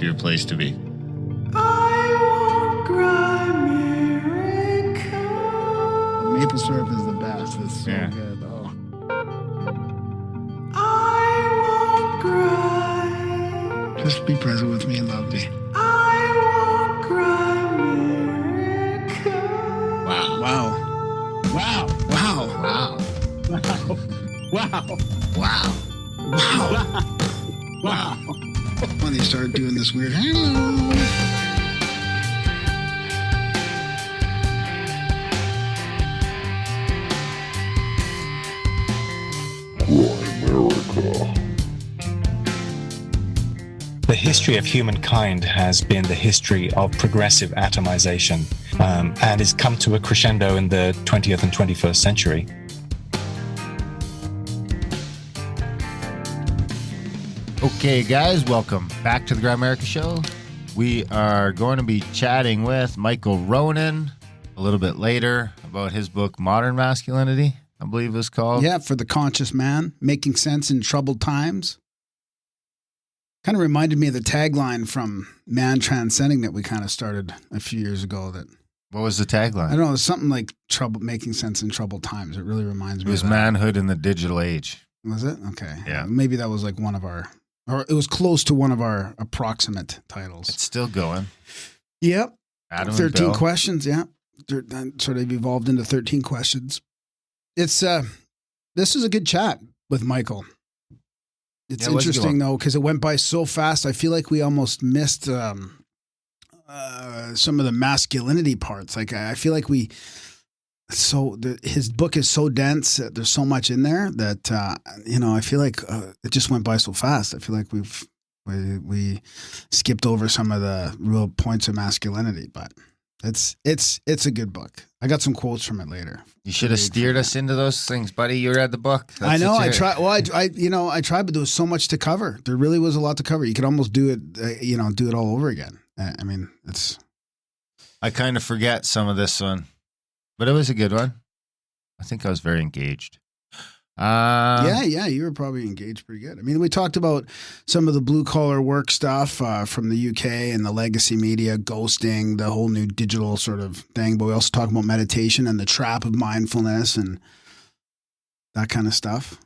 happier place to be. Maple syrup is the best. It's so good. Oh. Just be present with me and love me. Wow. Wow. Wow. Wow. Wow. Wow. Wow. Wow. Wow. When they start doing this weird hello. The history of humankind has been the history of progressive atomization and has come to a crescendo in the 20th and 21st century. Okay, guys, welcome back to the Gramerica Show. We are going to be chatting with Michael Ronin a little bit later about his book, Modern Masculinity, I believe it's called. Yeah, for the conscious man, making sense in troubled times. Kind of reminded me of the tagline from Man Transcending that we kind of started a few years ago. That What was the tagline? I don't know, it was something like making sense in troubled times. It really reminds me It was of that. manhood in the digital age. Was it? Okay. Yeah. Maybe that was like one of our, or it was close to one of our approximate titles. It's still going. Yep. Adam 13 and Bill. questions. Yeah. That sort of evolved into 13 questions. It's, this is a good chat with Michael. It's Yeah, it was a good interesting one. though, because it went by so fast. I feel like we almost missed some of the masculinity parts. Like I feel like his book is so dense. There's so much in there that I feel like it just went by so fast. I feel like we skipped over some of the real points of masculinity, but it's a good book. I got some quotes from it later. You should have steered us into those things, buddy. You read the book. I know. I tried. tried. Well, I tried, but there was so much to cover. There really was a lot to cover. You could almost do it, do it all over again. I mean, it's. I kind of forget some of this one, but it was a good one. I think I was very engaged. Yeah, you were probably engaged pretty good. I mean, we talked about some of the blue collar work stuff from the UK and the legacy media, ghosting, the whole new digital sort of thing. But we also talked about meditation and the trap of mindfulness and that kind of stuff.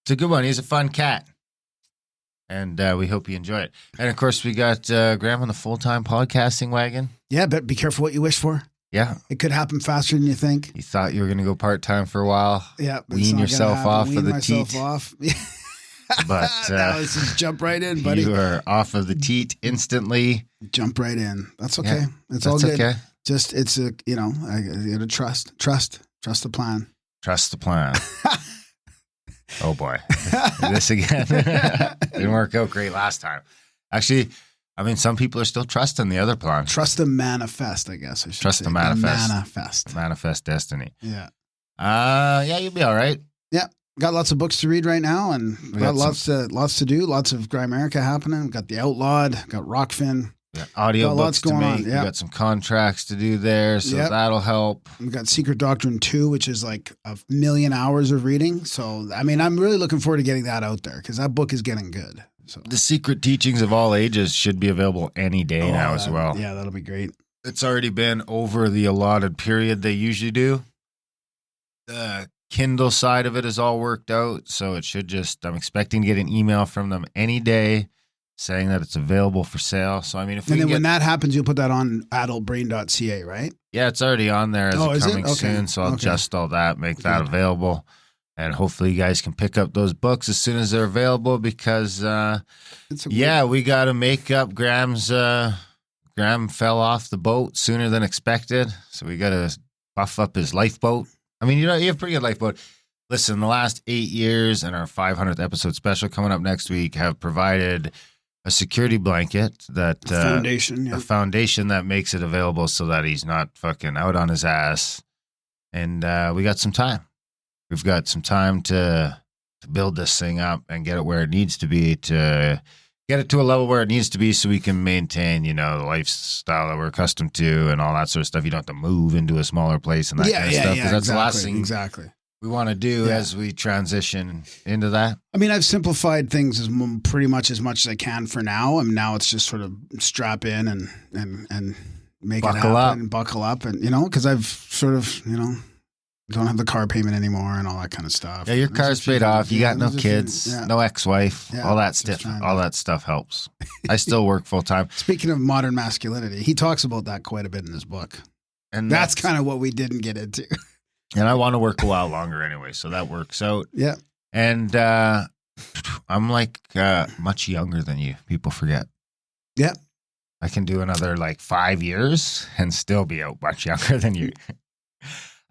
It's a good one. He's a fun cat. And we hope you enjoy it. And of course, we got Graham on the full-time podcasting wagon. Yeah, but be careful what you wish for. Yeah. It could happen faster than you think. You thought you were going to go part-time for a while. Yeah. Wean yourself off of the teat. Off. But now let's just jump right in, buddy. You are off of the teat instantly. Jump right in. That's okay. Yeah, it's all good. Okay. Just, it's I got to trust the plan. Trust the plan. Oh boy. This again. Didn't work out great last time. Actually, I mean, some people are still trusting the other plan. Trust the manifest, I guess. I should Trust say. the manifest. Manifest. Manifest destiny. Yeah. Yeah, you'll be all right. Yeah. Got lots of books to read right now, and We got got lots to do. Lots of Grimerica happening. Got The Outlawed. Got Rockfin. We got audio Got books lots to going make. on, yeah. We got some contracts to do there, so Yep. that'll help. We got Secret Doctrine 2, which is like 1,000,000 hours of reading. So, I mean, I'm really looking forward to getting that out there because that book is getting good. So The Secret Teachings of All Ages should be available any day now as well. Yeah, that'll be great. It's already been over the allotted period they usually do. The Kindle side of it is all worked out, so it should I'm expecting to get an email from them any day saying that it's available for sale. So, I mean, if we And then can when that happens, you'll put that on adultbrain.ca, right? yeah, it's already on there as Is it? coming Okay. soon, so I'll Okay. adjust all that, make that Good. available. And hopefully you guys can pick up those books as soon as they're available because, It's a we got to make up Graham fell off the boat sooner than expected. So we got to buff up his lifeboat. I mean, you have a pretty good lifeboat. Listen, the last 8 years and our 500th episode special coming up next week have provided a security blanket that foundation. Yeah. a foundation that makes it available so that he's not fucking out on his ass. And we got some time. We've got some time to build this thing up and get it where it needs to be, to get it to a level where it needs to be so we can maintain, the lifestyle that we're accustomed to and all that sort of stuff. You don't have to move into a smaller place and that kind of stuff. 'Cause that's the last thing. Exactly. we want to do as we transition into that? I mean, I've simplified things pretty much as I can for now. I mean, now it's just sort of strap in and make it happen, buckle up, and because I've sort of don't have the car payment anymore and all that kind of stuff. Yeah, your car's paid off. You got no kids, no ex-wife, all that stuff. All that stuff helps. I still work full time. Speaking of modern masculinity, he talks about that quite a bit in his book, and that's kind of what we didn't get into. And I want to work a while longer anyway, so that works out. Yeah, and I'm like much younger than you. People forget. Yeah, I can do another like 5 years and still be out much younger than you.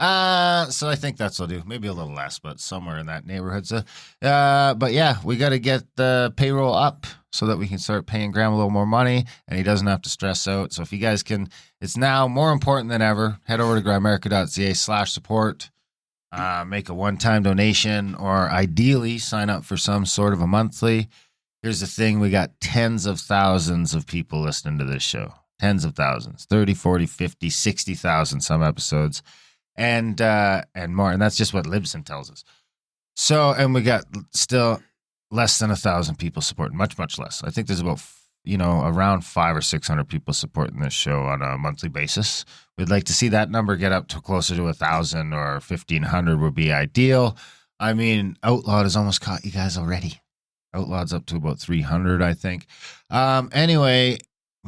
So I think that's what I'll do. Maybe a little less, but somewhere in that neighborhood. So, but yeah, we got to get the payroll up so that we can start paying Graham a little more money and he doesn't have to stress out. So if you guys can, it's now more important than ever. Head over to gramerica.ca/support, make a one-time donation, or ideally sign up for some sort of a monthly. Here's the thing. We got tens of thousands of people listening to this show. Tens of thousands, 30, 40, 50, 60,000 some episodes. And more, and that's just what Libsyn tells us. So, and we got still less than 1,000 people supporting, much less. I think there's about around 500 or 600 people supporting this show on a monthly basis. We'd like to see that number get up to closer to 1,000 or 1,500 would be ideal. I mean, Outlawed has almost caught you guys already. Outlawed's up to about 300, I think. Anyway,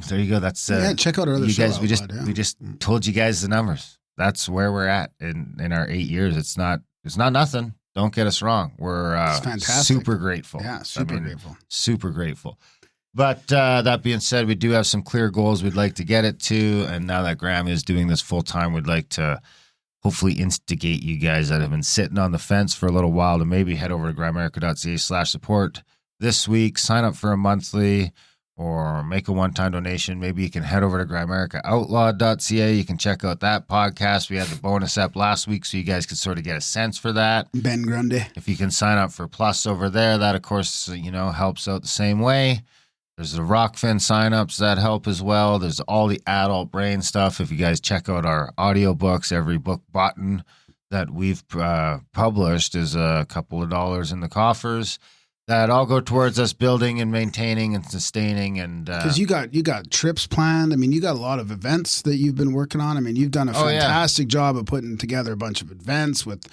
there you go. That's check out our other show. You guys, we just told you guys the numbers. That's where we're at in our 8 years. It's not nothing. Don't get us wrong. We're super grateful. Yeah, grateful. Super grateful. But that being said, we do have some clear goals we'd like to get it to. And now that Graham is doing this full time, we'd like to hopefully instigate you guys that have been sitting on the fence for a little while to maybe head over to gramerica.ca/support this week, sign up for a monthly, or make a one-time donation. Maybe you can head over to gramericaoutlawed.ca. You can check out that podcast. We had the bonus app last week, so you guys could sort of get a sense for that. Ben Grundy. If you can sign up for Plus over there, that, of course, helps out the same way. There's the Rockfin signups that help as well. There's all the adult brain stuff. If you guys check out our audiobooks, every book button that we've published is a couple of dollars in the coffers. That all go towards us building and maintaining and sustaining, and because you got trips planned. I mean, you got a lot of events that you've been working on. I mean, you've done a fantastic job of putting together a bunch of events with,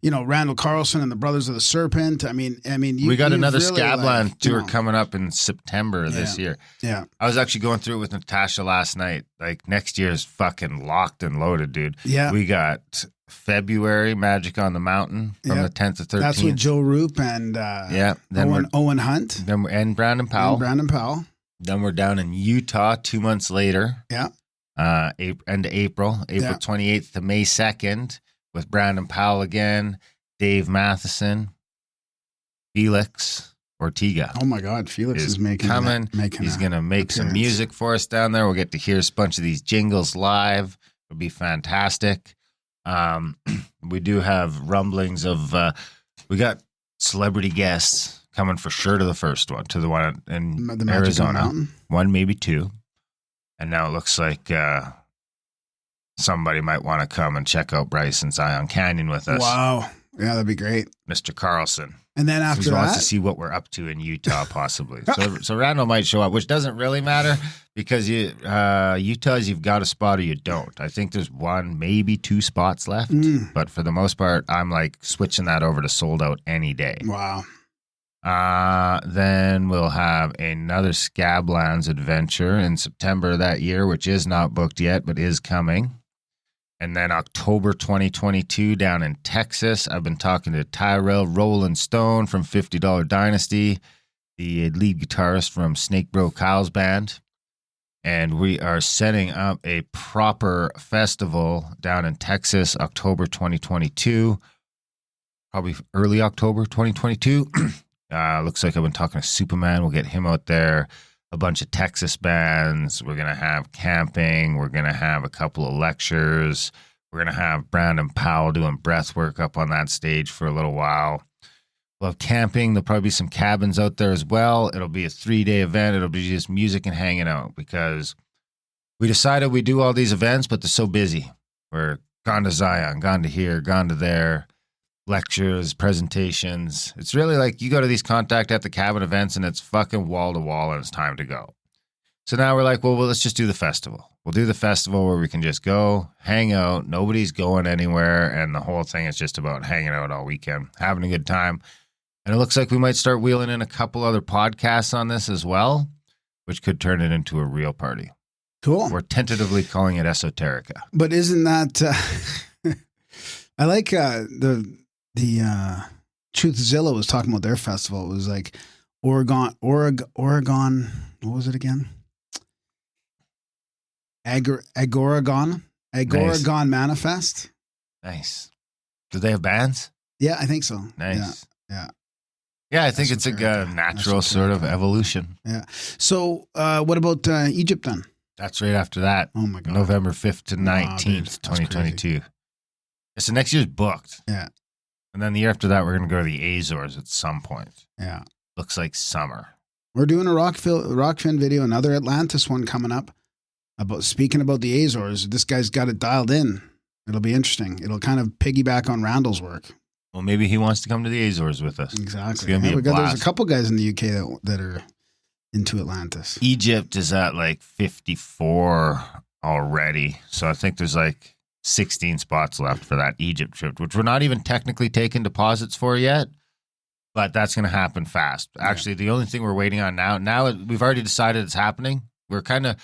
Randall Carlson and the Brothers of the Serpent. I mean, we got another really Scabland tour coming up in September this year. Yeah, I was actually going through it with Natasha last night. Like next year is fucking locked and loaded, dude. Yeah, we got February Magic on the Mountain from the 10th to 13th. That's with Joe Roop and then Owen Hunt. And Brandon Powell. Then we're down in Utah 2 months later. Yeah. End of April 28th to May 2nd with Brandon Powell again, Dave Matheson, Felix Ortega. Oh my God, Felix is making He's going to make some music for us down there. We'll get to hear a bunch of these jingles live. It'll be fantastic. We do have rumblings of we got celebrity guests coming for sure to the first one, to the one in the Arizona, one maybe two, and now it looks like somebody might want to come and check out Bryce and Zion Canyon with us. Wow, yeah, that'd be great, Mr. Carlson. And then after he wants to see what we're up to in Utah, possibly. so Randall might show up, which doesn't really matter because Utah's you've got a spot or you don't. I think there's one, maybe two spots left, but for the most part, I'm like switching that over to sold out any day. Wow. Then we'll have another Scablands adventure in September that year, which is not booked yet, but is coming. And then October 2022 down in Texas, I've been talking to Tyrell Rolling Stone from $50 Dynasty, the lead guitarist from Snake Bro Kyle's band. And we are setting up a proper festival down in Texas, October 2022, probably early October 2022. Looks like I've been talking to Superman. We'll get him out there. A bunch of Texas bands. We're going to have camping. We're going to have a couple of lectures. We're going to have Brandon Powell doing breath work up on that stage for a little while. We'll have camping. There'll probably be some cabins out there as well. It'll be a 3-day event. It'll be just music and hanging out because we decided we do all these events, but they're so busy. We're gone to Zion, gone to here, gone to there. lectures, presentations. It's really like you go to these Contact at the Cabin events and it's fucking wall to wall and it's time to go. So now we're like, well, let's just do the festival. We'll do the festival where we can just go, hang out. Nobody's going anywhere. And the whole thing is just about hanging out all weekend, having a good time. And it looks like we might start wheeling in a couple other podcasts on this as well, which could turn it into a real party. Cool. We're tentatively calling it Esoterica. But isn't that, I like the Truthzilla was talking about their festival. It was like Oregon, what was it again? Agoragon Nice. Manifest. Nice. Do they have bands? Yeah, I think so. Nice. Yeah. Yeah, I think it's a natural sort of evolution. Yeah. So what about Egypt then? That's right after that. Oh my God. November 5th to 19th, Wow, dude, that's 2022. Yeah, so next year's booked. Yeah. And then the year after that, we're going to go to the Azores at some point. Yeah. Looks like summer. We're doing a Rockfin video, another Atlantis one coming up. Speaking about the Azores, this guy's got it dialed in. It'll be interesting. It'll kind of piggyback on Randall's work. Well, maybe he wants to come to the Azores with us. Exactly. It's going to be a blast. There's a couple guys in the UK that are into Atlantis. Egypt is at like 54 already. So I think there's like 16 spots left for that Egypt trip, which we're not even technically taking deposits for yet. But that's going to happen fast. Actually, the only thing we're waiting on now we've already decided it's happening. We're kind of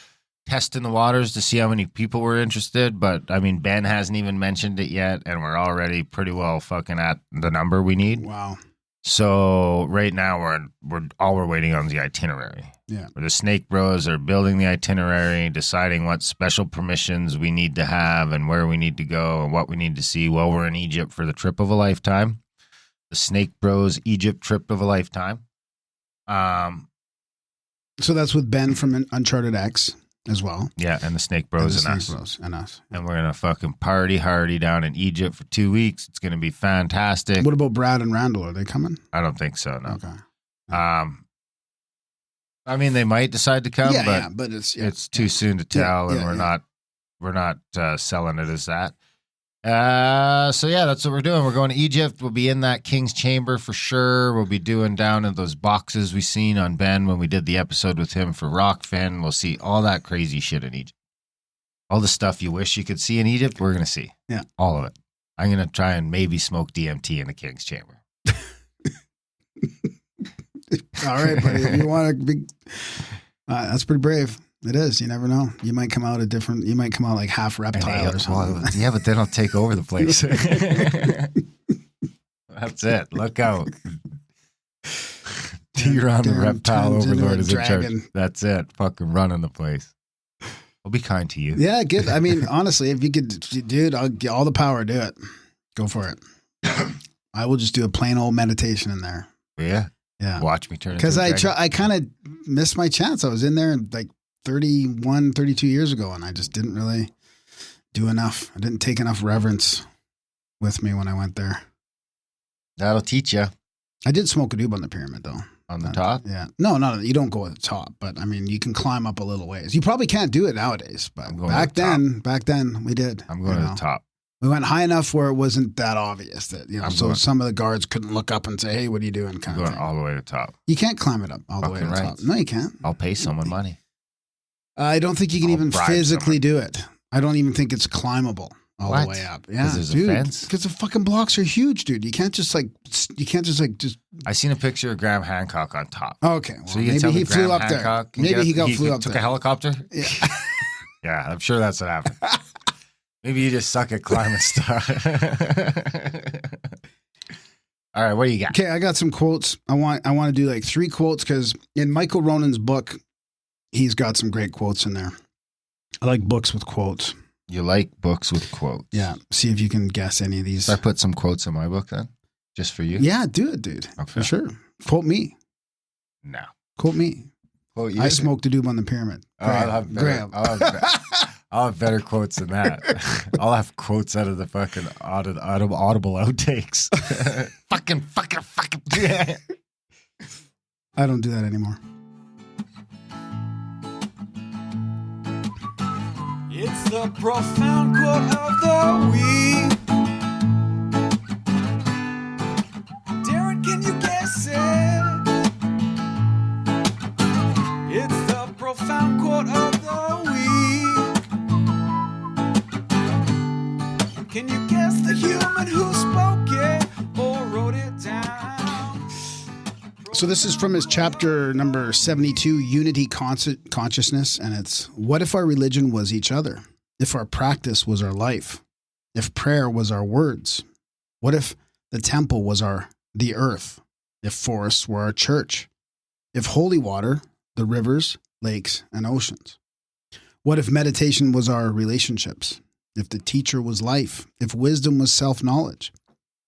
testing the waters to see how many people were interested. But, I mean, Ben hasn't even mentioned it yet, and we're already pretty well fucking at the number we need. Wow. So right now we're waiting on the itinerary. Yeah. Where the Snake Bros are building the itinerary, deciding what special permissions we need to have and where we need to go and what we need to see while we're in Egypt for the trip of a lifetime. The Snake Bros Egypt trip of a lifetime. So that's with Ben from Uncharted X as well. Yeah, and the Snake Bros and us. And we're going to fucking party hardy down in Egypt for 2 weeks. It's going to be fantastic. what about Brad and Randall? Are they coming? I don't think so, no. Okay. I mean, they might decide to come, but it's too soon to tell, and we're not selling it as that. So yeah, that's what we're doing. We're going to Egypt. We'll be in that King's Chamber for sure. We'll be doing down in those boxes we seen on Ben when we did the episode with him for Rockfin. We'll see all that crazy shit in Egypt. All the stuff you wish you could see in Egypt, we're going to see. Yeah. All of it. I'm going to try and maybe smoke DMT in the King's Chamber. All right, buddy. If you want to be, that's pretty brave. It is. You never know. You might come out you might come out like half reptile or something. Yeah, but then I'll take over the place. That's it. Look out. You're on the reptile overlord is in charge. That's it. Fucking running the place. I'll be kind to you. Yeah, good. I mean, honestly, if you could, dude, I'll get all the power. Do it. Go for it. I will just do a plain old meditation in there. Yeah. Yeah. Watch me turn into because a dragon. I kind of missed my chance. I was in there like 31, 32 years ago, and I just didn't really do enough. I didn't take enough reverence with me when I went there. That'll teach you. I did smoke a doob on the pyramid, though. On the top? Yeah. No, you don't go at the top, but I mean, you can climb up a little ways. You probably can't do it nowadays, but back then we did. I'm going to the top. We went high enough where it wasn't that obvious that, some of the guards couldn't look up and say, hey, what are you doing? I'm going all the way to the top. You can't climb it up all the way to the top. No, you can't. I'll pay someone money. I don't think you can even physically do it. I don't even think it's climbable all the way up. Yeah, there's a fence? Because the fucking blocks are huge, dude. You can't just I seen a picture of Graham Hancock on top. Okay. Well, so you can maybe he flew up Hancock there. Maybe he flew up took there. a helicopter? Yeah. Yeah, I'm sure that's what happened. Maybe you just suck at climbing stuff. All right, what do you got? Okay, I got some quotes. I want to do like 3 quotes because in Michael Ronin's book, he's got some great quotes in there. I like books with quotes. You like books with quotes? Yeah. See if you can guess any of these. Should I put some quotes in my book then? Just for you? Yeah, do it, dude. Okay. For sure. Quote me. No. Quote me. Quote you? I smoked a doob on the pyramid. Graham. I'll have better quotes than that. I'll have quotes out of the fucking audible outtakes. fucking. I don't do that anymore. It's the profound quote of the week. So this is from his chapter number 72, Unity Consciousness, and it's, what if our religion was each other? If our practice was our life? If prayer was our words? What if the temple was the earth? If forests were our church? If holy water, the rivers, lakes, and oceans? What if meditation was our relationships? If the teacher was life? If wisdom was self-knowledge?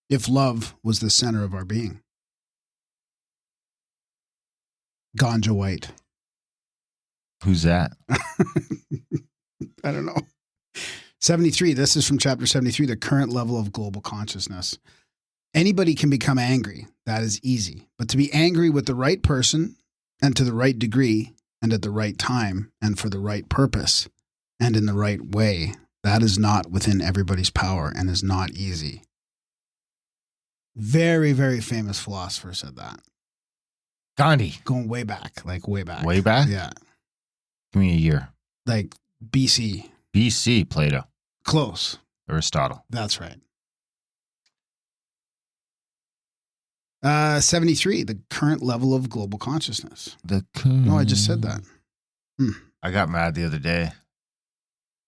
If love was the center of our being? Ganja White. Who's that? I don't know. 73. This is from chapter 73, the current level of global consciousness. Anybody can become angry. That is easy. But to be angry with the right person and to the right degree and at the right time and for the right purpose and in the right way, that is not within everybody's power and is not easy. Very, very famous philosopher said that. Gandhi. Going way back, like way back. Way back? Yeah. Give me a year. Like BC. BC, Plato. Close. Aristotle. That's right. 73, the current level of global consciousness. No, I just said that. I got mad the other day.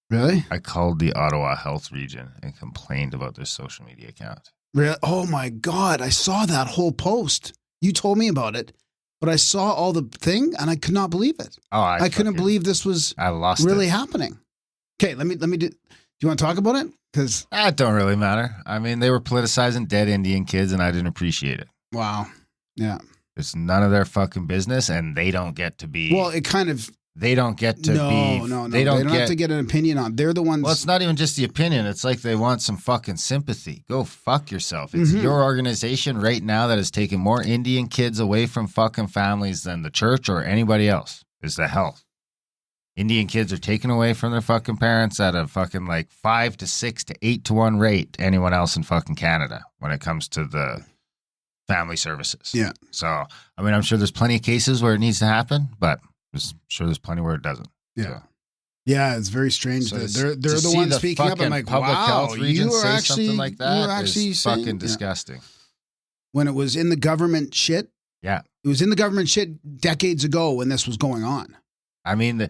Really? I called the Ottawa Health Region and complained about their social media account. Really? Oh my God, I saw that whole post. You told me about it, but I saw all the thing and I could not believe it. Oh, I couldn't believe this was really happening. Okay, let me do you want to talk about it? Because that don't really matter. I mean, they were politicizing dead Indian kids and I didn't appreciate it. Wow. Yeah. It's none of their fucking business and they don't get to be. Well, it kind of. They don't get to be. No. They don't have to get an opinion on. They're the ones. Well, it's not even just the opinion. It's like they want some fucking sympathy. Go fuck yourself. It's your organization right now that is taking more Indian kids away from fucking families than the church or anybody else. Is the health. Indian kids are taken away from their fucking parents at a fucking like 5 to 6 to 8 to 1 rate to anyone else in fucking Canada when it comes to the family services. Yeah. So, I mean, I'm sure there's plenty of cases where it needs to happen, but I'm sure there's plenty where it doesn't. Yeah. So. Yeah, it's very strange So that to they're the ones speaking up. I'm like, public wow, health region you are say actually something like that. You were actually is saying, fucking disgusting. When it was in the government shit. Yeah. It was in the government shit decades ago when this was going on. I mean,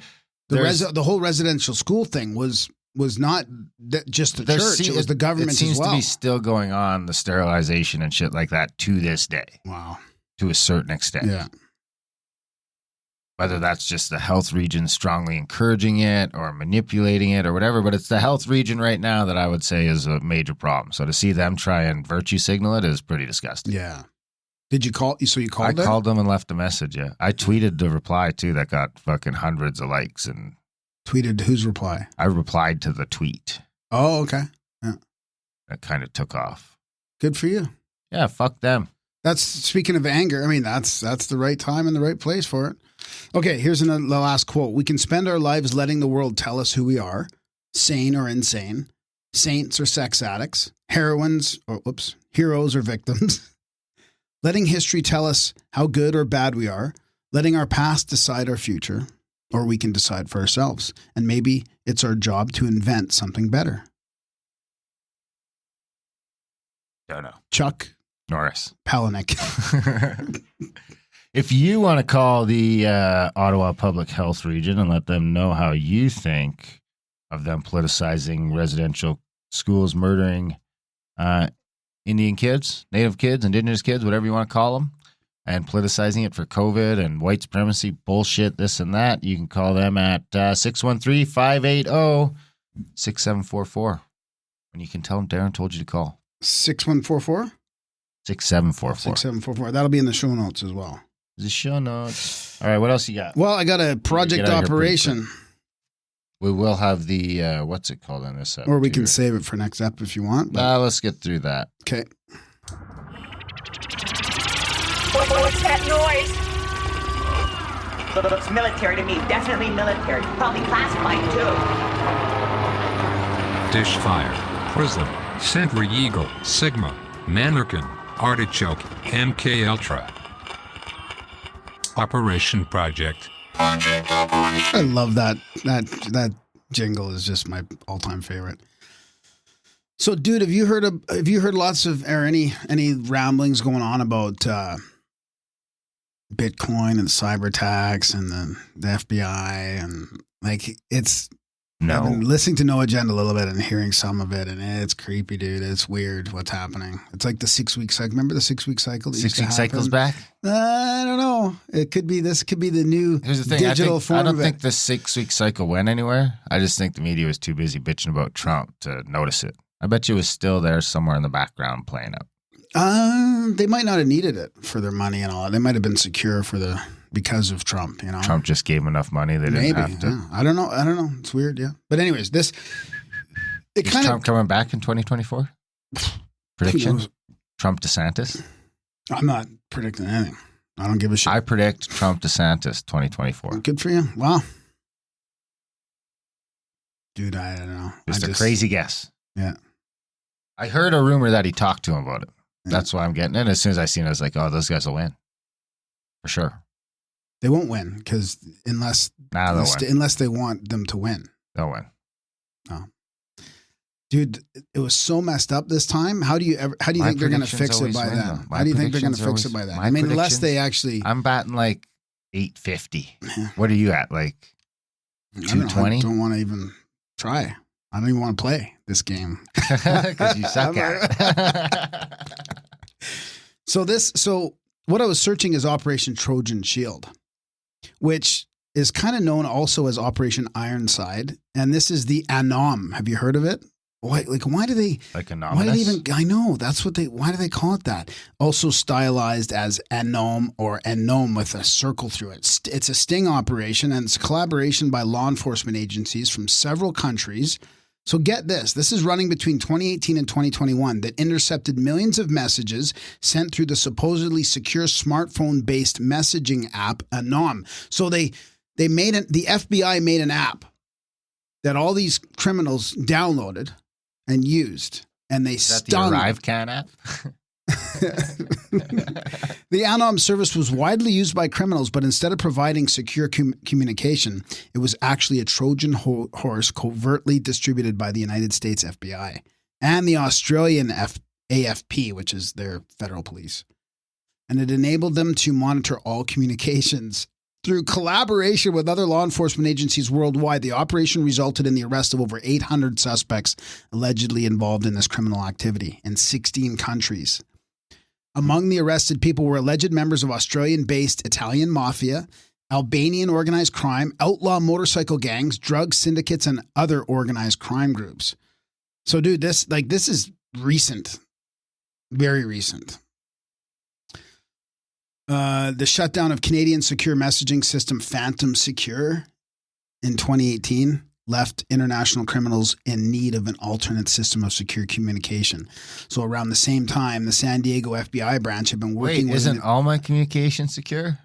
the whole residential school thing was not just the church. It was the government as well. It seems to be still going on, the sterilization and shit like that to this day. Wow. To a certain extent. Yeah. Whether that's just the health region strongly encouraging it or manipulating it or whatever, but it's the health region right now that I would say is a major problem. So to see them try and virtue signal it is pretty disgusting. Yeah. Did you call? So you called? I called them and left a message. Yeah, I tweeted the reply too. That got fucking hundreds of likes and. Tweeted whose reply? I replied to the tweet. Oh, okay. Yeah. That kind of took off. Good for you. Yeah, fuck them. That's speaking of anger. I mean, that's the right time and the right place for it. Okay, here's the last quote. We can spend our lives letting the world tell us who we are, sane or insane, saints or sex addicts, heroes or victims, letting history tell us how good or bad we are, letting our past decide our future, or we can decide for ourselves. And maybe it's our job to invent something better. Don't know. Chuck Norris. Palahniuk. If you want to call the Ottawa Public Health Region and let them know how you think of them politicizing residential schools, murdering Indian kids, Native kids, Indigenous kids, whatever you want to call them, and politicizing it for COVID and white supremacy bullshit, this and that, you can call them at 613-580-6744. And you can tell them Darren told you to call. 6144? 6744. 6744. That'll be in the show notes as well. The show notes. All right, what else you got? Well, I got a project operation. We will have the, what's it called on this episode? Or we can save it for next ep if you want. Let's get through that. Okay. What's that noise? Looks military to me. Definitely military. Probably classified, too. Dish fire. Prism. Sentry Eagle. Sigma. Mannequin. Artichoke. MK Ultra. Operation Project. I love that jingle is just my all-time favorite. So, dude, have you heard lots of or any ramblings going on about Bitcoin and cyber attacks and the FBI and like I've been listening to No Agenda a little bit and hearing some of it, and it's creepy, dude. It's weird what's happening. It's like the 6-week cycle. Remember the 6-week cycle? 6-week cycle's back? I don't know. It could be. This could be the new Here's the thing. digital form. I don't think the 6-week cycle went anywhere. I just think the media was too busy bitching about Trump to notice it. I bet you it was still there somewhere in the background playing out. They might not have needed it for their money and all that. They might have been secure because of Trump, you know. Trump just gave them enough money. They didn't have to. Yeah. I don't know. It's weird, yeah. But anyways, is Trump coming back in 2024? Prediction? Trump DeSantis? I'm not predicting anything. I don't give a shit. I predict Trump DeSantis 2024. Good for you. Wow. Dude, I don't know. Just a crazy guess. Yeah. I heard a rumor that he talked to him about it. Yeah. That's why I'm getting it. As soon as I seen it, I was like, oh, those guys will win. For sure. They won't win because unless they want them to win. They'll win. Oh. Dude, it was so messed up this time. How do you think they're going to fix it by then? How do you think they're going to fix it by then? I mean, unless they actually... I'm batting like 850. What are you at? Like 220? I don't want to even try. I don't even want to play this game. Because you suck at it. So what I was searching is Operation Trojan Shield, which is kind of known also as Operation Ironside. And this is the ANOM. Have you heard of it? Why do they... Like anonymous? I know. That's what why do they call it that? Also stylized as ANOM or ANOM with a circle through it. It's a sting operation and it's a collaboration by law enforcement agencies from several countries. So get this. This is running between 2018 and 2021 that intercepted millions of messages sent through the supposedly secure smartphone-based messaging app ANOM. So the FBI made an app that all these criminals downloaded and used, and they stung. The ArriveCan app? The ANOM service was widely used by criminals, but instead of providing secure communication, it was actually a Trojan horse covertly distributed by the United States FBI and the Australian AFP, which is their federal police. And it enabled them to monitor all communications. Through collaboration with other law enforcement agencies worldwide, the operation resulted in the arrest of over 800 suspects allegedly involved in this criminal activity in 16 countries. Among the arrested people were alleged members of Australian-based Italian mafia, Albanian organized crime, outlaw motorcycle gangs, drug syndicates, and other organized crime groups. So, dude, this is recent, very recent. The shutdown of Canadian secure messaging system Phantom Secure in 2018 left international criminals in need of an alternate system of secure communication. So around the same time, the San Diego FBI branch had been working with... Isn't all my communication secure?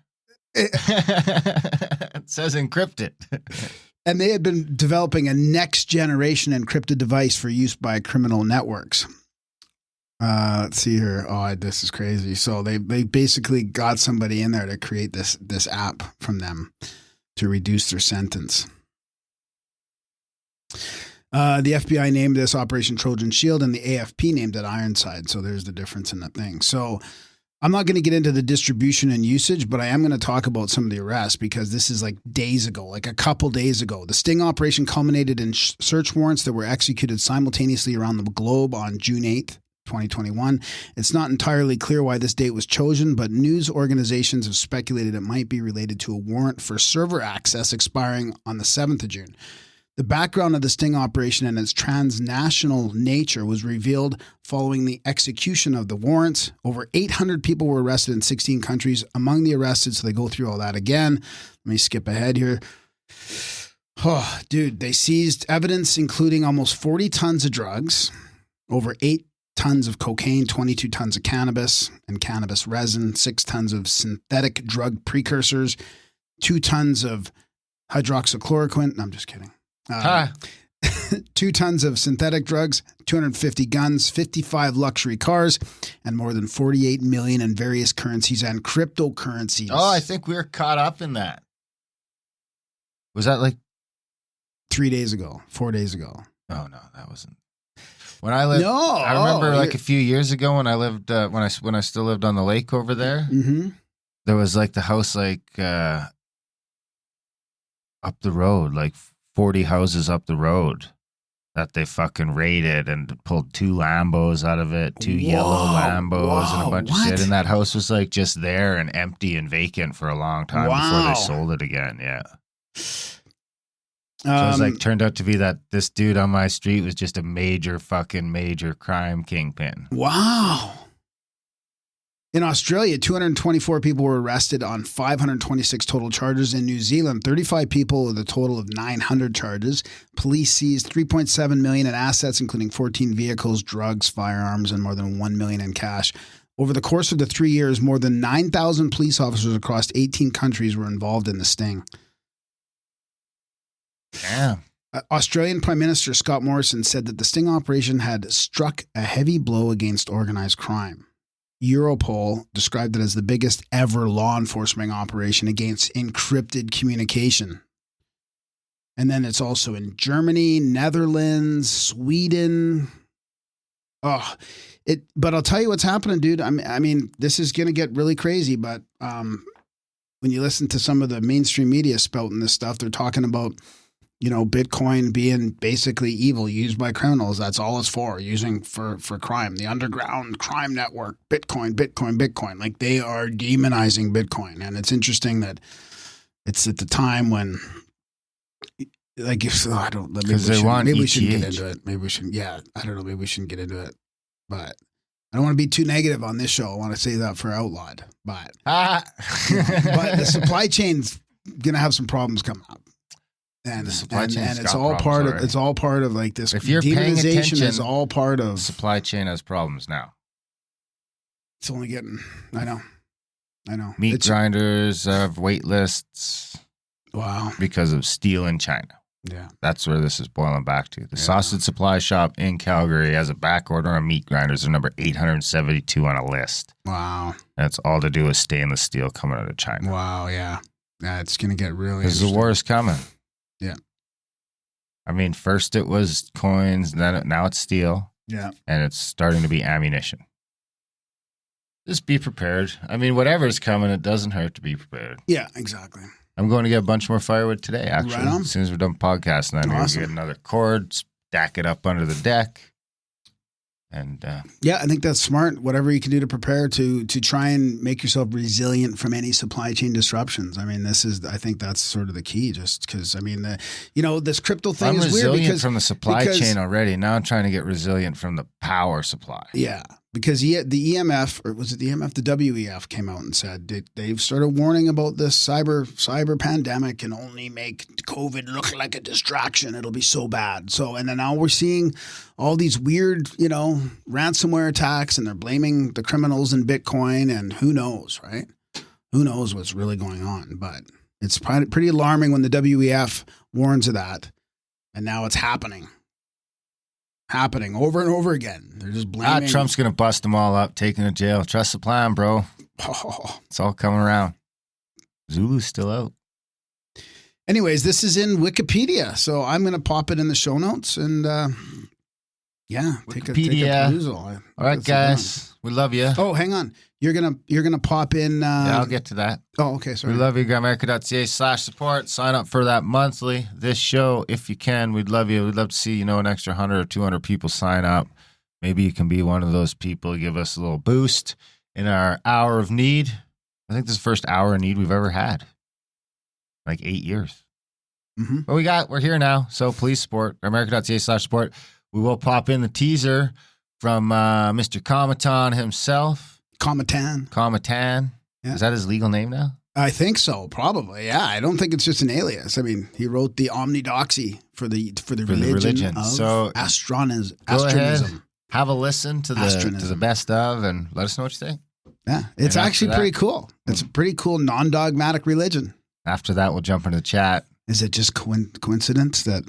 It says encrypted. And they had been developing a next generation encrypted device for use by criminal networks. Let's see here. Oh, this is crazy. So they basically got somebody in there to create this app from them to reduce their sentence. The FBI named this Operation Trojan Shield and the AFP named it Ironside. So there's the difference in that thing. So I'm not going to get into the distribution and usage, but I am going to talk about some of the arrests because this is like days ago, like a couple days ago. The sting operation culminated in search warrants that were executed simultaneously around the globe on June 8th. 2021. It's not entirely clear why this date was chosen, but news organizations have speculated it might be related to a warrant for server access expiring on the 7th of June. The background of the sting operation and its transnational nature was revealed following the execution of the warrants. Over 800 people were arrested in 16 countries. Among the arrested, so they go through all that again. Let me skip ahead here. Oh, dude, they seized evidence including almost 40 tons of drugs, over 8 tons of cocaine, 22 tons of cannabis and cannabis resin, 6 tons of synthetic drug precursors, 2 tons of hydroxychloroquine. No, I'm just kidding. 2 tons of synthetic drugs, 250 guns, 55 luxury cars, and more than 48 million in various currencies and cryptocurrencies. Oh, I think we were caught up in that. Was that like 3 days ago, 4 days ago? Oh no, that wasn't. When I lived, I remember like a few years ago when I lived when I still lived on the lake over there. Mm-hmm. there was like the house like up the road, like 40 houses up the road that they fucking raided and pulled 2 Lambos out of it, 2 yellow Lambos and a bunch of shit. And that house was like just there and empty and vacant for a long time before they sold it again. Yeah. So it was like turned out to be that this dude on my street was just a major crime kingpin. Wow. In Australia, 224 people were arrested on 526 total charges. In New Zealand, 35 people with a total of 900 charges. Police seized $3.7 million in assets, including 14 vehicles, drugs, firearms, and more than $1 million in cash. Over the course of the 3 years, more than 9,000 police officers across 18 countries were involved in the sting. Damn. Australian Prime Minister Scott Morrison said that the sting operation had struck a heavy blow against organized crime. Europol described it as the biggest ever law enforcement operation against encrypted communication. And then it's also in Germany, Netherlands, Sweden. But I'll tell you what's happening, dude. I mean, this is going to get really crazy, but when you listen to some of the mainstream media spouting this stuff, they're talking about, you know, Bitcoin being basically evil, used by criminals. That's all it's for, using for crime. The underground crime network, Bitcoin. Like, they are demonizing Bitcoin. And it's interesting that it's at the time when, like, because they want maybe we shouldn't get into it. Maybe we shouldn't. Yeah, I don't know. Maybe we shouldn't get into it. But I don't want to be too negative on this show. I want to say that for Outlawed. But but the supply chain's gonna have some problems coming up. And the supply chain, and it's all part of like this. If you're paying attention, is all part of supply chain has problems now. It's only getting. I know. Meat grinders have wait lists. Wow. Because of steel in China. Yeah. That's where this is boiling back to. The sausage supply shop in Calgary has a back order on meat grinders. They're number 872 on a list. Wow. That's all to do with stainless steel coming out of China. Wow. Yeah. Yeah. It's going to get really. Because the war is coming. Yeah. I mean, first it was coins, now it's steel. Yeah. And it's starting to be ammunition. Just be prepared. I mean, whatever's coming, it doesn't hurt to be prepared. Yeah, exactly. I'm going to get a bunch more firewood today, actually. Right on. As soon as we're done podcasting, I'm going to get another cord, stack it up under the deck. And yeah, I think that's smart. Whatever you can do to prepare to try and make yourself resilient from any supply chain disruptions. I mean, I think that's sort of the key. Just because, I mean, this crypto thing is weird. I'm resilient from the supply chain already. Now I'm trying to get resilient from the power supply. Yeah, because the EMF, or was it the EMF? The WEF came out and said they've started warning about this cyber pandemic and only make COVID look like a distraction. It'll be so bad. And then now we're seeing all these weird, ransomware attacks, and they're blaming the criminals in Bitcoin, and who knows, right? Who knows what's really going on? But it's pretty alarming when the WEF warns of that, and now it's happening over and over again. They're just blaming. Trump's going to bust them all up, take them to jail. Trust the plan, bro. It's all coming around. Zulu's still out. Anyways, this is in Wikipedia, so I'm going to pop it in the show notes and take a perusal. All right, guys, we love you. Oh, hang on. You're gonna pop in. Yeah, I'll get to that. Oh, okay. Sorry. We love you. Gramerica.ca/support. Sign up for that monthly. This show, if you can, we'd love you. We'd love to see an extra 100 or 200 people sign up. Maybe you can be one of those people. Give us a little boost in our hour of need. I think this is the first hour of need we've ever had. Like 8 years. Mm-hmm. But we're here now. So please support. Gramerica.ca/support. We will pop in the teaser from Mr. Cometan himself. Cometan. Yeah. Is that his legal name now? I think so, probably. Yeah, I don't think it's just an alias. I mean, he wrote the Omnidoxy for the religion. So astronism. Go ahead, have a listen to the best of, and let us know what you think. Yeah, it's actually pretty cool. It's a pretty cool non-dogmatic religion. After that, we'll jump into the chat. Is it just coincidence that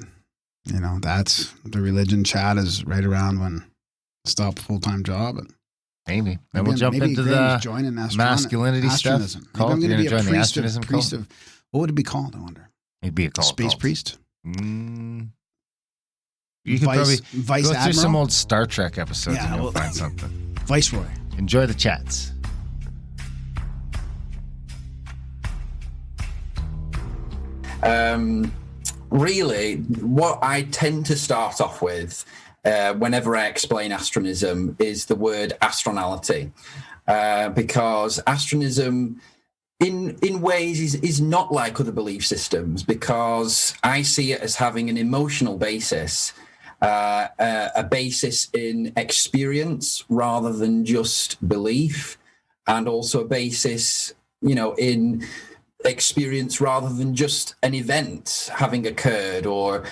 that's the religion chat is right around when stop full-time job? And maybe. Then we'll jump into the masculinity stuff. Maybe I'm going to be a priest of what would it be called, I wonder? It'd be a space priest? You could probably go through some old Star Trek episodes and you'll find something. Viceroy. Enjoy the chats. Really, what I tend to start off with whenever I explain astronism is the word astronality, because astronism in ways is not like other belief systems, because I see it as having an emotional basis, a basis in experience rather than just belief, and also a basis, in experience rather than just an event having occurred, or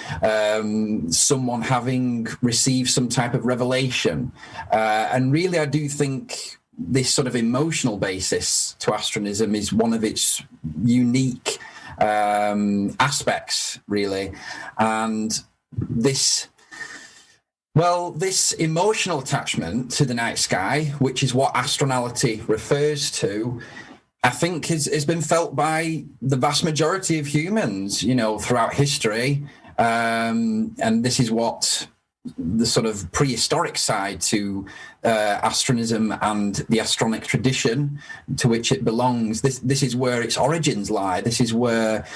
someone having received some type of revelation. And really, I do think this sort of emotional basis to astronism is one of its unique aspects, really. And this emotional attachment to the night sky, which is what astronality refers to, I think has been felt by the vast majority of humans, throughout history. And this is what the sort of prehistoric side to astronism and the astronic tradition to which it belongs. This is where its origins lie. This is where,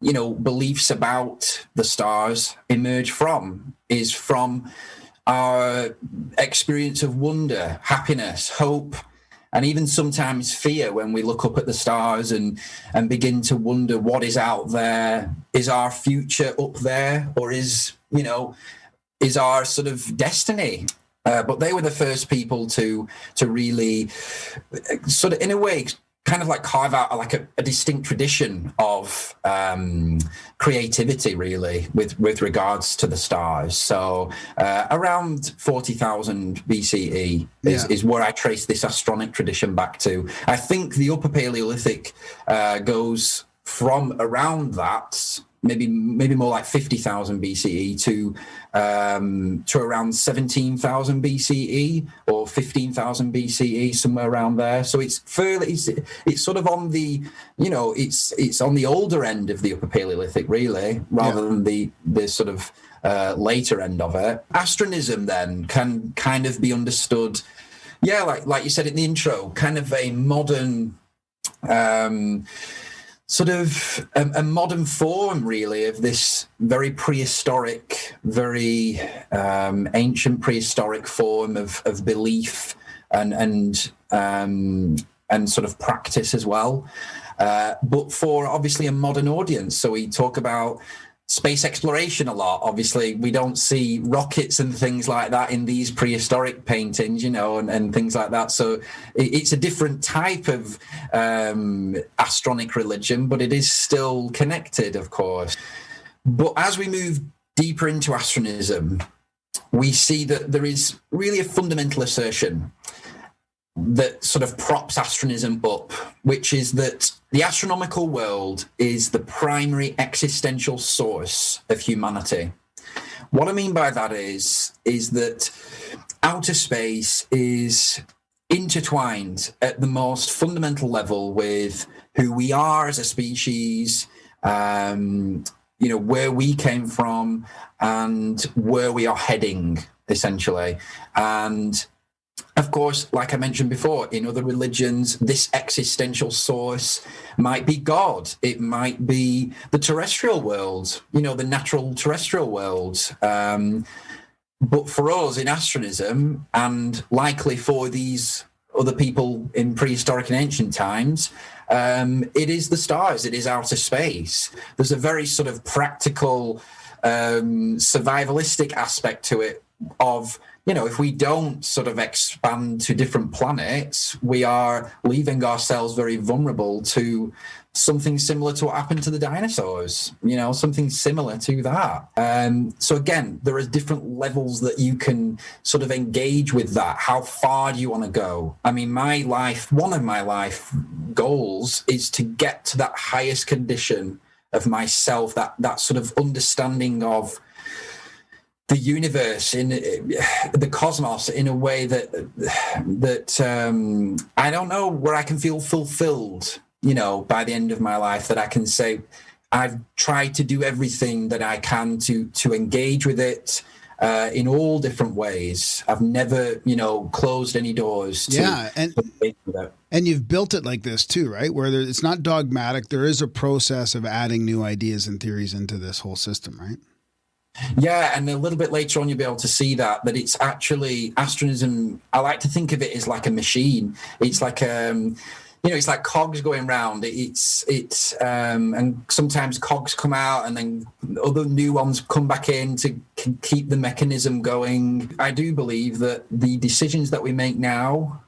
beliefs about the stars emerge from, is from our experience of wonder, happiness, hope, and even sometimes fear when we look up at the stars and begin to wonder what is out there. Is our future up there, or is our sort of destiny? But they were the first people to really sort of, in a way, kind of like carve out like a distinct tradition of creativity, really, with regards to the stars. So around 40,000 BCE is where I trace this astronic tradition back to. I think the Upper Paleolithic goes from around that, maybe more like 50,000 BCE to around 17,000 BCE or 15,000 BCE, somewhere around there. So it's sort of on the, it's on the older end of the Upper Paleolithic, really, rather than the sort of later end of it. Astronism then can kind of be understood, like you said in the intro, kind of a modern sort of a modern form, really, of this very prehistoric, very ancient prehistoric form of belief and sort of practice as well. But for obviously a modern audience. So we talk about space exploration a lot. Obviously, we don't see rockets and things like that in these prehistoric paintings, and things like that. So it's a different type of astronic religion, but it is still connected, of course. But as we move deeper into astronism, we see that there is really a fundamental assertion that sort of props astronism up, which is that the astronomical world is the primary existential source of humanity. What I mean by that is that outer space is intertwined at the most fundamental level with who we are as a species, where we came from and where we are heading, essentially. And of course, like I mentioned before, in other religions, this existential source might be God. It might be the terrestrial world, the natural terrestrial world. But for us in astronism, and likely for these other people in prehistoric and ancient times, it is the stars. It is outer space. There's a very sort of practical, survivalistic aspect to it of, if we don't sort of expand to different planets, we are leaving ourselves very vulnerable to something similar to what happened to the dinosaurs, something similar to that. So again, there are different levels that you can sort of engage with that. How far do you want to go? I mean, one of my life goals is to get to that highest condition of myself, that sort of understanding of the universe, in the cosmos, in a way that I don't know, where I can feel fulfilled, by the end of my life, that I can say I've tried to do everything that I can to engage with it, in all different ways. I've never, closed any doors. And you've built it like this too, right? Where it's not dogmatic. There is a process of adding new ideas and theories into this whole system, right? Yeah, and a little bit later on, you'll be able to see that it's actually astronism. I like to think of it as like a machine. It's like it's like cogs going round. And sometimes cogs come out, and then other new ones come back in to keep the mechanism going. I do believe that the decisions that we make now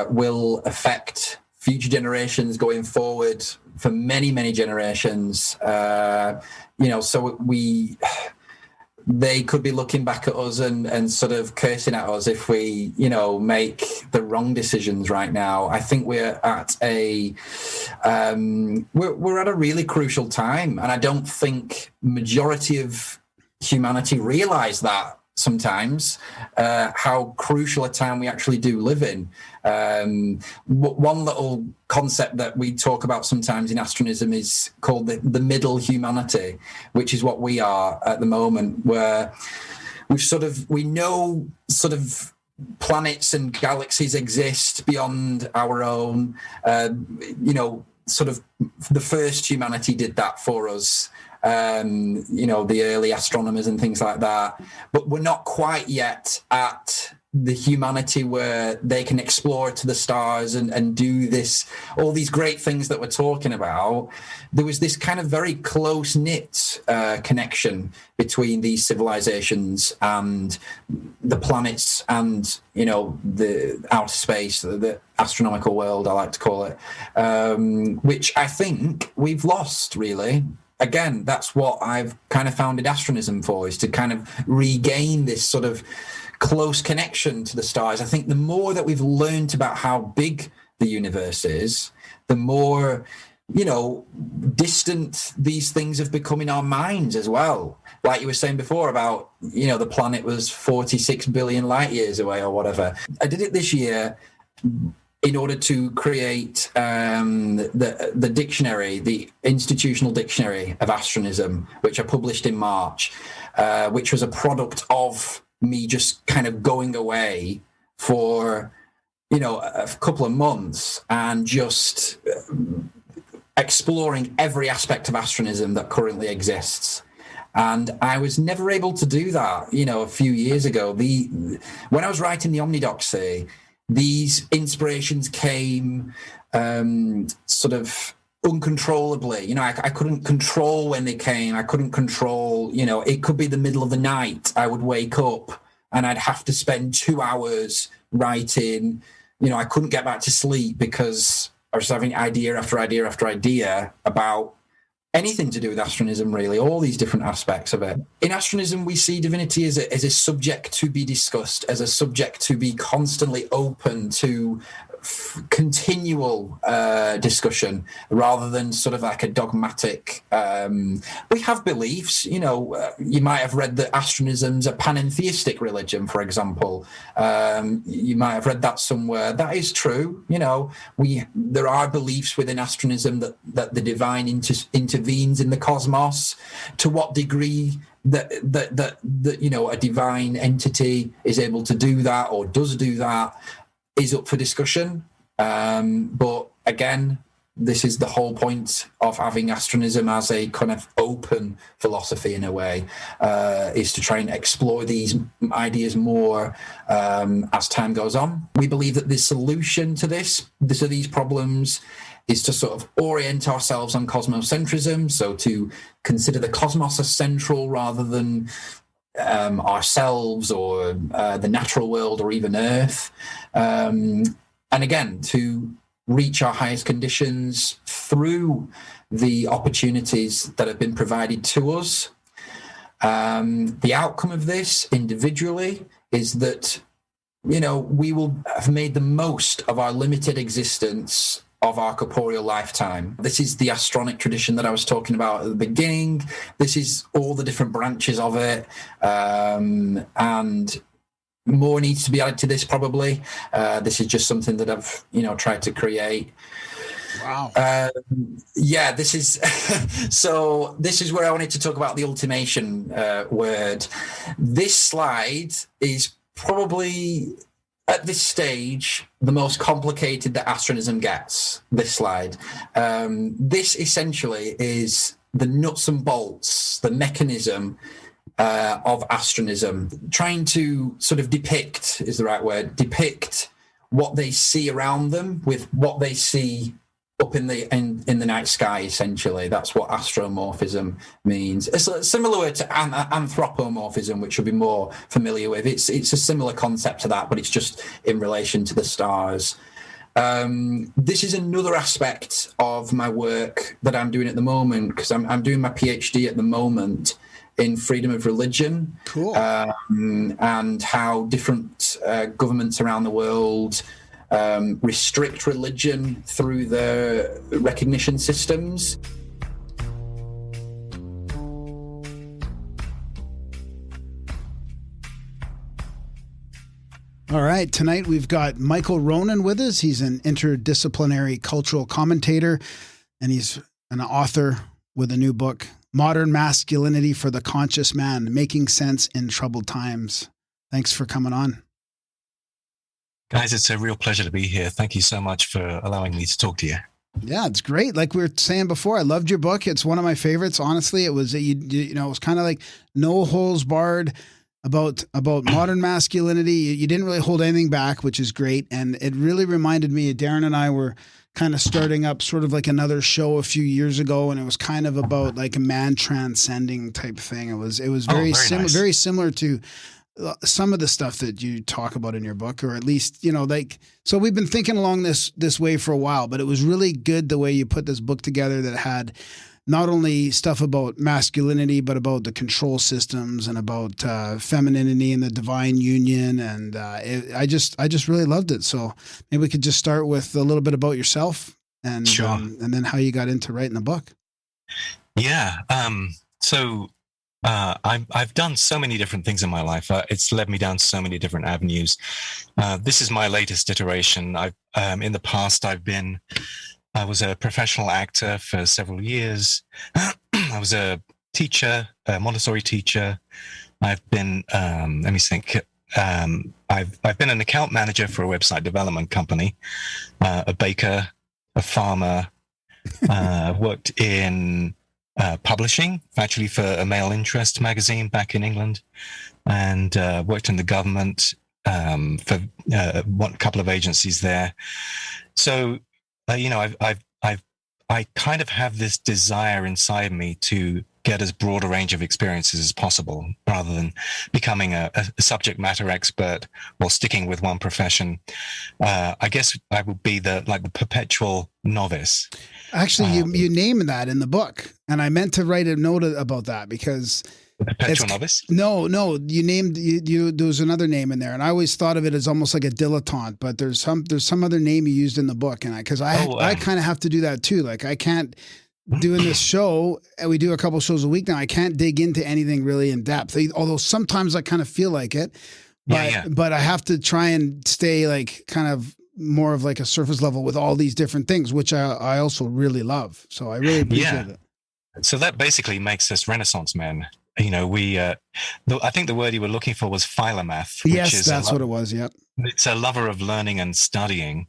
will affect future generations going forward for many, many generations. So they could be looking back at us and sort of cursing at us if we, make the wrong decisions right now. I think we're at a really crucial time, and I don't think majority of humanity realize that sometimes how crucial a time we actually do live in. One little concept that we talk about sometimes in astronism is called the middle humanity, which is what we are at the moment, where we know planets and galaxies exist beyond our own. The first humanity did that for us. The early astronomers and things like that, but we're not quite yet at the humanity where they can explore to the stars and do all these great things that we're talking about. There was this kind of very close-knit connection between these civilizations and the planets and, the outer space, the astronomical world, I like to call it, which I think we've lost, really. Again, that's what I've kind of founded astronism for, is to kind of regain this sort of close connection to the stars. I think the more that we've learned about how big the universe is, the more, distant these things have become in our minds as well. Like you were saying before about, the planet was 46 billion light years away or whatever. I did it this year in order to create the dictionary, the institutional dictionary of astronism, which I published in March, which was a product of me just kind of going away for, a couple of months and just exploring every aspect of astronism that currently exists. And I was never able to do that, a few years ago. When I was writing the Omnidoxy, these inspirations came sort of uncontrollably. I couldn't control when they came. I couldn't control, it could be the middle of the night. I would wake up and I'd have to spend 2 hours writing. I couldn't get back to sleep because I was having idea after idea after idea about anything to do with astronism, really, all these different aspects of it. In astronism, we see divinity as a subject to be discussed, as a subject to be constantly open to continual discussion, rather than sort of like a dogmatic. We have beliefs, you might have read that astronism's a panentheistic religion, for example. You might have read that somewhere. That is true. There are beliefs within astronism that the divine intervenes in the cosmos. To what degree that a divine entity is able to do that or does do that is up for discussion. But again, this is the whole point of having astronism as a kind of open philosophy in a way, is to try and explore these ideas more as time goes on. We believe that the solution to these problems is to sort of orient ourselves on cosmocentrism, so to consider the cosmos as central rather than ourselves or the natural world or even Earth. And again, to reach our highest conditions through the opportunities that have been provided to us. The outcome of this individually is that, we will have made the most of our limited existence of our corporeal lifetime. This is the astronic tradition that I was talking about at the beginning. This is all the different branches of it. And more needs to be added to this probably. This is just something that I've, tried to create. Wow. Yeah, this is so. This is where I wanted to talk about the ultimation word. This slide is probably at this stage the most complicated that astronism gets. This slide. This essentially is the nuts and bolts, the mechanism of astronism, trying to sort of depict is the right word. Depict what they see around them with what they see up in the night sky. Essentially, that's what astromorphism means. It's a similar word to anthropomorphism, which you'll be more familiar with. It's a similar concept to that, but it's just in relation to the stars. This is another aspect of my work that I'm doing at the moment, because I'm doing my PhD at the moment in freedom of religion. Cool. And how different governments around the world restrict religion through the recognition systems. All right. Tonight we've got Michael Ronin with us. He's an interdisciplinary cultural commentator, and he's an author with a new book, Modern Masculinity for the Conscious Man, Making Sense in Troubled Times. Thanks for coming on. Guys, it's a real pleasure to be here. Thank you so much for allowing me to talk to you. Yeah, it's great. Like we were saying before, I loved your book. It's one of my favorites. Honestly, it was it was kind of like no holes barred about modern masculinity. You didn't really hold anything back, which is great. And it really reminded me, Darren and I were kind of starting up sort of like another show a few years ago, and it was kind of about like a man transcending type thing. It was very similar, nice. Very similar to some of the stuff that you talk about in your book, or at least, so we've been thinking along this way for a while, but it was really good the way you put this book together that had not only stuff about masculinity, but about the control systems and about femininity and the divine union. And I just really loved it. So maybe we could just start with a little bit about yourself and, sure. And then how you got into writing the book. Yeah. I've done so many different things in my life. It's led me down so many different avenues. This is my latest iteration. In the past, I was a professional actor for several years. I was a teacher, a Montessori teacher. I've been, let me think. I've been an account manager for a website development company, a baker, a farmer. Worked in publishing, actually for a male interest magazine back in England, and worked in the government for one couple of agencies there. So, I kind of have this desire inside me to get as broad a range of experiences as possible, rather than becoming a subject matter expert or sticking with one profession. I guess I would be the perpetual novice. Actually, you name that in the book, and I meant to write a note about that because the perpetual novice. No, you named you. There was another name in there, and I always thought of it as almost like a dilettante. But there's some other name you used in the book, and I kind of have to do that too. Like I can't. Doing this show, and we do a couple shows a week now, I can't dig into anything really in depth. Although sometimes I kind of feel like it, but I have to try and stay like kind of more of like a surface level with all these different things, which I also really love. So I really appreciate it. So that basically makes us Renaissance men. I think the word you were looking for was philomath. Yes, that's what it was. Yep. It's a lover of learning and studying,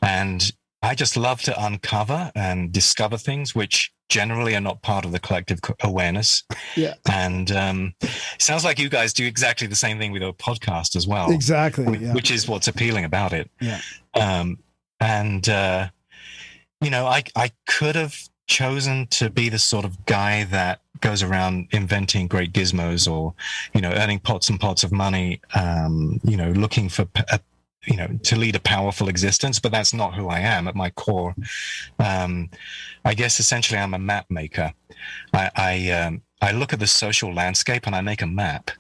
and I just love to uncover and discover things which generally are not part of the collective awareness. Yeah. And it sounds like you guys do exactly the same thing with your podcast as well. Exactly. Which is what's appealing about it. Yeah. I could have chosen to be the sort of guy that goes around inventing great gizmos or, earning pots and pots of money, looking for to lead a powerful existence, but that's not who I am at my core. I guess essentially I'm a map maker. I look at the social landscape and I make a map,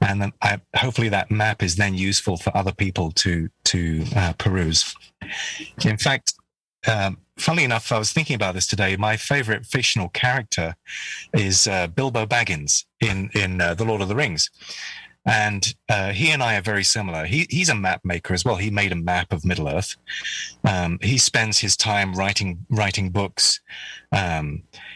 and then hopefully that map is then useful for other people to peruse. In fact, funnily enough, I was thinking about this today. My favorite fictional character is Bilbo Baggins in The Lord of the Rings. And he and I are very similar. He's a map maker as well. He made a map of Middle Earth. He spends his time writing books.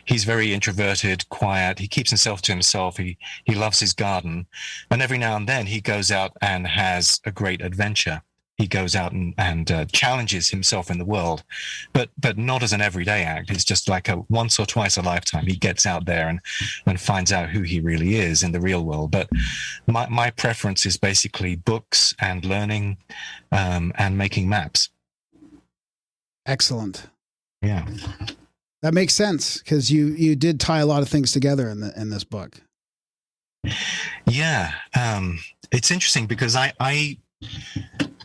He's very introverted, quiet. He keeps himself to himself. He loves his garden. And every now and then he goes out and has a great adventure. He goes out and challenges himself in the world, but not as an everyday act. It's just like a once or twice a lifetime. He gets out there and finds out who he really is in the real world. But my preference is basically books and learning and making maps. Excellent. Yeah, that makes sense because you did tie a lot of things together in this book. Yeah, it's interesting because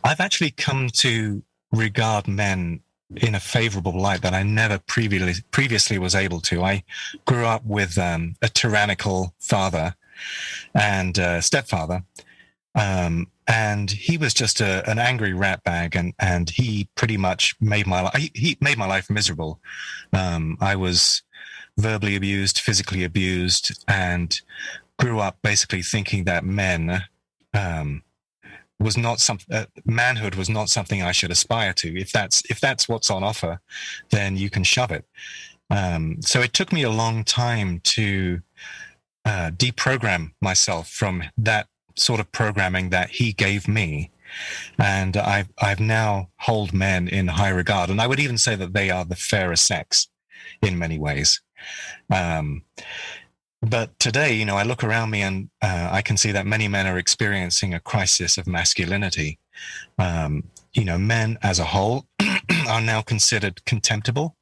I've actually come to regard men in a favorable light that I never previously was able to. I grew up with a tyrannical father and stepfather, and he was just an angry ratbag, and he pretty much made my life miserable. I was verbally abused, physically abused, and grew up basically thinking that manhood was not something I should aspire to. If that's what's on offer, then you can shove it. So it took me a long time to deprogram myself from that sort of programming that he gave me, and I've now hold men in high regard, and I would even say that they are the fairer sex in many ways. But today, I look around me and I can see that many men are experiencing a crisis of masculinity. Men as a whole are now considered contemptible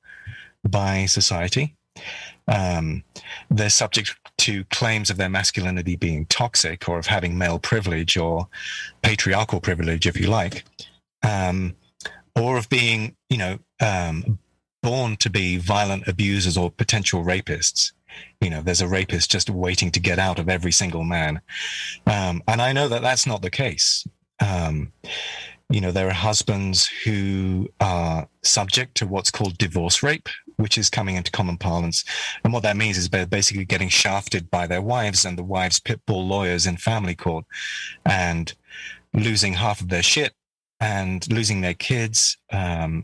by society. They're subject to claims of their masculinity being toxic, or of having male privilege or patriarchal privilege, if you like, or of being, born to be violent abusers or potential rapists. There's a rapist just waiting to get out of every single man. And I know that that's not the case. There are husbands who are subject to what's called divorce rape, which is coming into common parlance. And what that means is they're basically getting shafted by their wives and the wives' pitbull lawyers in family court, and losing half of their shit and losing their kids. And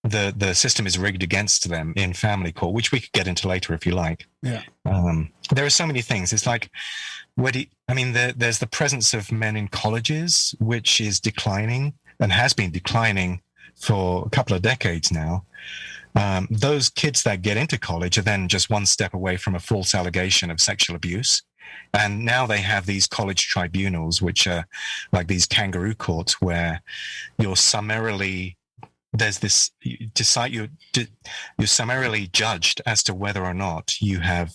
the system is rigged against them in family court, which we could get into later if you like. Yeah. There are so many things. It's like, there's the presence of men in colleges, which is declining and has been declining for a couple of decades now. Those kids that get into college are then just one step away from a false allegation of sexual abuse. And now they have these college tribunals, which are like these kangaroo courts where you're summarily you're summarily judged as to whether or not you have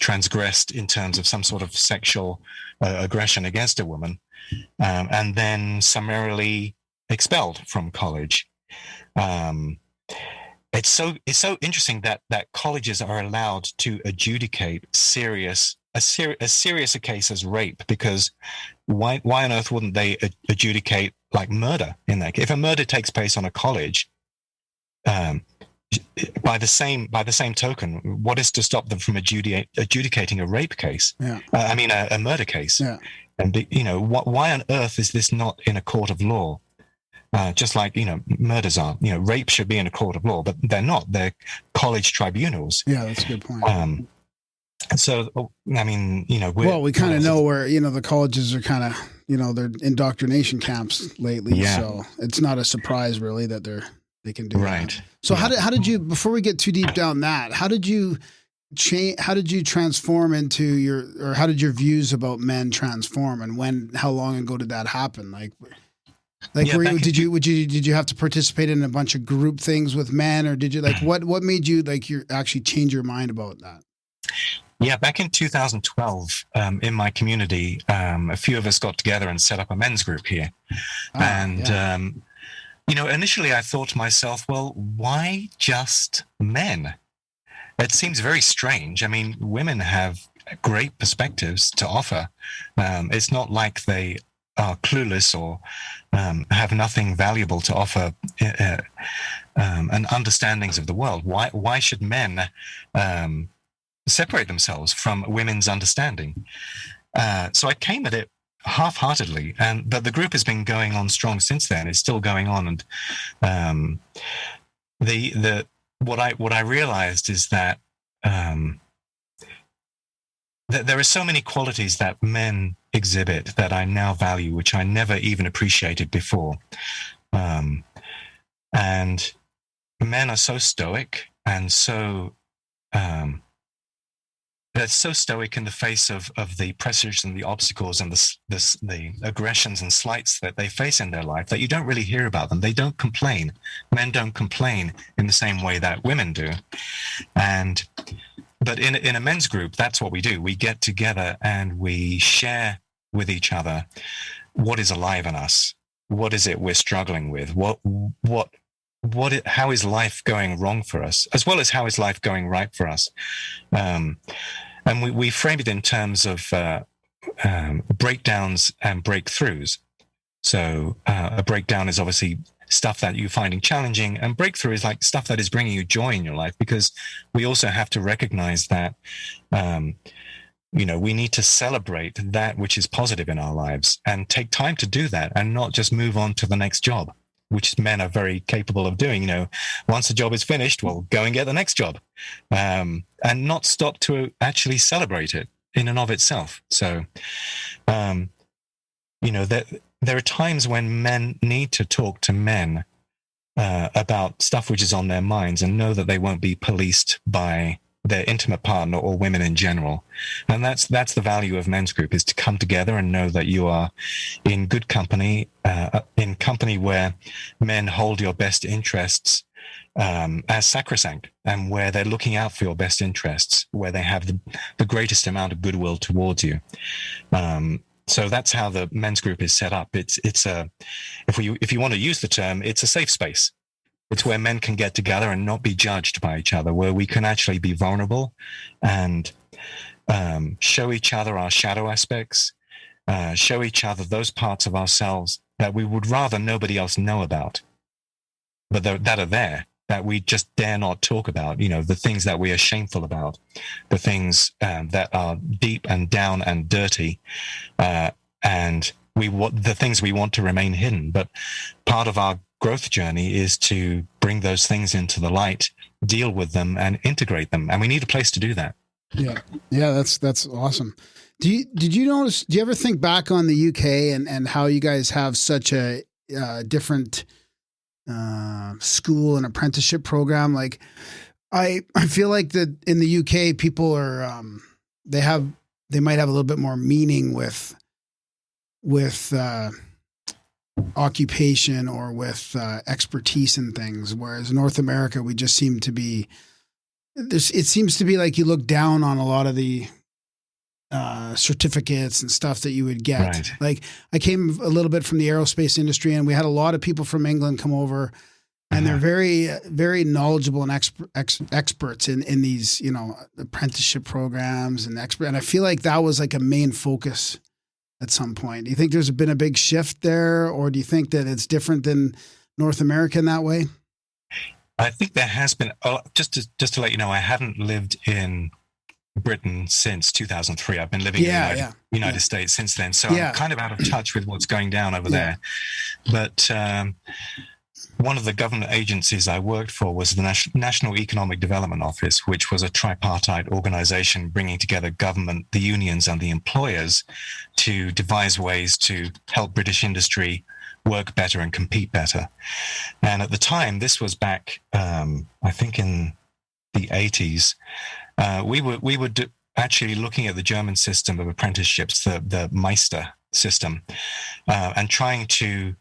transgressed in terms of some sort of sexual aggression against a woman, and then summarily expelled from college. It's so interesting that colleges are allowed to adjudicate as serious a case as rape, because why on earth wouldn't they adjudicate like murder in that? If a murder takes place on a college, by the same token, what is to stop them from adjudicating a rape case? Yeah. A murder case. Yeah. And why on earth is this not in a court of law? Just like murders are. Rape should be in a court of law, but they're not. They're college tribunals. Yeah, that's a good point. So, we kind of know where, the colleges are kind of, they're indoctrination camps lately. Yeah. So it's not a surprise really that they can do right. that. So how did you, before we get too deep down that, how did you transform into how did your views about men transform, and how long ago did that happen? Did you have to participate in a bunch of group things with men, or did you what made you actually change your mind about that? Yeah, back in 2012, in my community, a few of us got together and set up a men's group here. Initially I thought to myself, well, why just men? It seems very strange. Women have great perspectives to offer. It's not like they are clueless or have nothing valuable to offer and understandings of the world. Why should men separate themselves from women's understanding? So I came at it half-heartedly, but the group has been going on strong since then. It's still going on, and what I realized is that that there are so many qualities that men exhibit that I now value, which I never even appreciated before. And men are so stoic and so they're so stoic in the face of the pressures and the obstacles and the aggressions and slights that they face in their life that you don't really hear about them. They don't complain. Men don't complain in the same way that women do. But in a men's group, that's what we do. We get together and we share with each other what is alive in us. What is it we're struggling with? How is life going wrong for us, as well as how is life going right for us? And we frame it in terms of breakdowns and breakthroughs. So a breakdown is obviously stuff that you're finding challenging, and breakthrough is like stuff that is bringing you joy in your life, because we also have to recognize that we need to celebrate that which is positive in our lives and take time to do that, and not just move on to the next job, which men are very capable of doing. Once the job is finished, well, go and get the next job, and not stop to actually celebrate it in and of itself. So, there are times when men need to talk to men about stuff which is on their minds, and know that they won't be policed by their intimate partner or women in general. And that's the value of men's group, is to come together and know that you are in good company, in company where men hold your best interests as sacrosanct, and where they're looking out for your best interests, where they have the greatest amount of goodwill towards you. So that's how the men's group is set up. It's if you want to use the term, it's a safe space. It's where men can get together and not be judged by each other, where we can actually be vulnerable and show each other our shadow aspects, show each other those parts of ourselves that we would rather nobody else know about, but that are there, that we just dare not talk about. The things that we are shameful about, the things that are deep and down and dirty, and the things we want to remain hidden. But part of our growth journey is to bring those things into the light, deal with them, and integrate them. And we need a place to do that. Yeah, that's awesome. Did you notice? Do you ever think back on the UK and how you guys have such a different school and apprenticeship program? Like, I feel like that in the UK, people are they might have a little bit more meaning with occupation or with expertise in things, whereas North America, we just seem to be it seems to be like you look down on a lot of the certificates and stuff that you would get. Right. Like, I came a little bit from the aerospace industry, and we had a lot of people from England come over, and they're very, very knowledgeable and experts in these, apprenticeship programs and And I feel like that was like a main focus at some point. Do you think there's been a big shift there, or do you think that it's different than North America in that way? I think there has been. Just to let you know, I haven't lived in Britain since 2003. I've been living in the United States since then, so I'm kind of out of touch with what's going down over there. But one of the government agencies I worked for was the National Economic Development Office, which was a tripartite organization bringing together government, the unions, and the employers to devise ways to help British industry work better and compete better. And at the time, this was back, I think in the 80s, we were actually looking at the German system of apprenticeships, the Meister system, and trying to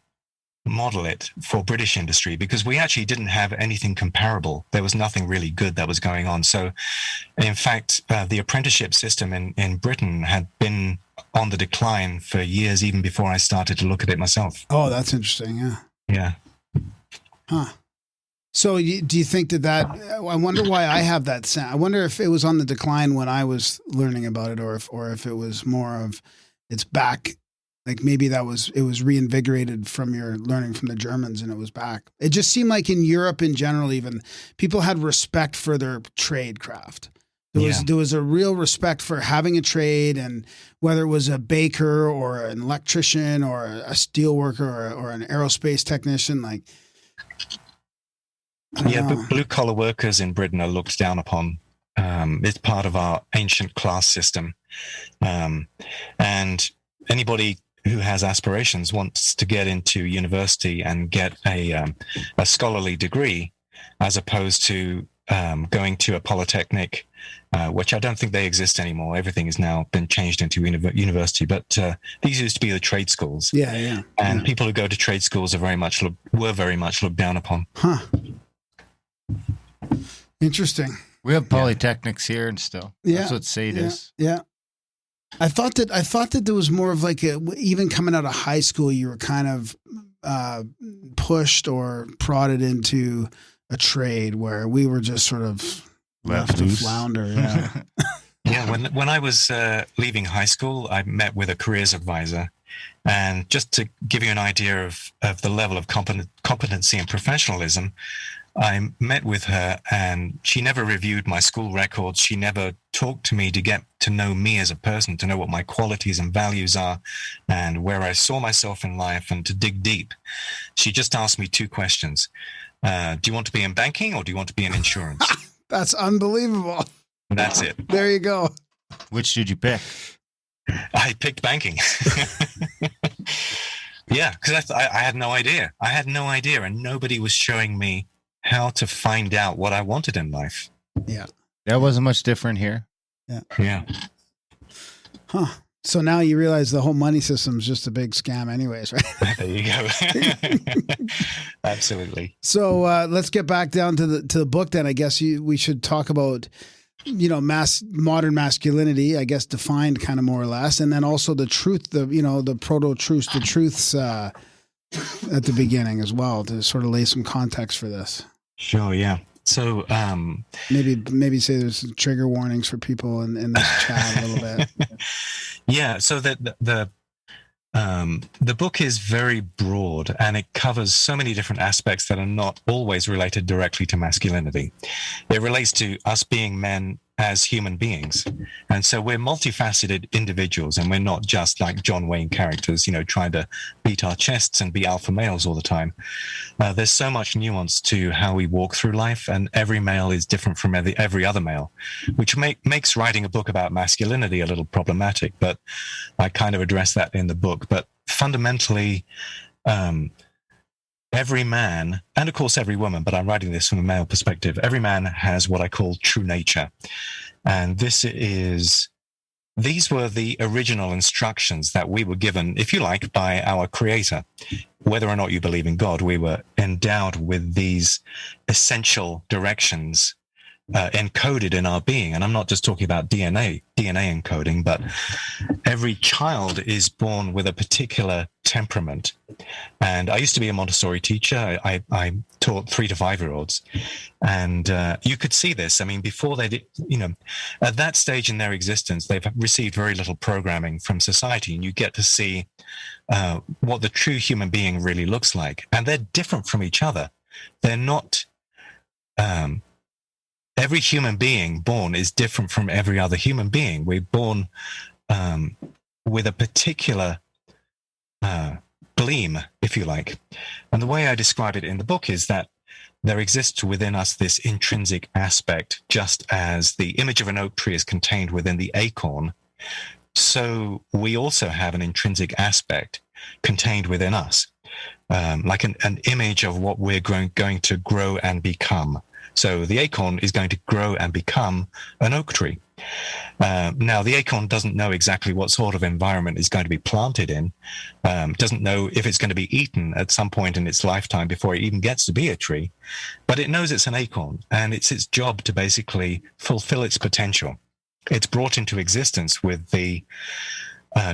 model it for British industry, because we actually didn't have anything comparable. There was nothing really good that was going on. So, in fact, the apprenticeship system in Britain had been on the decline for years, even before I started to look at it myself. Oh, that's interesting. Yeah. Yeah. Huh. So do you think that I wonder why I have that sense. I wonder if it was on the decline when I was learning about it, or if it was more of it's back. Like maybe it was reinvigorated from your learning from the Germans and it was back. It just seemed like in Europe in general, even people had respect for their trade craft. There was a real respect for having a trade, and whether it was a baker or an electrician or a steel worker or an aerospace technician, like. But blue collar workers in Britain are looked down upon. It's part of our ancient class system. And anybody who has aspirations wants to get into university and get a scholarly degree, as opposed to going to a polytechnic, which I don't think they exist anymore. Everything has now been changed into university, but these used to be the trade schools. And people who go to trade schools were very much looked down upon. Huh. Interesting. We have polytechnics here and still. That's what SAIT is. Yeah. I thought that there was more of like even coming out of high school, you were kind of pushed or prodded into a trade where we were just sort of left to flounder. Yeah. When I was leaving high school, I met with a careers advisor. And just to give you an idea of the level of competency and professionalism, I met with her, and she never reviewed my school records. She never talked to me to get to know me as a person, to know what my qualities and values are and where I saw myself in life, and to dig deep. She just asked me 2 questions. Do you want to be in banking or do you want to be in insurance? That's unbelievable. That's it. There you go. Which did you pick? I picked banking. Yeah, because I had no idea. And nobody was showing me how to find out what I wanted in life. Yeah. That wasn't much different here. Yeah. Huh. So now you realize the whole money system is just a big scam anyways, right? There you go. Absolutely. So let's get back down to the book then. I guess we should talk about, modern masculinity, I guess, defined kind of more or less. And then also the truth, the proto-truths, the truths at the beginning as well, to sort of lay some context for this. Sure, yeah. So maybe say there's some trigger warnings for people in this chat a little bit. Yeah, so the book is very broad, and it covers so many different aspects that are not always related directly to masculinity. It relates to us being men as human beings. And so we're multifaceted individuals, and we're not just like John Wayne characters, trying to beat our chests and be alpha males all the time. There's so much nuance to how we walk through life, and every male is different from every other male, which makes writing a book about masculinity a little problematic, but I kind of address that in the book. But fundamentally, every man, and of course every woman, but I'm writing this from a male perspective, every man has what I call true nature. And these were the original instructions that we were given, if you like, by our creator. Whether or not you believe in God, we were endowed with these essential directions encoded in our being. And I'm not just talking about DNA encoding, but every child is born with a particular temperament. And I used to be a Montessori teacher. I taught 3 to 5-year-olds, and you could see this. I mean, before they did, at that stage in their existence, they've received very little programming from society, and you get to see what the true human being really looks like. And they're different from each other. They're not, every human being born is different from every other human being. We're born with a particular gleam, if you like. And the way I describe it in the book is that there exists within us this intrinsic aspect, just as the image of an oak tree is contained within the acorn. So we also have an intrinsic aspect contained within us, like an image of what we're going to grow and become. So the acorn is going to grow and become an oak tree. Now, the acorn doesn't know exactly what sort of environment it's going to be planted in, doesn't know if it's going to be eaten at some point in its lifetime before it even gets to be a tree, but it knows it's an acorn, and it's its job to basically fulfill its potential. It's brought into existence with the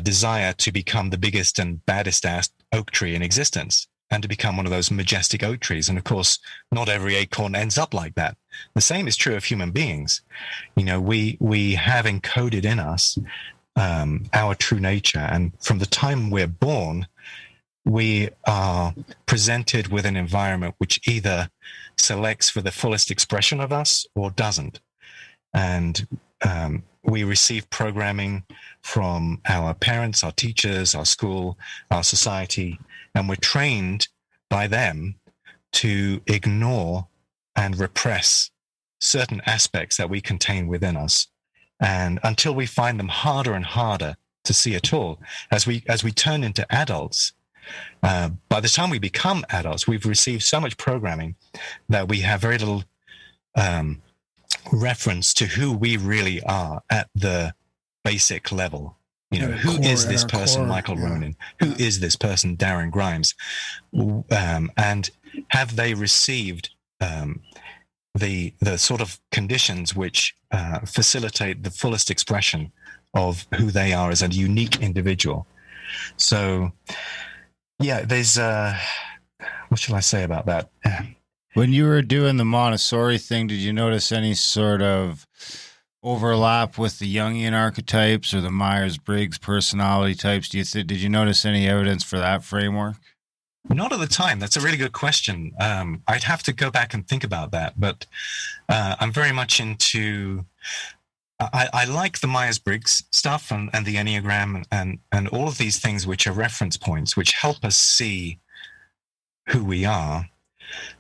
desire to become the biggest and baddest oak tree in existence, and to become one of those majestic oak trees. And of course, not every acorn ends up like that. The same is true of human beings. We have encoded in us our true nature. And from the time we're born, we are presented with an environment which either selects for the fullest expression of us or doesn't. And we receive programming from our parents, our teachers, our school, our society, and we're trained by them to ignore and repress certain aspects that we contain within us. And until we find them harder and harder to see at all, as we turn into adults, by the time we become adults, we've received so much programming that we have very little reference to who we really are at the basic level. You know, who is this person, Michael Ronin? Who is this person, Darren Grimes? And have they received the sort of conditions which facilitate the fullest expression of who they are as a unique individual? So, yeah, there's what shall I say about that? When you were doing the Montessori thing, did you notice any sort of overlap with the Jungian archetypes or the Myers-Briggs personality types? Did you notice any evidence for that framework? Not at the time. That's a really good question. I'd have to go back and think about that, but I'm very much into. I like the Myers-Briggs stuff and the Enneagram and all of these things which are reference points, which help us see who we are.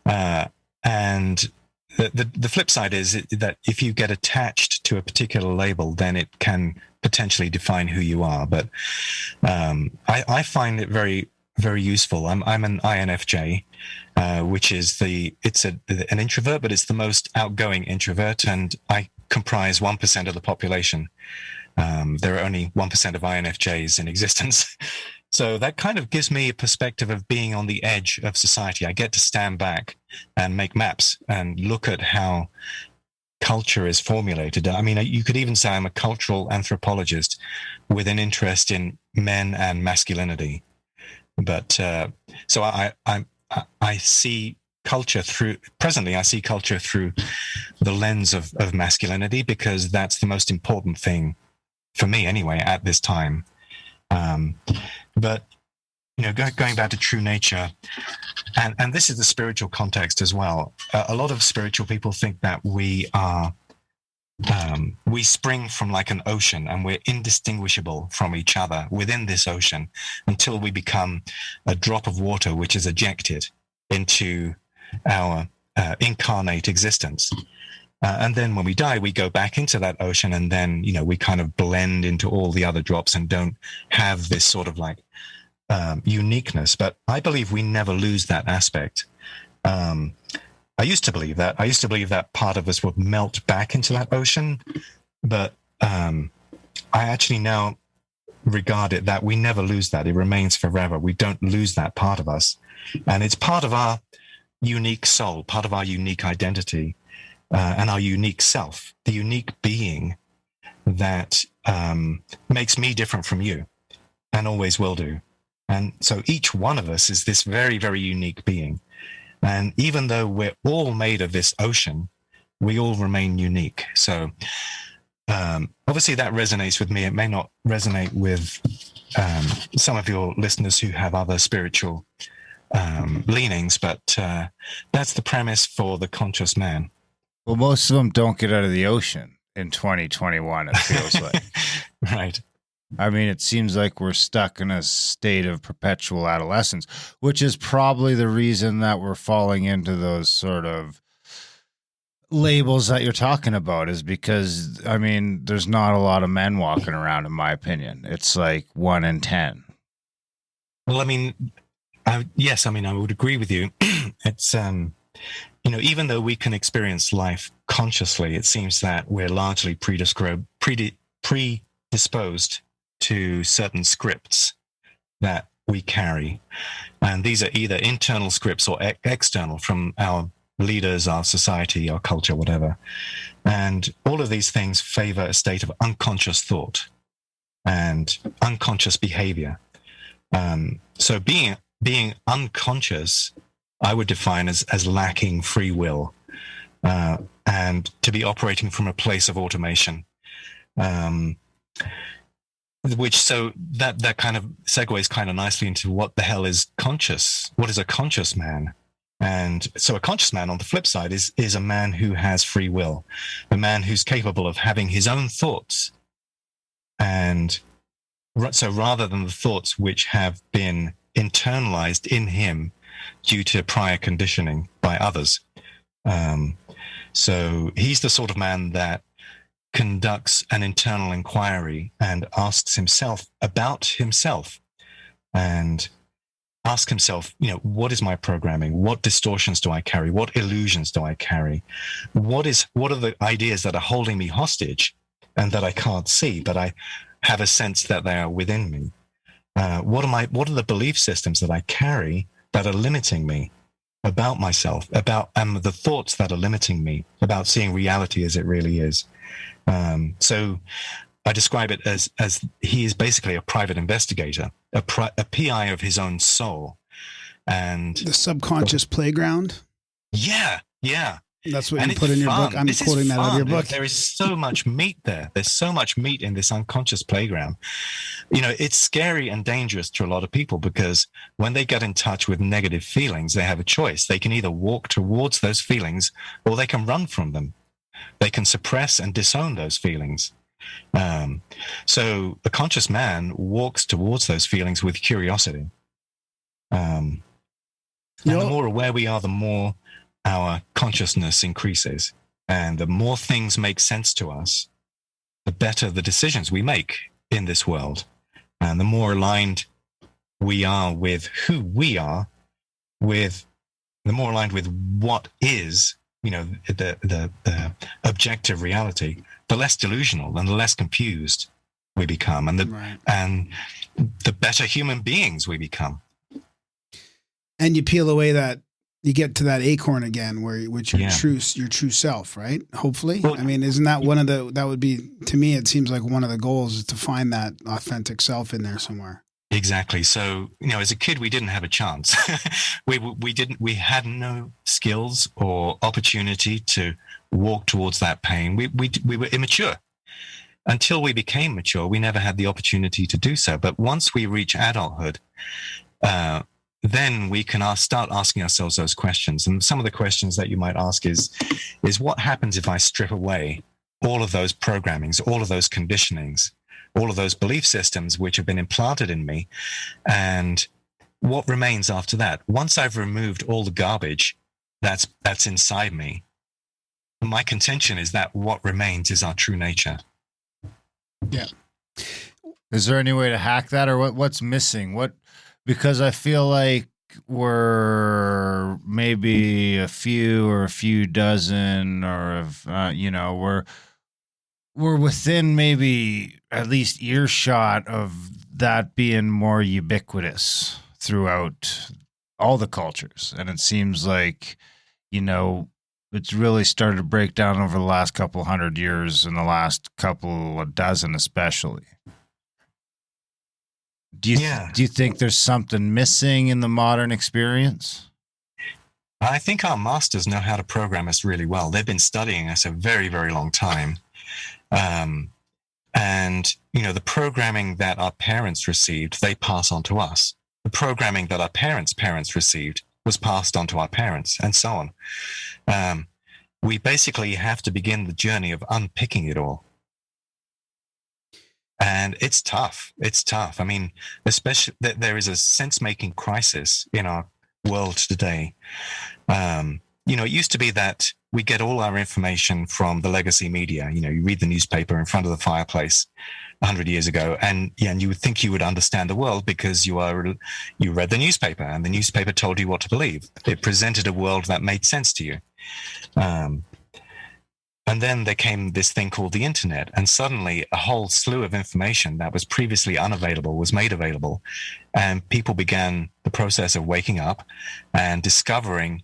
And the flip side is that if you get attached to a particular label, then it can potentially define who you are. But I find it very, very useful. I'm an INFJ, which is an introvert, but it's the most outgoing introvert, and I comprise 1% of the population. There are only 1% of INFJs in existence. So that kind of gives me a perspective of being on the edge of society. I get to stand back and make maps and look at how culture is formulated. I mean, you could even say I'm a cultural anthropologist with an interest in men and masculinity. But so I see culture I see culture through the lens of masculinity, because that's the most important thing for me anyway at this time. But, you know, going back to true nature, and this is the spiritual context as well. A lot of spiritual people think that we spring from like an ocean, and we're indistinguishable from each other within this ocean until we become a drop of water which is ejected into our incarnate existence. And then when we die, we go back into that ocean, and then, you know, we kind of blend into all the other drops and don't have this sort of like uniqueness. But I believe we never lose that aspect. I used to believe that. I used to believe that part of us would melt back into that ocean. But I actually now regard it that we never lose that. It remains forever. We don't lose that part of us. And it's part of our unique soul, part of our unique identity. And our unique self, the unique being that makes me different from you and always will do. And so each one of us is this very, very unique being. And even though we're all made of this ocean, we all remain unique. So obviously that resonates with me. It may not resonate with some of your listeners who have other spiritual leanings, but that's the premise for the conscious man. Well, most of them don't get out of the ocean in 2021, it feels like. Right. I mean, it seems like we're stuck in a state of perpetual adolescence, which is probably the reason that we're falling into those sort of labels that you're talking about, is because, I mean, there's not a lot of men walking around, in my opinion. It's like 1 in 10. Well, I mean, yes, I mean, I would agree with you. It's, you know, even though we can experience life consciously, it seems that we're largely predisposed to certain scripts that we carry. And these are either internal scripts or external from our leaders, our society, our culture, whatever. And all of these things favor a state of unconscious thought and unconscious behavior. So being unconscious, I would define as lacking free will, and to be operating from a place of automation, which, so that kind of segues kind of nicely into what the hell is conscious? What is a conscious man? And so a conscious man on the flip side is a man who has free will, a man who's capable of having his own thoughts. And so rather than the thoughts which have been internalized in him due to prior conditioning by others. So he's the sort of man that conducts an internal inquiry and asks himself about himself and ask himself, what is my programming? What distortions do I carry? What illusions do I carry? What are the ideas that are holding me hostage and that I can't see, but I have a sense that they are within me? What are the belief systems that I carry that are limiting me about myself, about the thoughts that are limiting me about seeing reality as it really is? So I describe it as he is basically a private investigator, a PI of his own soul. And the subconscious playground. Yeah. That's what you put in your book. I'm quoting that out of your book. There is so much meat there. There's so much meat in this unconscious playground. It's scary and dangerous to a lot of people because when they get in touch with negative feelings, they have a choice. They can either walk towards those feelings or they can run from them. They can suppress and disown those feelings. So a conscious man walks towards those feelings with curiosity. And the more aware we are, the more our consciousness increases. And the more things make sense to us, the better the decisions we make in this world. And the more aligned we are with who we are, the more aligned with what is, the objective reality, the less delusional and the less confused we become, and the better human beings we become. And you peel away that, you get to that acorn again, which your true self, right? Hopefully. Well, isn't that that would be, to me, it seems like one of the goals is to find that authentic self in there somewhere. Exactly. So, as a kid, we didn't have a chance. we had no skills or opportunity to walk towards that pain. We were immature. Until we became mature, we never had the opportunity to do so. But once we reach adulthood, then we can start asking ourselves those questions. And some of the questions that you might ask is what happens if I strip away all of those programmings, all of those conditionings, all of those belief systems which have been implanted in me, and what remains after that? Once I've removed all the garbage that's inside me, my contention is that what remains is our true nature. Yeah. Is there any way to hack that, or what's missing? Because I feel like we're maybe a few dozen, or we're within maybe at least earshot of that being more ubiquitous throughout all the cultures. And it seems like, it's really started to break down over the last couple 100 years, and the last couple of dozen especially. Do you think there's something missing in the modern experience? I think our masters know how to program us really well. They've been studying us a very, very long time. And the programming that our parents received, they pass on to us. The programming that our parents' received was passed on to our parents, and so on. We basically have to begin the journey of unpicking it all. And it's tough. Especially that there is a sense-making crisis in our world today. It used to be that we get all our information from the legacy media. You read the newspaper in front of the fireplace 100 years ago, and you would think you would understand the world because you read the newspaper, and the newspaper told you what to believe. It presented a world that made sense to you. And then there came this thing called the internet, and suddenly a whole slew of information that was previously unavailable was made available, and people began the process of waking up and discovering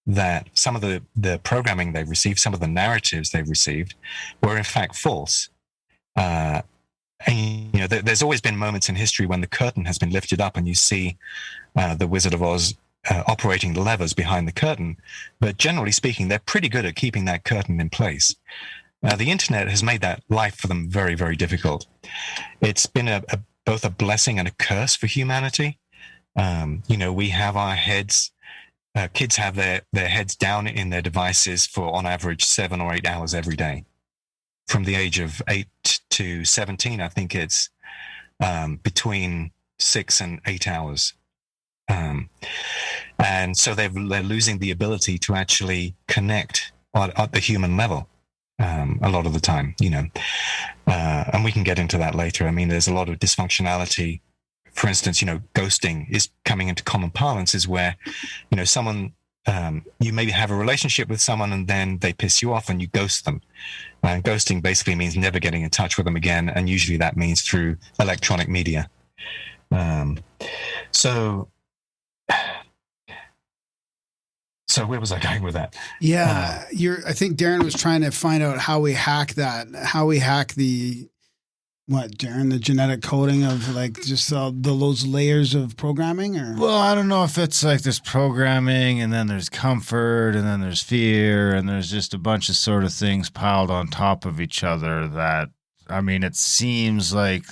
that some of the programming they received, some of the narratives they received, were in fact false. And there's always been moments in history when the curtain has been lifted up and you see the Wizard of Oz operating the levers behind the curtain. But generally speaking, they're pretty good at keeping that curtain in place. The internet has made that life for them very, very difficult. It's been both a blessing and a curse for humanity. We have our heads kids have their heads down in their devices for on average 7 or 8 hours every day. From the age of 8 to 17, I think it's between 6 and 8 hours. And so they're losing the ability to actually connect at the human level a lot of the time, and we can get into that later. I mean, there's a lot of dysfunctionality. For instance, ghosting is coming into common parlance, is where, someone, you maybe have a relationship with someone and then they piss you off and you ghost them. And ghosting basically means never getting in touch with them again. And usually that means through electronic media. So where was I going with that? Yeah, I think Darren was trying to find out how we hack that, how we hack Darren, the genetic coding of like just those layers of programming, or? Well, I don't know if it's like there's programming and then there's comfort and then there's fear and there's just a bunch of sort of things piled on top of each other that, I mean, it seems like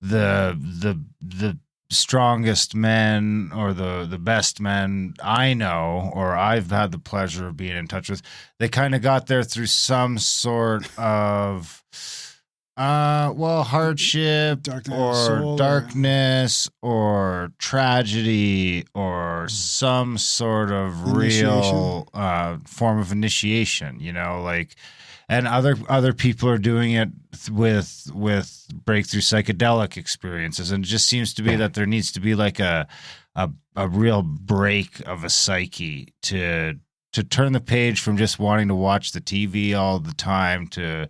the strongest men or the best men I know, or I've had the pleasure of being in touch with, they kind of got there through some sort of hardship or darkness or tragedy or some sort of real form of initiation, and other people are doing it with breakthrough psychedelic experiences. And it just seems to be that there needs to be like a real break of a psyche to turn the page from just wanting to watch the TV all the time to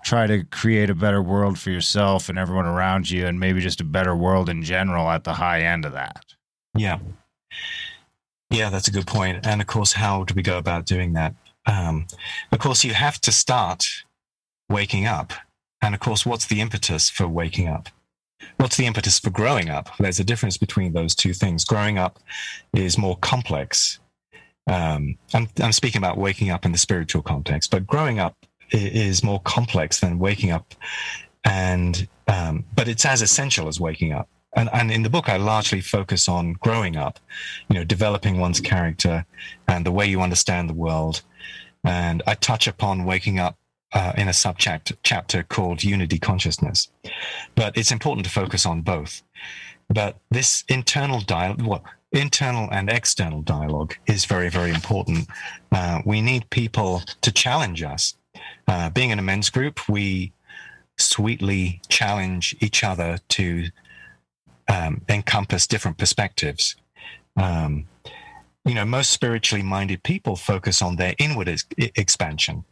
try to create a better world for yourself and everyone around you, and maybe just a better world in general at the high end of that. Yeah. Yeah, that's a good point. And of course, how do we go about doing that? Of course, you have to start waking up. And of course, what's the impetus for waking up? What's the impetus for growing up? There's a difference between those two things. Growing up is more complex. I'm speaking about waking up in the spiritual context, but growing up is more complex than waking up, and but it's as essential as waking up. And in the book, I largely focus on growing up, developing one's character and the way you understand the world. And I touch upon waking up in a chapter called Unity Consciousness. But it's important to focus on both. But this internal and external dialogue is very, very important. We need people to challenge us. Being in a men's group, we sweetly challenge each other to encompass different perspectives. Most spiritually minded people focus on their inward expansion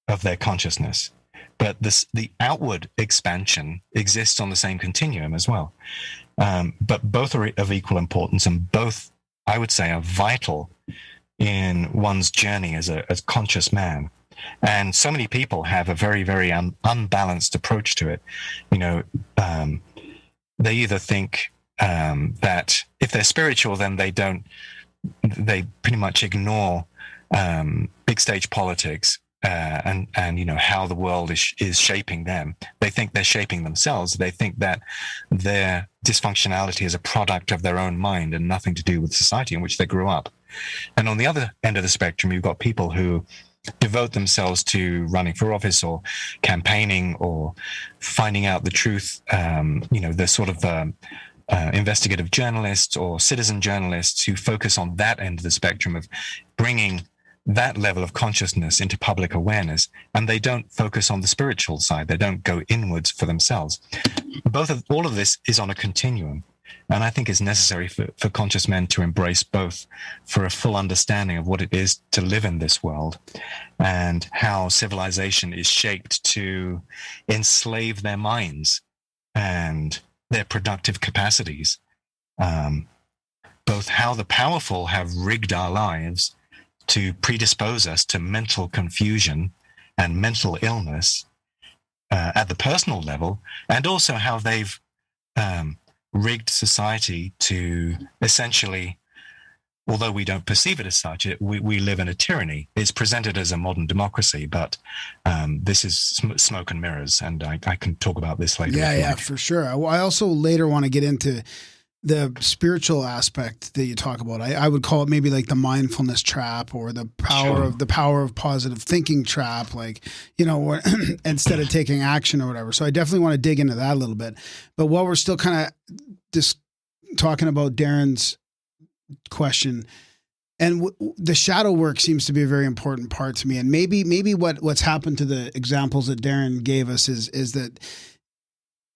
of their consciousness, but the outward expansion exists on the same continuum as well. But both are of equal importance, and both, I would say, are vital in one's journey as a conscious man. And so many people have a very, very unbalanced approach to it. They either think that if they're spiritual, then they pretty much ignore big stage politics and how the world is shaping them. They think they're shaping themselves. They think that their dysfunctionality is a product of their own mind and nothing to do with society in which they grew up. And on the other end of the spectrum, you've got people who devote themselves to running for office or campaigning or finding out the truth. The sort of investigative journalists or citizen journalists who focus on that end of the spectrum of bringing that level of consciousness into public awareness, and they don't focus on the spiritual side. They don't go inwards for themselves. All of this is on a continuum, and I think it's necessary for conscious men to embrace both for a full understanding of what it is to live in this world and how civilization is shaped to enslave their minds and their productive capacities. Both how the powerful have rigged our lives to predispose us to mental confusion and mental illness at the personal level, and also how they've rigged society to essentially, although we don't perceive it as such, we live in a tyranny. It's presented as a modern democracy, but this is smoke and mirrors, and I can talk about this later. Yeah, for sure. I also later want to get into the spiritual aspect that you talk about, I would call it maybe like the mindfulness trap, or the power of positive thinking trap, like, you know, where, instead of taking action or whatever. So I definitely want to dig into that a little bit. But while we're still kind of just talking about Darren's question, and the shadow work seems to be a very important part to me. And maybe what's happened to the examples that Darren gave us is that,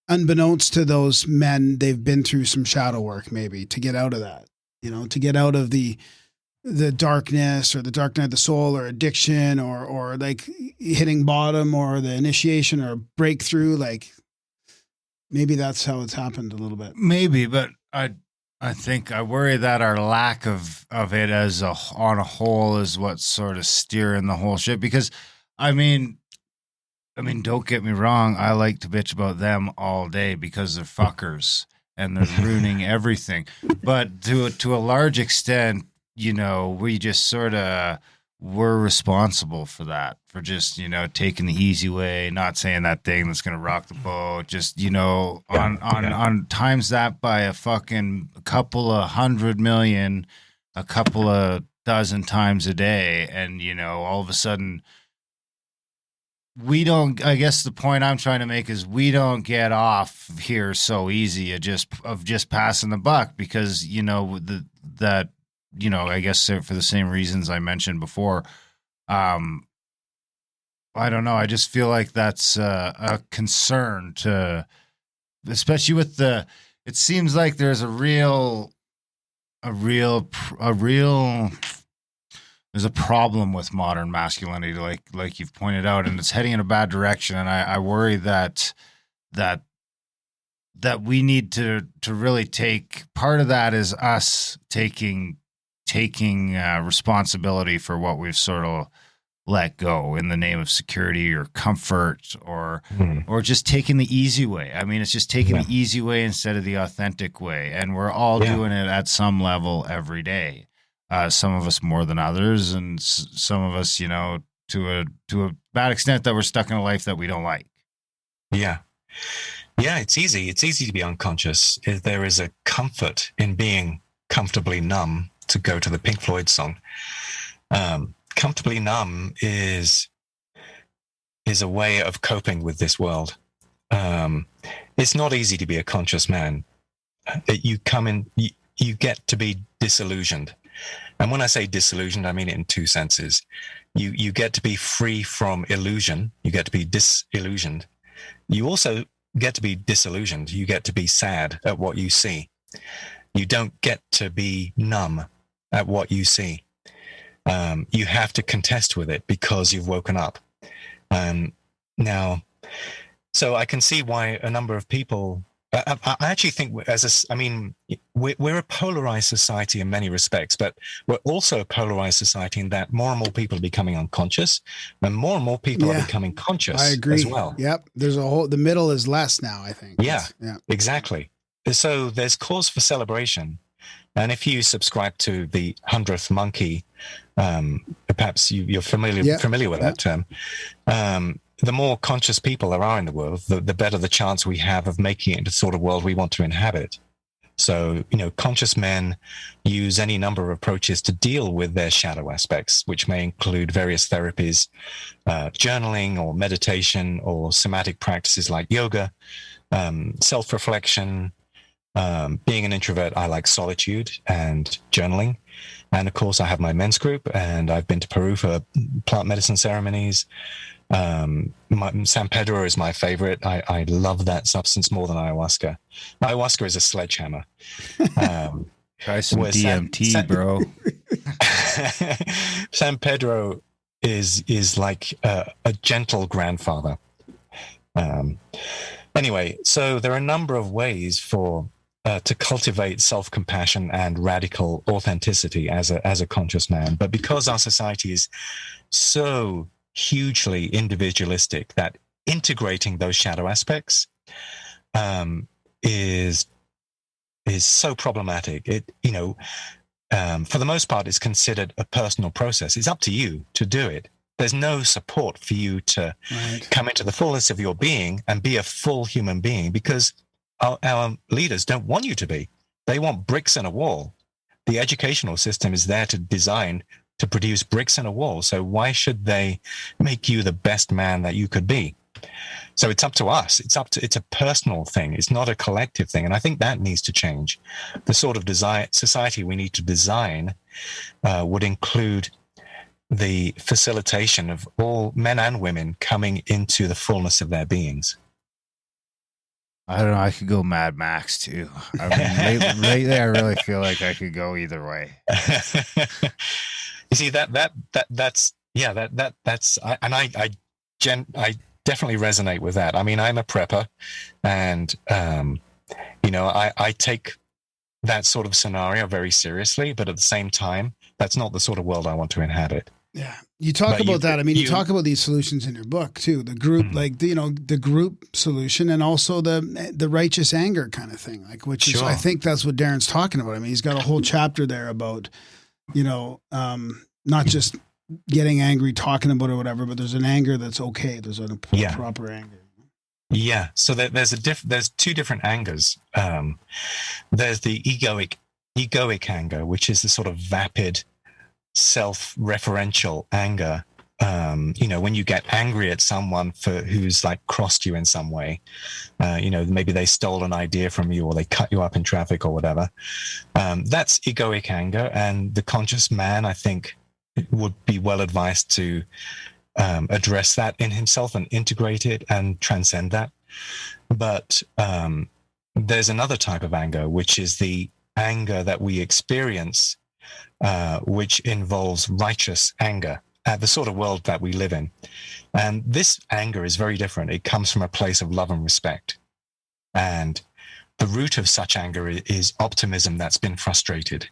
unbeknownst to those men, they've been through some shadow work, maybe, to get out of that, you know, to get out of the darkness, or the dark night of the soul, or addiction, or like hitting bottom, or the initiation, or breakthrough. Like, maybe that's how it's happened a little bit. Maybe, but I think I worry that our lack of it on a whole is what's sort of steering the whole shit. Because, I mean, don't get me wrong. I like to bitch about them all day because they're fuckers and they're ruining everything. But to a large extent, you know, we just sort of we're responsible for that, for just, you know, taking the easy way, not saying that thing that's going to rock the boat, just, you know, on times that by a couple of 100 million, a couple of dozen times a day. And, you know, all of a sudden, I guess the point I'm trying to make is we don't get off here so easy of just passing the buck, because, you know, you know, I guess for the same reasons I mentioned before, I don't know. I just feel like that's a concern especially with it seems like there's there's a problem with modern masculinity, like you've pointed out, and it's heading in a bad direction. And I worry that we need to really take part of that is us taking responsibility for what we've sort of let go in the name of security or comfort, or just taking the easy way. I mean, it's just taking the easy way instead of the authentic way. And we're all doing it at some level every day. Some of us more than others, and some of us, you know, to a bad extent that we're stuck in a life that we don't like. Yeah. Yeah, it's easy. It's easy to be unconscious. There is a comfort in being comfortably numb, to go to the Pink Floyd song. Comfortably numb is a way of coping with this world. It's not easy to be a conscious man. You get to be disillusioned. And when I say disillusioned, I mean it in two senses. You get to be free from illusion. You get to be disillusioned. You also get to be disillusioned. You get to be sad at what you see. You don't get to be numb at what you see. You have to contest with it because you've woken up. Now, so I can see why a number of people, I actually think we're a polarized society in many respects, but we're also a polarized society in that more and more people are becoming unconscious, and more people are becoming conscious. I agree as well. Yep. There's the middle is less now, I think. Yeah, exactly. So there's cause for celebration. And if you subscribe to the 100th monkey, perhaps you're familiar with that term. The more conscious people there are in the world, the better the chance we have of making it into the sort of world we want to inhabit. So, you know, conscious men use any number of approaches to deal with their shadow aspects, which may include various therapies, journaling or meditation, or somatic practices like yoga, self-reflection. Being an introvert, I like solitude and journaling. And of course, I have my men's group, and I've been to Peru for plant medicine ceremonies. San Pedro is my favorite. I love that substance more than ayahuasca. Ayahuasca is a sledgehammer. Try some DMT, bro. San Pedro is like a gentle grandfather. Anyway, so there are a number of ways to cultivate self-compassion and radical authenticity as a conscious man. But because our society is so hugely individualistic, that integrating those shadow aspects is so problematic. It, you know, for the most part, it's considered a personal process. It's up to you to do it. There's no support for you to come into the fullness of your being and be a full human being, because our leaders don't want you to be. They want bricks and a wall. The educational system is there to design to produce bricks and a wall. So why should they make you the best man that you could be? So it's up to us. It's a personal thing. It's not a collective thing. And I think that needs to change. The sort of society we need to design would include the facilitation of all men and women coming into the fullness of their beings. I don't know. I could go Mad Max too. I mean, lately, I really feel like I could go either way. You see that that's I definitely resonate with that. I mean, I'm a prepper, and I take that sort of scenario very seriously. But at the same time, that's not the sort of world I want to inhabit. Yeah. You talk about that. I mean, you talk about these solutions in your book too, the group, the group solution, and also the righteous anger kind of thing, like, which is, I think that's what Darren's talking about. I mean, he's got a whole chapter there about, not just getting angry, talking about it or whatever, but there's an anger that's okay. There's a proper anger. Yeah. So there's two different angers. There's the egoic anger, which is the sort of vapid, self-referential anger. When you get angry at someone who's like crossed you in some way, maybe they stole an idea from you or they cut you up in traffic or whatever. That's egoic anger, and the conscious man, I think, would be well advised to address that in himself and integrate it and transcend that. But there's another type of anger, which is the anger that we experience, which involves righteous anger at the sort of world that we live in. And this anger is very different. It comes from a place of love and respect. And the root of such anger is optimism that's been frustrated.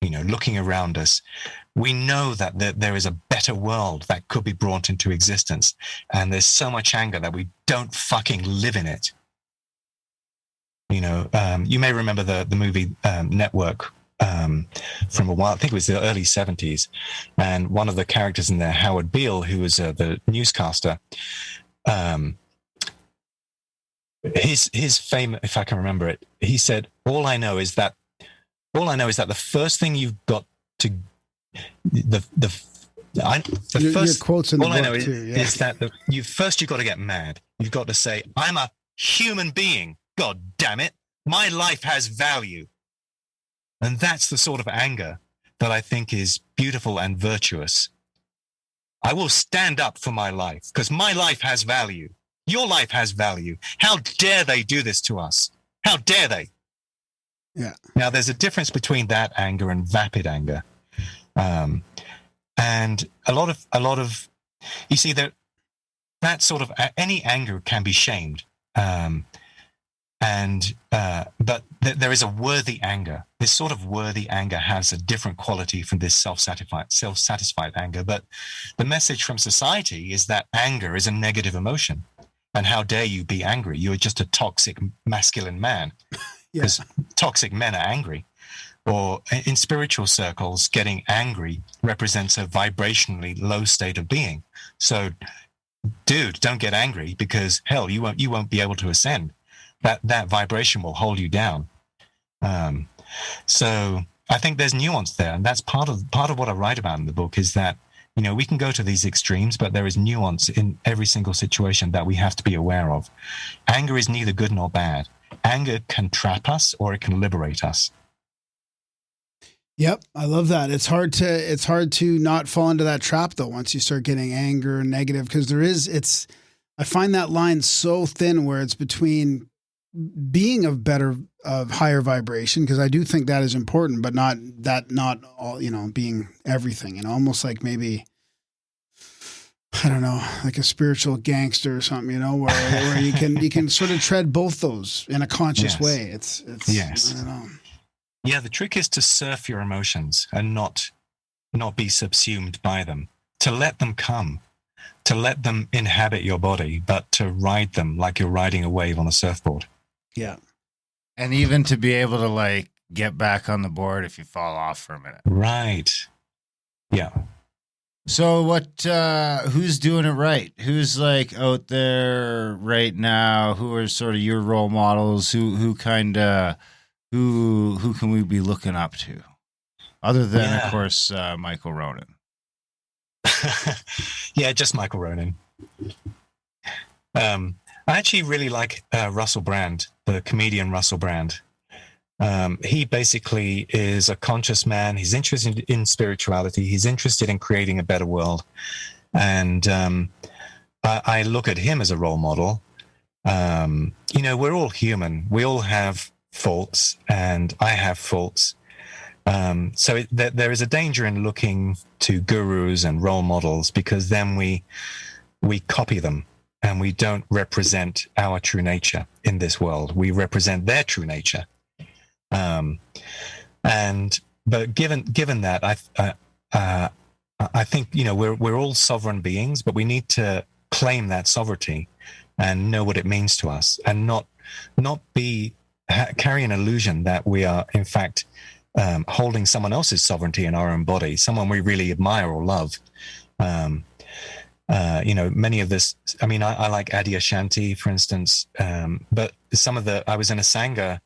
Looking around us, we know that there is a better world that could be brought into existence. And there's so much anger that we don't fucking live in it. You may remember the movie Network, from a while. I think it was the early 70s, and one of the characters in there, Howard Beale, who was the newscaster, his fame, if I can remember it, he said, all I know is that the first thing you've got to your quotes in the all book I know too, is that you've got to get mad. You've got to say, I'm a human being. God damn it. My life has value. And that's the sort of anger that I think is beautiful and virtuous. I will stand up for my life because my life has value. Your life has value. How dare they do this to us? How dare they? Yeah. Now, there's a difference between that anger and vapid anger. And a lot of, you see, that sort of, any anger can be shamed. But there is a worthy anger. This sort of worthy anger has a different quality from this self-satisfied anger. But the message from society is that anger is a negative emotion. And how dare you be angry? You're just a toxic masculine man. Because toxic men are angry. Or in spiritual circles, getting angry represents a vibrationally low state of being. So, dude, don't get angry because hell, you won't be able to ascend. That vibration will hold you down. So I think there's nuance there, and that's part of what I write about in the book is that we can go to these extremes, but there is nuance in every single situation that we have to be aware of. Anger is neither good nor bad. Anger can trap us or it can liberate us. Yep, I love that. It's hard to not fall into that trap though once you start getting anger and negative, because I find that line so thin where it's between being of higher vibration, because I do think that is important, but not all, being everything, almost like maybe, I don't know, like a spiritual gangster or something, where you can sort of tread both those in a conscious way. It's yes. I don't know. Yeah, the trick is to surf your emotions and not be subsumed by them, to let them come, to let them inhabit your body, but to ride them like you're riding a wave on a surfboard. Yeah. And even to be able to get back on the board if you fall off for a minute. Right. Yeah. So who's doing it right? Who's out there right now? Who are sort of your role models? Who who can we be looking up to? Other than, Yeah. of course, Michael Ronin. Yeah, just Michael Ronin. I actually really like Russell Brand, the comedian Russell Brand. He basically is a conscious man. He's interested in spirituality. He's interested in creating a better world. And I look at him as a role model. We're all human. We all have faults, and I have faults. So there is a danger in looking to gurus and role models, because then we copy them and we don't represent our true nature in this world. We represent their true nature. But given that, I think we're all sovereign beings, but we need to claim that sovereignty and know what it means to us, and not carry an illusion that we are in fact holding someone else's sovereignty in our own body, someone we really admire or love. Many of this, I like Adi Ashanti, for instance, but I was in a Sangha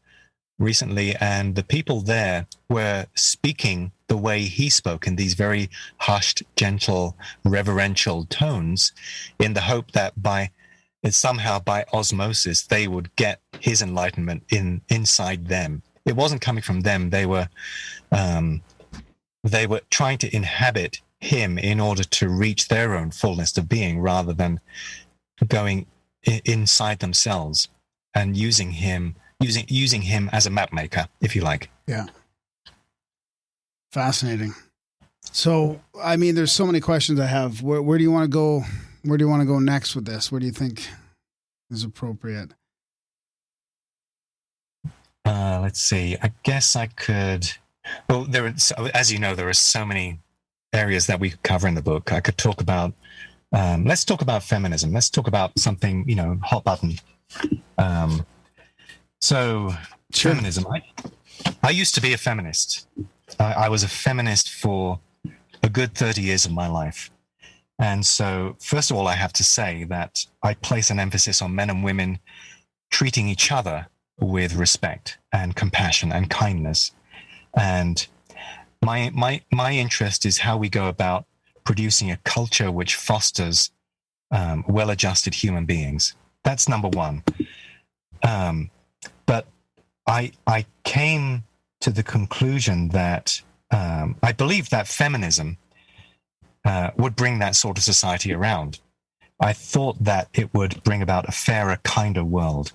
recently, and the people there were speaking the way he spoke, in these very hushed, gentle, reverential tones, in the hope that somehow by osmosis they would get his enlightenment inside them. It wasn't coming from them. They were trying to inhabit him in order to reach their own fullness of being, rather than going inside themselves and using him as a map maker, if you like. Yeah. Fascinating. So, there's so many questions I have. Where do you want to go? Where do you want to go next with this? Where do you think is appropriate? Let's see. I guess I could. Well, as you know, there are so many areas that we cover in the book. I could talk about. Let's talk about feminism. Let's talk about something, hot button. Sure. Feminism. I used to be a feminist. I was a feminist for a good 30 years of my life. And so, first of all, I have to say that I place an emphasis on men and women treating each other with respect and compassion and kindness. And my interest is how we go about producing a culture which fosters well-adjusted human beings. That's number one. But I came to the conclusion that I believe that feminism would bring that sort of society around. I thought that it would bring about a fairer, kinder world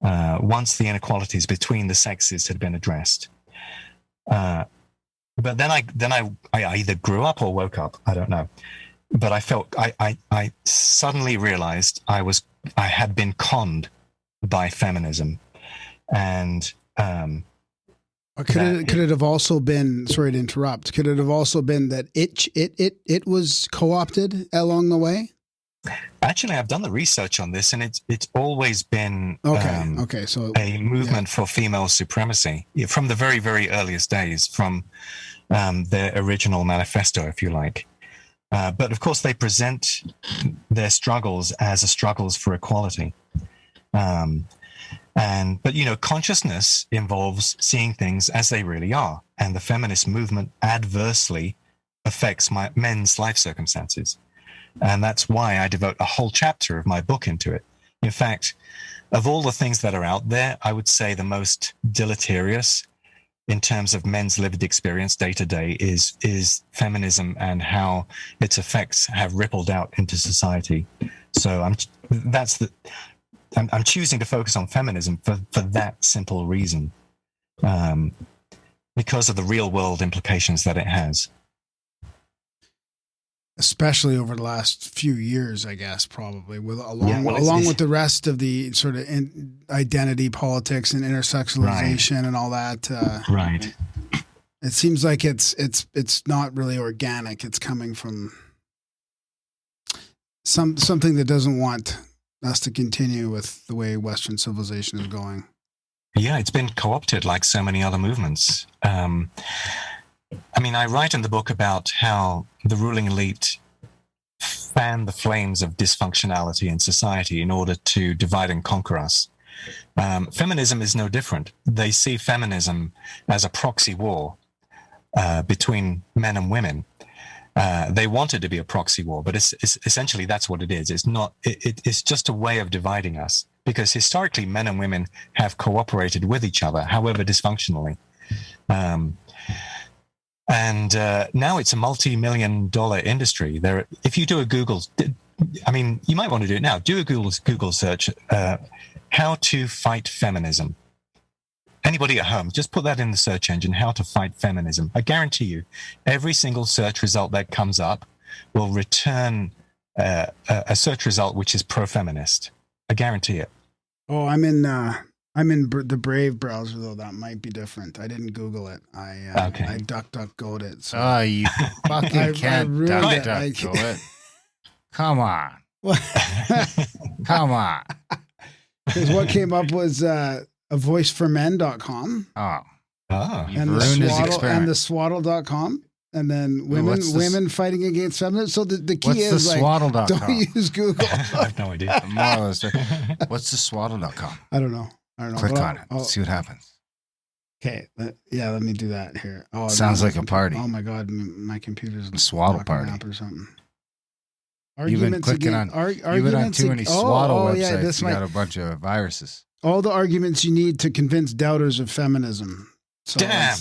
once the inequalities between the sexes had been addressed. But then I either grew up or woke up. I don't know. But I felt I suddenly realized I had been conned by feminism, and could it have also been? Sorry to interrupt. Could it have also been that it was co-opted along the way? Actually, I've done the research on this, and it's always been so a movement for female supremacy from the very, very earliest days, from their original manifesto, if you like. But of course, they present their struggles as struggles for equality. But consciousness involves seeing things as they really are, and the feminist movement adversely affects men's life circumstances. And that's why I devote a whole chapter of my book into it. In fact, of all the things that are out there, I would say the most deleterious in terms of men's lived experience day to day is feminism, and how its effects have rippled out into society. So I'm choosing to focus on feminism for that simple reason, because of the real world implications that it has. Especially over the last few years, I guess, probably along with the rest of the sort of identity politics and intersectionalization and all that. Right. It seems like it's not really organic. It's coming from something that doesn't want us to continue with the way Western civilization is going. Yeah, it's been co-opted like so many other movements. I write in the book about how the ruling elite fan the flames of dysfunctionality in society in order to divide and conquer us. Feminism is no different. They see feminism as a proxy war between men and women. They want it to be a proxy war, but it's essentially that's what it is. It's not. It's just a way of dividing us, because historically men and women have cooperated with each other, however dysfunctionally. And now it's a multi-million-dollar industry. If you do a Google, I mean, you might want to do it now. Do a Google search, how to fight feminism. Anybody at home, just put that in the search engine, how to fight feminism. I guarantee you, every single search result that comes up will return a search result which is pro-feminist. I guarantee it. Oh, I'm in the Brave browser, though. That might be different. I didn't Google it. I DuckDuckGo'd it. So. Oh, you fucking can't DuckDuckGo it. Come on. Come on. Because what came up was avoiceformen.com. Oh. And the swaddle.com. And then women fighting against feminism. So the key is like, don't use Google. I have no idea. What's the swaddle.com? I don't know. Click on it. See what happens. Okay. Let me do that here. Oh, sounds like a party. Oh my God, my computer's a swaddle party or something. You've been clicking on too many swaddle websites. You got a bunch of viruses. All the arguments you need to convince doubters of feminism. So Damn.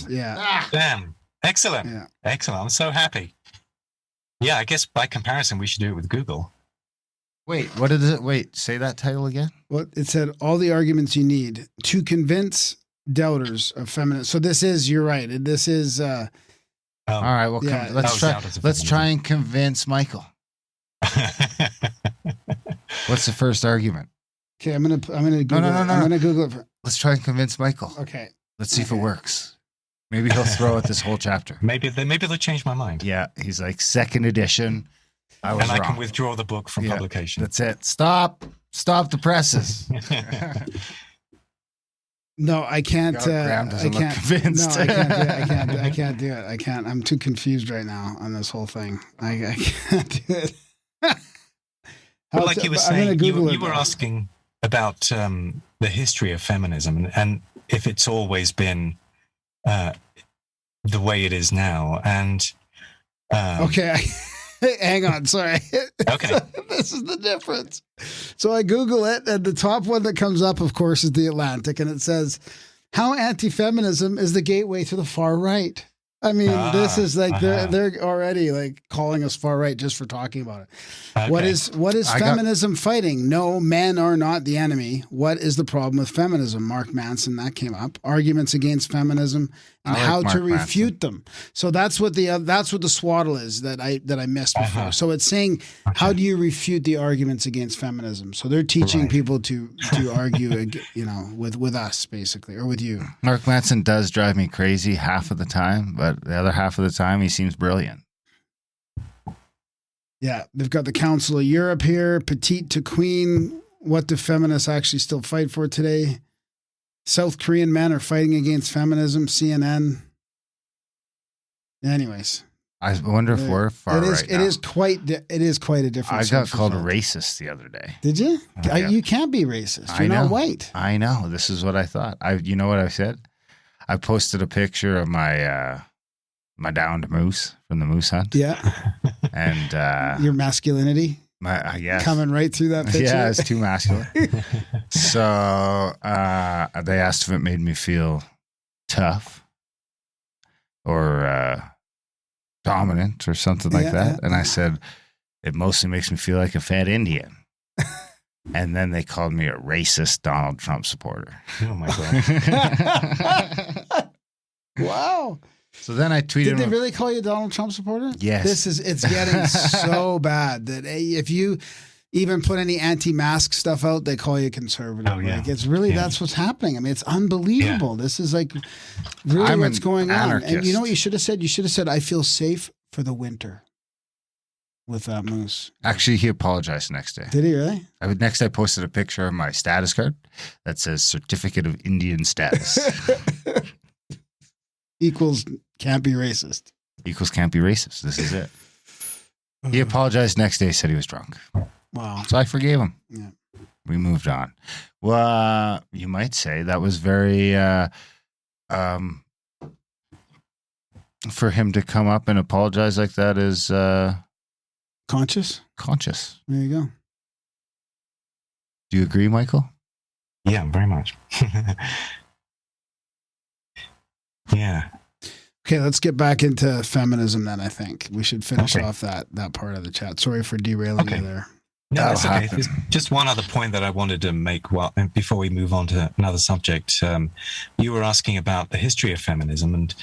Damn. Excellent. Yeah. Excellent. I'm so happy. Yeah, I guess by comparison, we should do it with Google. Wait, what is it? Wait, say that title again. Well, it said all the arguments you need to convince doubters of feminism. So this is, you're right. This is. All right. Well, let's try and convince Michael. What's the first argument? Okay, I'm gonna Google. No. I'm gonna Google it. Let's try and convince Michael. Okay. Let's see if it works. Maybe he'll throw out this whole chapter. Maybe they'll change my mind. Yeah, he's like second edition. I can withdraw the book from publication. That's it. Stop the presses. No, I can't. Graham doesn't look convinced. No, I can't do it. I can't. I'm too confused right now on this whole thing. I can't do it. Well, like you were saying, you were asking about the history of feminism and if it's always been the way it is now. And okay, hang on. Sorry. Okay. This is the difference. So I Google it, and the top one that comes up, of course, is The Atlantic, and it says, "How anti-feminism is the gateway to the far right." I mean, this is like they're already like calling us far right just for talking about it. Okay. What is feminism fighting? No, men are not the enemy. What is the problem with feminism? Mark Manson, that came up. Arguments against feminism and how to refute them. So that's what the swaddle is that I missed before. So it's saying how do you refute the arguments against feminism? So they're teaching people to argue, with us basically, or with you. Mark Manson does drive me crazy half of the time, but the other half of the time he seems brilliant. Yeah, they've got the Council of Europe here, Petite to Queen. What do feminists actually still fight for today? South Korean men are fighting against feminism, CNN. Anyways. I wonder if we're far right now. It is quite a difference. I got called a racist the other day. Did you? You can't be racist. You're not white. I know. This is what I thought. You know what I said? I posted a picture of my my downed moose from the moose hunt. Yeah. And your masculinity. Coming right through that picture. Yeah, it's too masculine. So they asked if it made me feel tough or dominant or something like that. And I said, it mostly makes me feel like a fat Indian. And then they called me a racist Donald Trump supporter. Oh my God. Wow. So then I tweeted. Did they really call you a Donald Trump supporter? Yes. It's getting so bad that if you even put any anti-mask stuff out, they call you conservative. Oh, yeah. Like it's really that's what's happening. I mean, it's unbelievable. Yeah. This is like really what's going on. And you know what you should have said? You should have said, "I feel safe for the winter." With that moose. Actually, he apologized next day. Did he really? Next, I posted a picture of my status card that says Certificate of Indian Status. Equals can't be racist. Equals can't be racist. This is it. He apologized next day, said he was drunk. Wow. So I forgave him. Yeah. We moved on. Well, you might say that was very, for him to come up and apologize like that is Conscious. conscious. There you go. Do you agree, Michael? Yeah, very much. Yeah. Okay, let's get back into feminism then. I think we should finish Okay. off that part of the chat. Sorry for derailing Okay. you there. No, That'll that's okay. happen. There's just one other point that I wanted to make before we move on to another subject. You were asking about the history of feminism, and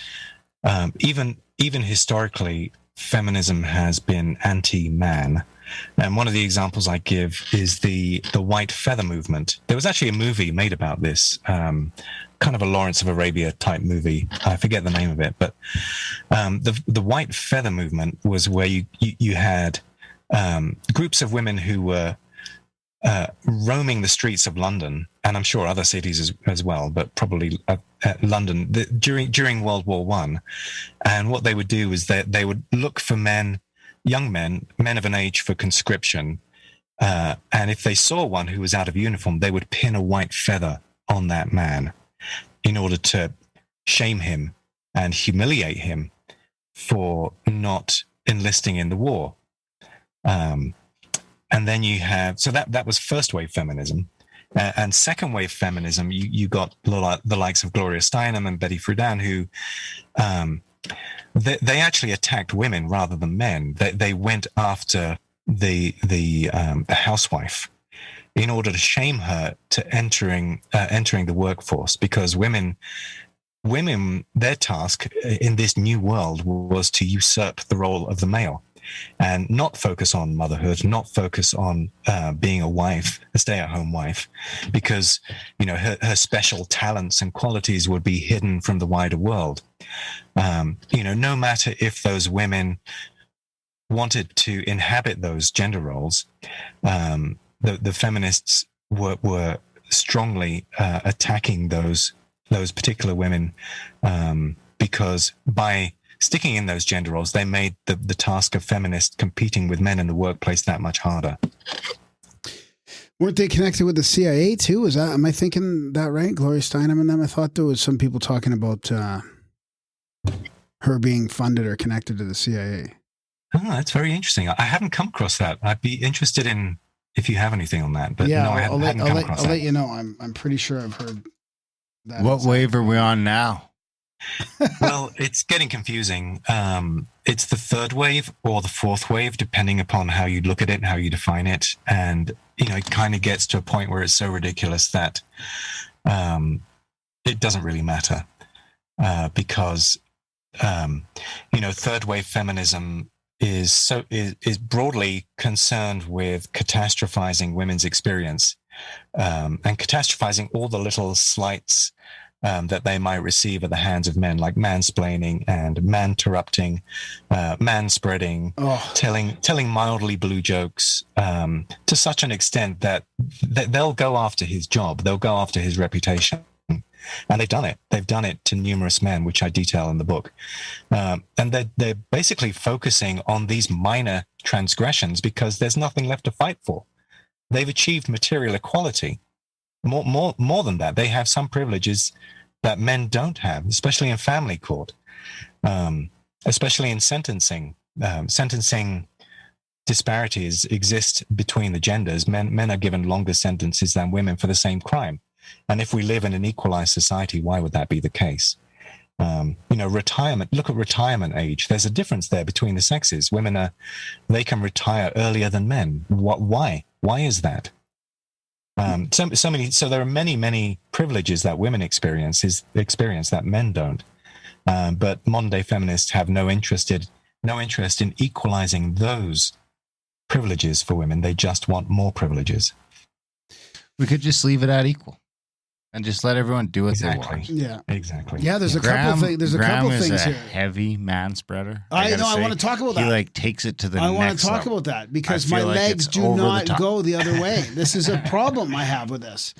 even historically, feminism has been anti-man. And one of the examples I give is the white feather movement. There was actually a movie made about this, kind of a Lawrence of Arabia type movie. I forget the name of it, but the white feather movement was where you had groups of women who were roaming the streets of London, and I'm sure other cities as well, but probably London during World War One. And what they would do is that they would look for young men of an age for conscription. And if they saw one who was out of uniform, they would pin a white feather on that man in order to shame him and humiliate him for not enlisting in the war. And then you have, so that was first wave feminism. And second wave feminism, you got the likes of Gloria Steinem and Betty Friedan, who they actually attacked women rather than men. They went after the housewife in order to shame her to entering the workforce, because women, their task in this new world was to usurp the role of the male and not focus on motherhood, not focus on being a wife, a stay-at-home wife, because her special talents and qualities would be hidden from the wider world. No matter if those women wanted to inhabit those gender roles, the feminists were strongly attacking those particular women, because by sticking in those gender roles, they made the task of feminists competing with men in the workplace that much harder. Weren't they connected with the CIA too? Am I thinking that right? Gloria Steinem and them? I thought there was some people talking about her being funded or connected to the CIA. Oh, that's very interesting. I haven't come across that. I'd be interested in if you have anything on that. But yeah, no, I hadn't come across I'll that. let you know. I'm pretty sure I've heard that. What wave are we on now? Well, it's getting confusing. It's the third wave or the fourth wave, depending upon how you look at it and how you define it. And, it kind of gets to a point where it's so ridiculous that it doesn't really matter, because, third wave feminism is broadly concerned with catastrophizing women's experience, and catastrophizing all the little slights that they might receive at the hands of men, like mansplaining and man-interrupting, man-spreading, telling mildly blue jokes, to such an extent that they'll go after his job, they'll go after his reputation. And they've done it. They've done it to numerous men, which I detail in the book. And they're basically focusing on these minor transgressions because there's nothing left to fight for. They've achieved material equality. More than that, they have some privileges that men don't have, especially in family court, especially in sentencing. Sentencing disparities exist between the genders. Men are given longer sentences than women for the same crime. And if we live in an equalized society, why would that be the case? Retirement, look at retirement age. There's a difference there between the sexes. Women they can retire earlier than men. Why? Why is that? So there are many privileges that women experience that men don't. But modern day feminists have no interest in equalizing those privileges for women. They just want more privileges. We could just leave it at equal and just let everyone do what they want. Yeah, exactly. Yeah, there's a couple things. There's a couple Graham things is a here. heavy man spreader. I want to talk about that. He takes it to the I next want to talk level. about that because I my feel like legs it's do over the not top. go the other way. This is a problem I have with this.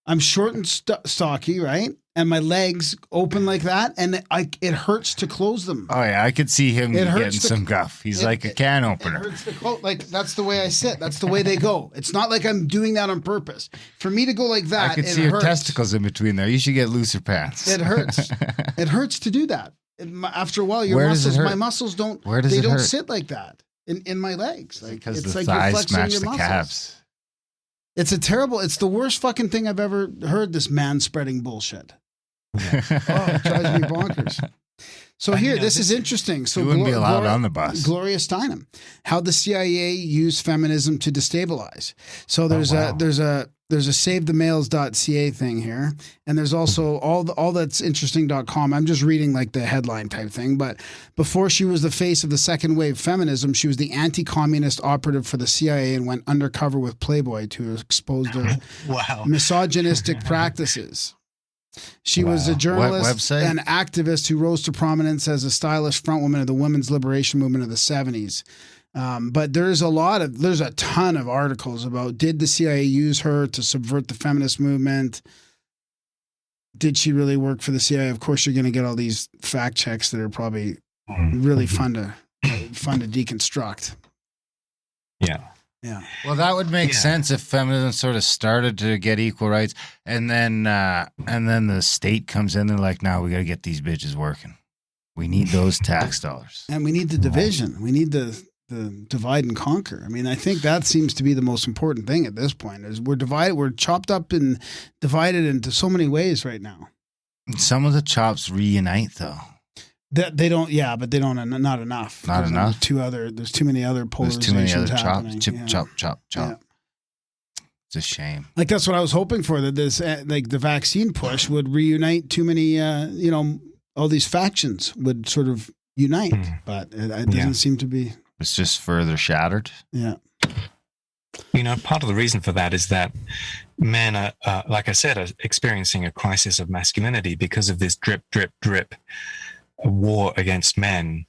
I'm short and stocky, right? And my legs open like that, and it hurts to close them. Oh yeah, I could see him getting some guff. He's like a can opener. It hurts to close. Like that's the way I sit. That's the way they go. It's not like I'm doing that on purpose. For me to go like that, I could see your testicles in between there. You should get looser pants. It hurts. It hurts to do that. After a while, my muscles don't. They don't sit like that in my legs. Like because it's the like thighs you're flexing match your the muscles. calves. It's the worst fucking thing I've ever heard, this man spreading bullshit. Oh, it drives me bonkers. So this is interesting. So you wouldn't be allowed on the bus. Gloria Steinem, how the CIA used feminism to destabilize. So there's a savethemales.ca thing here, and there's also all that's interesting.com. I'm just reading like the headline type thing, but before she was the face of the second wave feminism, she was the anti-communist operative for the CIA and went undercover with Playboy to expose their misogynistic practices. She was a journalist and activist who rose to prominence as a stylish frontwoman of the women's liberation movement of the 70s. But there's a ton of articles about, did the CIA use her to subvert the feminist movement? Did she really work for the CIA? Of course, you're going to get all these fact checks that are probably really fun to deconstruct. Yeah. Yeah. Well, that would make sense if feminism sort of started to get equal rights, and then the state comes in and like, now we got to get these bitches working. We need those tax dollars, and we need the division. We need the divide and conquer. I mean, I think that seems to be the most important thing at this point. Is we're divided, we're chopped up and divided into so many ways right now. Some of the chops reunite though. They don't, but they don't. Not enough. Not enough. There's too many other polarizations. There's too many other chops. Chop. Yeah. It's a shame. Like that's what I was hoping for. That this, like the vaccine push, would reunite too many. All these factions would sort of unite, but it doesn't seem to be. It's just further shattered. Yeah. Part of the reason for that is that men are, like I said, are experiencing a crisis of masculinity because of this drip, drip, drip war against men.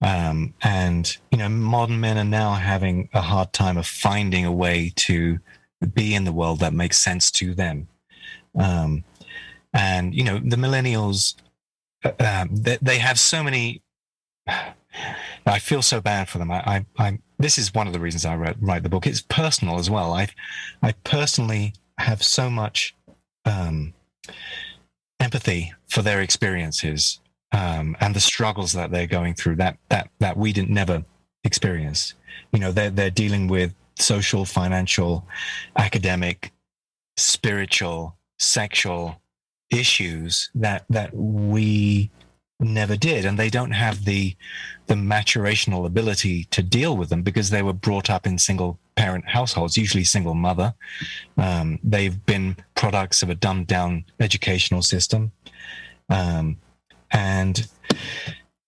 And modern men are now having a hard time of finding a way to be in the world that makes sense to them. And, the millennials, they have so many, I feel so bad for them. This is one of the reasons I write the book. It's personal as well. I personally have so much empathy for their experiences and the struggles that they're going through that we never experienced. They're dealing with social, financial, academic, spiritual, sexual issues that we never did, and they don't have the maturational ability to deal with them because they were brought up in single parent households, usually single mother. They've been products of a dumbed down educational system, and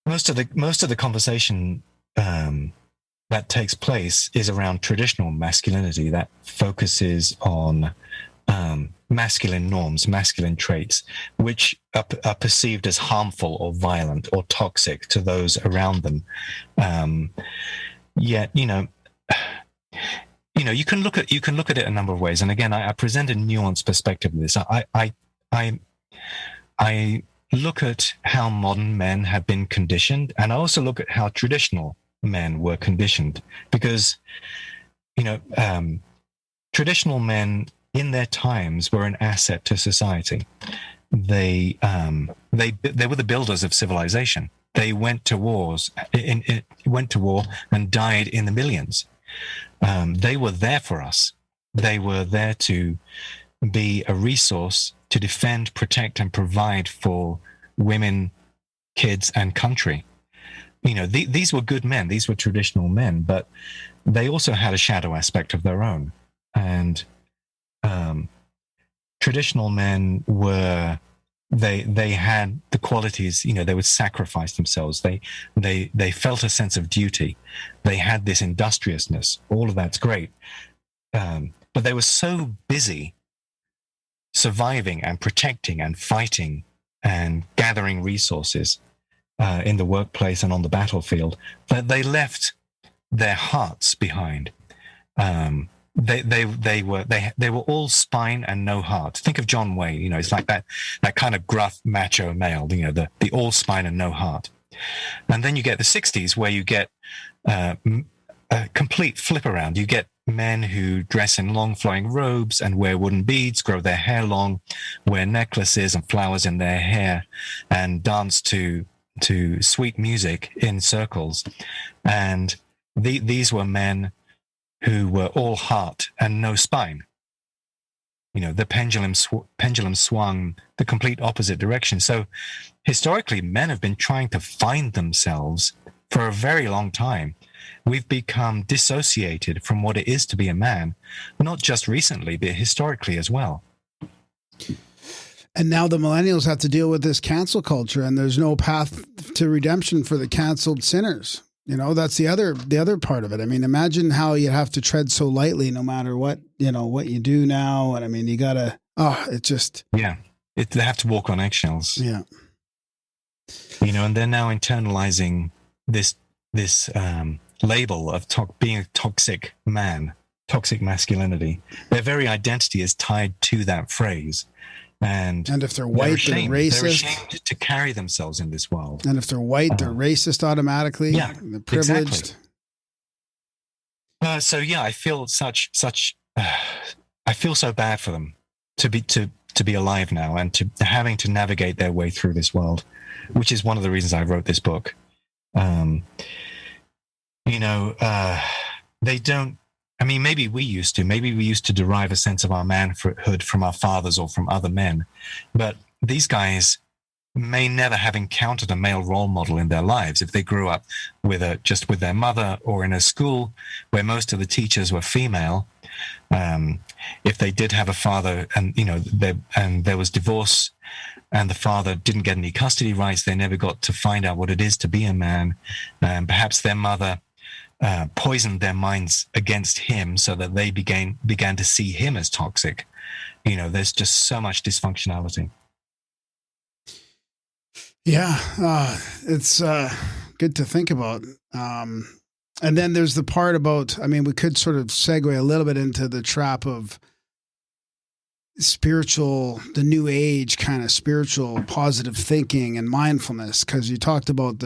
most of the conversation that takes place is around traditional masculinity that focuses on masculine norms, masculine traits, which are perceived as harmful or violent or toxic to those around them. Yet, you can look at it a number of ways. And again, I present a nuanced perspective of this. I look at how modern men have been conditioned, and I also look at how traditional men were conditioned, because traditional men in their times were an asset to society. They were the builders of civilization. They went to war and died in the millions. They were there for us. They were there to be a resource to defend, protect, and provide for women, kids, and country. These were good men. These were traditional men, but they also had a shadow aspect of their own. And traditional men were, they had the qualities, they would sacrifice themselves. They felt a sense of duty. They had this industriousness. All of that's great. But they were so busy surviving and protecting and fighting and gathering resources in the workplace and on the battlefield that they left their hearts behind. they were all spine and no heart. Think of John Wayne. You know, it's like that kind of gruff macho male. You know, the all spine and no heart. And then you get the 60s where you get a complete flip around. You get men who dress in long flowing robes and wear wooden beads, grow their hair long, wear necklaces and flowers in their hair, and dance to sweet music in circles. And these were men who were all heart and no spine. You know, the pendulum swung the complete opposite direction. So historically, men have been trying to find themselves for a very long time. We've become dissociated from what it is to be a man, not just recently, but historically as well. And now the millennials have to deal with this cancel culture, and there's no path to redemption for the canceled sinners. You know, that's the other part of it. I mean, imagine how you have to tread so lightly no matter what, you know, what you do now. And I mean, you gotta, they have to walk on eggshells. Yeah. You know, and they're now internalizing this label of being a toxic man, toxic masculinity. Their very identity is tied to that phrase. And if they're white, they're racist. They're ashamed to carry themselves in this world. And if they're white, they're racist automatically. Yeah, they're privileged. Exactly. So yeah, I feel I feel so bad for them to be alive now and to having to navigate their way through this world, which is one of the reasons I wrote this book. You know, they don't. I mean, maybe we used to derive a sense of our manhood from our fathers or from other men, but these guys may never have encountered a male role model in their lives if they grew up just with their mother or in a school where most of the teachers were female. If they did have a father and, you know, there was divorce and the father didn't get any custody rights, they never got to find out what it is to be a man. Perhaps their mother poisoned their minds against him so that they began to see him as toxic. You know, there's just so much dysfunctionality. Yeah, it's good to think about. And then there's the part about, I mean, we could sort of segue a little bit into the trap of the new age kind of spiritual positive thinking and mindfulness, because you talked about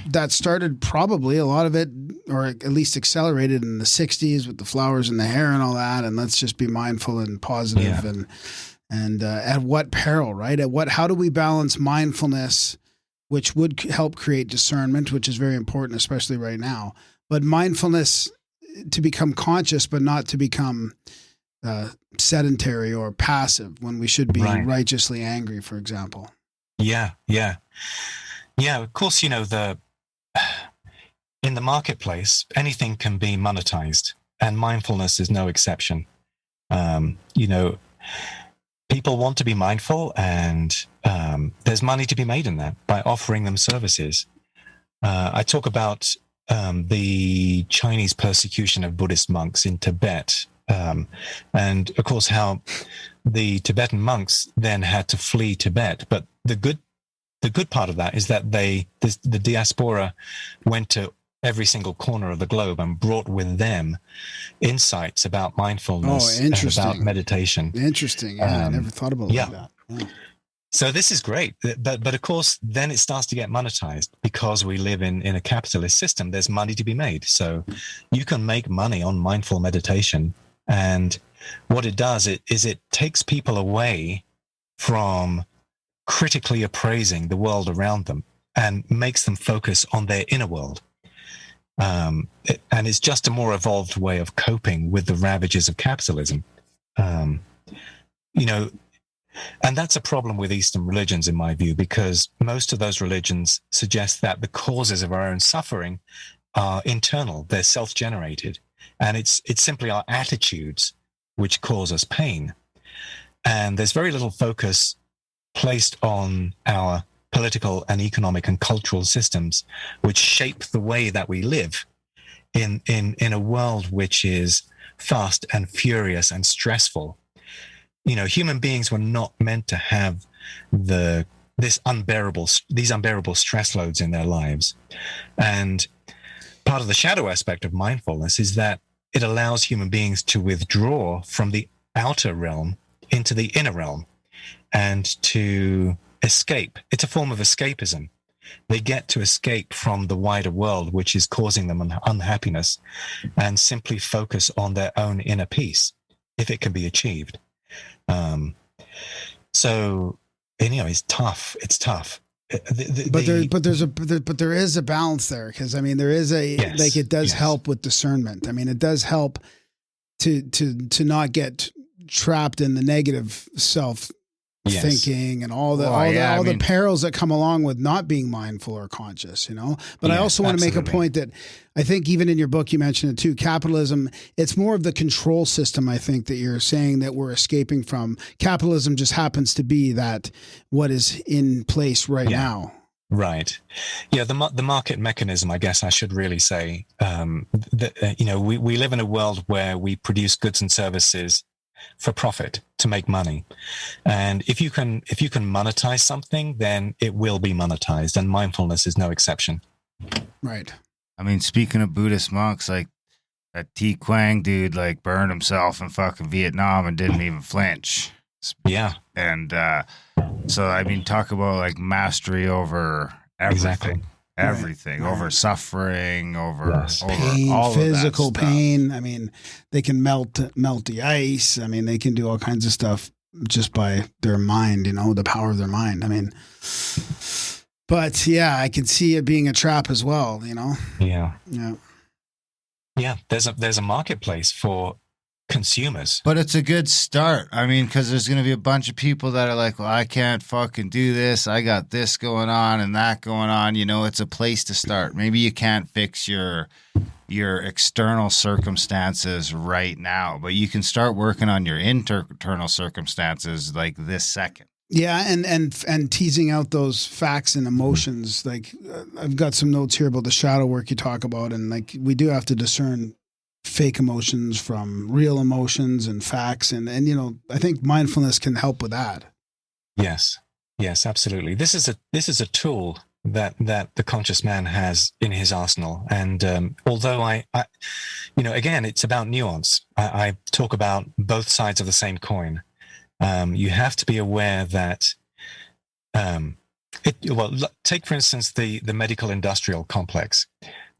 that started probably a lot of it, or at least accelerated in the 60s with the flowers and the hair and all that. And let's just be mindful and positive. Yeah. And at what peril, right? How do we balance mindfulness, which would help create discernment, which is very important, especially right now, but mindfulness to become conscious, but not to become sedentary or passive when we should be righteously angry, for example. Yeah. Of course, you know, in the marketplace, anything can be monetized, and mindfulness is no exception. You know, people want to be mindful, and there's money to be made in that by offering them services. I talk about the Chinese persecution of Buddhist monks in Tibet, and of course how the Tibetan monks then had to flee Tibet. But the good part of that is that the diaspora went to every single corner of the globe and brought with them insights about mindfulness and about meditation. Interesting. Yeah, I never thought about that. Yeah. So this is great. But of course, then it starts to get monetized because we live in a capitalist system. There's money to be made. So you can make money on mindful meditation. And what it does is it takes people away from critically appraising the world around them and makes them focus on their inner world. And it's just a more evolved way of coping with the ravages of capitalism. You know, and that's a problem with Eastern religions, in my view, because most of those religions suggest that the causes of our own suffering are internal, they're self-generated, and it's simply our attitudes which cause us pain. And there's very little focus placed on our political and economic and cultural systems, which shape the way that we live in a world which is fast and furious and stressful. You know, human beings were not meant to have these unbearable stress loads in their lives. And part of the shadow aspect of mindfulness is that it allows human beings to withdraw from the outer realm into the inner realm and to escape. It's a form of escapism. They get to escape from the wider world, which is causing them unhappiness, and simply focus on their own inner peace, if it can be achieved. So, anyway, it's tough. It's tough. But there is a balance there, because I mean there is a like it does help with discernment. I mean it does help to not get trapped in the negative self thinking and all the perils that come along with not being mindful or conscious, you know. But I also want to make a point that I think even in your book you mentioned it too. Capitalism, it's more of the control system. I think that you're saying that we're escaping from. Capitalism just happens to be that what is in place right now. Right. Yeah. The market mechanism, I guess I should really say, that, you know, we live in a world where we produce goods and services for profit, to make money. And if you can monetize something, then it will be monetized, and mindfulness is no exception. Right. I mean, speaking of Buddhist monks, like that T Quang dude, like burned himself in fucking Vietnam and didn't even flinch. Yeah. And so, I mean, talk about like mastery over everything. Exactly. Everything, right. Over suffering, over pain, all physical pain. I mean, they can melt the ice. I mean, they can do all kinds of stuff just by their mind, you know, the power of their mind. I mean, but yeah, I can see it being a trap as well, you know? Yeah. Yeah. Yeah. There's a marketplace for consumers. But it's a good start. I mean, because there's going to be a bunch of people that are like, well, I can't fucking do this. I got this going on and that going on. You know, it's a place to start. Maybe you can't fix your external circumstances right now, but you can start working on your internal circumstances like this second. Yeah, and teasing out those facts and emotions. Like I've got some notes here about the shadow work you talk about, and like we do have to discern fake emotions from real emotions and facts, and you know, I think mindfulness can help with that. Yes, absolutely. This is a tool that the conscious man has in his arsenal, and although I you know, again, it's about nuance. I talk about both sides of the same coin. You have to be aware that take for instance the medical industrial complex.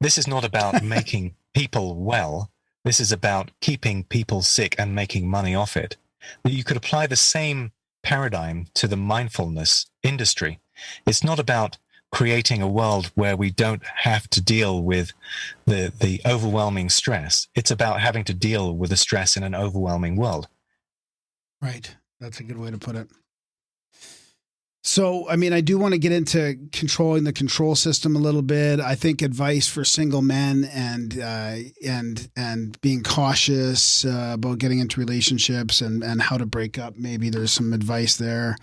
This is not about making people well. This is about keeping people sick and making money off it. You could apply the same paradigm to the mindfulness industry. It's not about creating a world where we don't have to deal with the overwhelming stress. It's about having to deal with the stress in an overwhelming world. Right. That's a good way to put it. So, I mean, I do want to get into controlling the control system a little bit. I think advice for single men and being cautious about getting into relationships and how to break up. Maybe there's some advice there.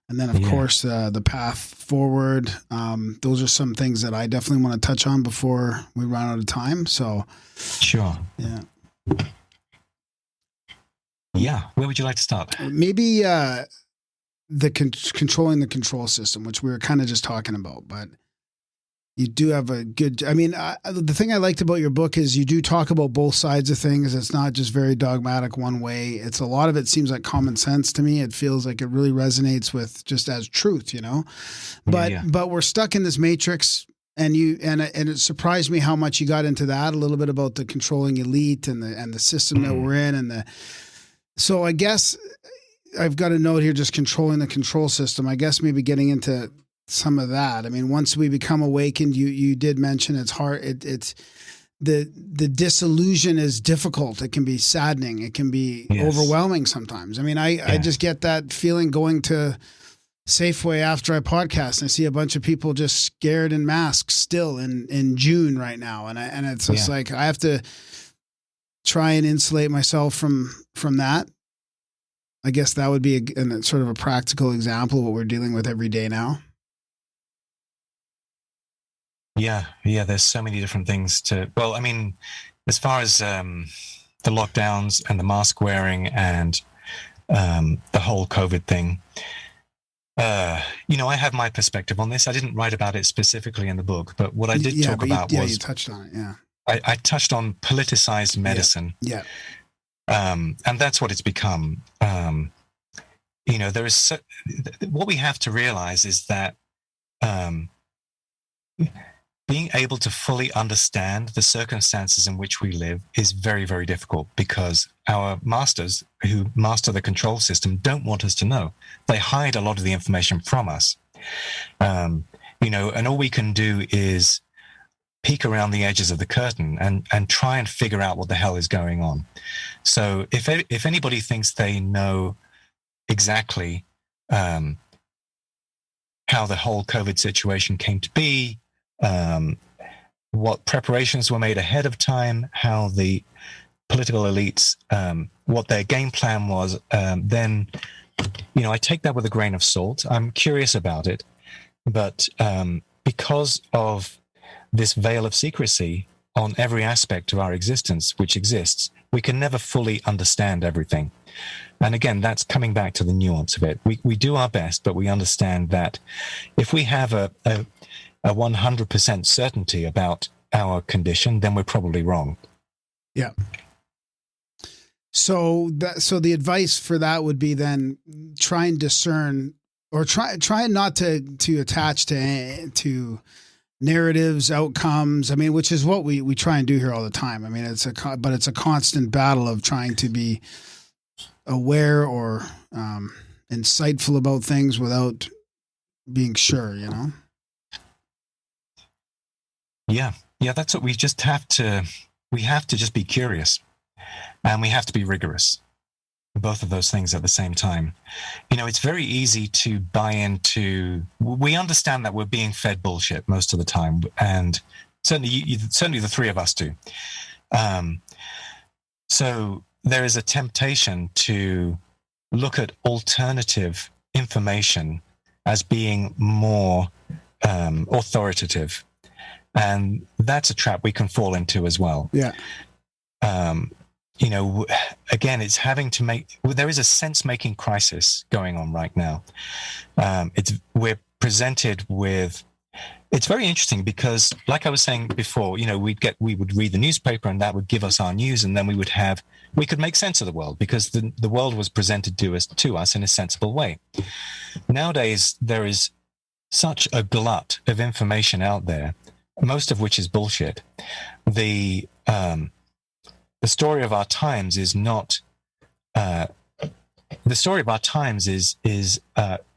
And then, of course, the path forward. Those are some things that I definitely want to touch on before we run out of time. So, sure. Yeah. Yeah. Where would you like to start? Maybe controlling the control system, which we were kind of just talking about, but you do have a good, I mean, the thing I liked about your book is you do talk about both sides of things. It's not just very dogmatic one way. It's a lot of it seems like common sense to me. It feels like it really resonates with just as truth, you know, but we're stuck in this matrix, and it surprised me how much you got into that a little bit about the controlling elite and the system that we're in. So I guess I've got a note here, just controlling the control system. I guess maybe getting into some of that. I mean, once we become awakened, you did mention it's hard. It's the disillusion is difficult. It can be saddening. It can be overwhelming sometimes. I mean, I just get that feeling going to Safeway after I podcast and I see a bunch of people just scared in masks still in June right now. And it's just like, I have to try and insulate myself from that. I guess that would be a sort of a practical example of what we're dealing with every day now. Yeah. There's so many different things well, I mean, as far as the lockdowns and the mask wearing and the whole COVID thing, you know, I have my perspective on this. I didn't write about it specifically in the book, but what I did talk about was... you touched on it, yeah. I touched on politicized medicine. Yeah. And that's what it's become. There is what we have to realize is that being able to fully understand the circumstances in which we live is very, very difficult, because our masters who master the control system don't want us to know. They hide a lot of the information from us. And all we can do is peek around the edges of the curtain and try and figure out what the hell is going on. So if anybody thinks they know exactly how the whole COVID situation came to be, what preparations were made ahead of time, how the political elites, what their game plan was, then, I take that with a grain of salt. I'm curious about it, but because of this veil of secrecy on every aspect of our existence, which exists, we can never fully understand everything. And again, that's coming back to the nuance of it. We do our best, but we understand that if we have a 100% certainty about our condition, then we're probably wrong. Yeah. So the advice for that would be then try and discern, or try not to attach to narratives, outcomes. I mean, which is what we try and do here all the time. I mean, it's a constant battle of trying to be aware or insightful about things without being sure, Yeah, that's what we just have to. We have to just be curious, and we have to be rigorous. Both of those things at the same time. It's very easy to buy into. We understand that we're being fed bullshit most of the time, and certainly the three of us do. So there is a temptation to look at alternative information as being more authoritative. And that's a trap we can fall into as well. Yeah. Again, it's having to there is a sense-making crisis going on right now. We're presented with, it's very interesting because, like I was saying before, we would read the newspaper and that would give us our news, and then we could make sense of the world because the world was presented to us in a sensible way. Nowadays, there is such a glut of information out there, most of which is bullshit. The story of our times is not. The story of our times is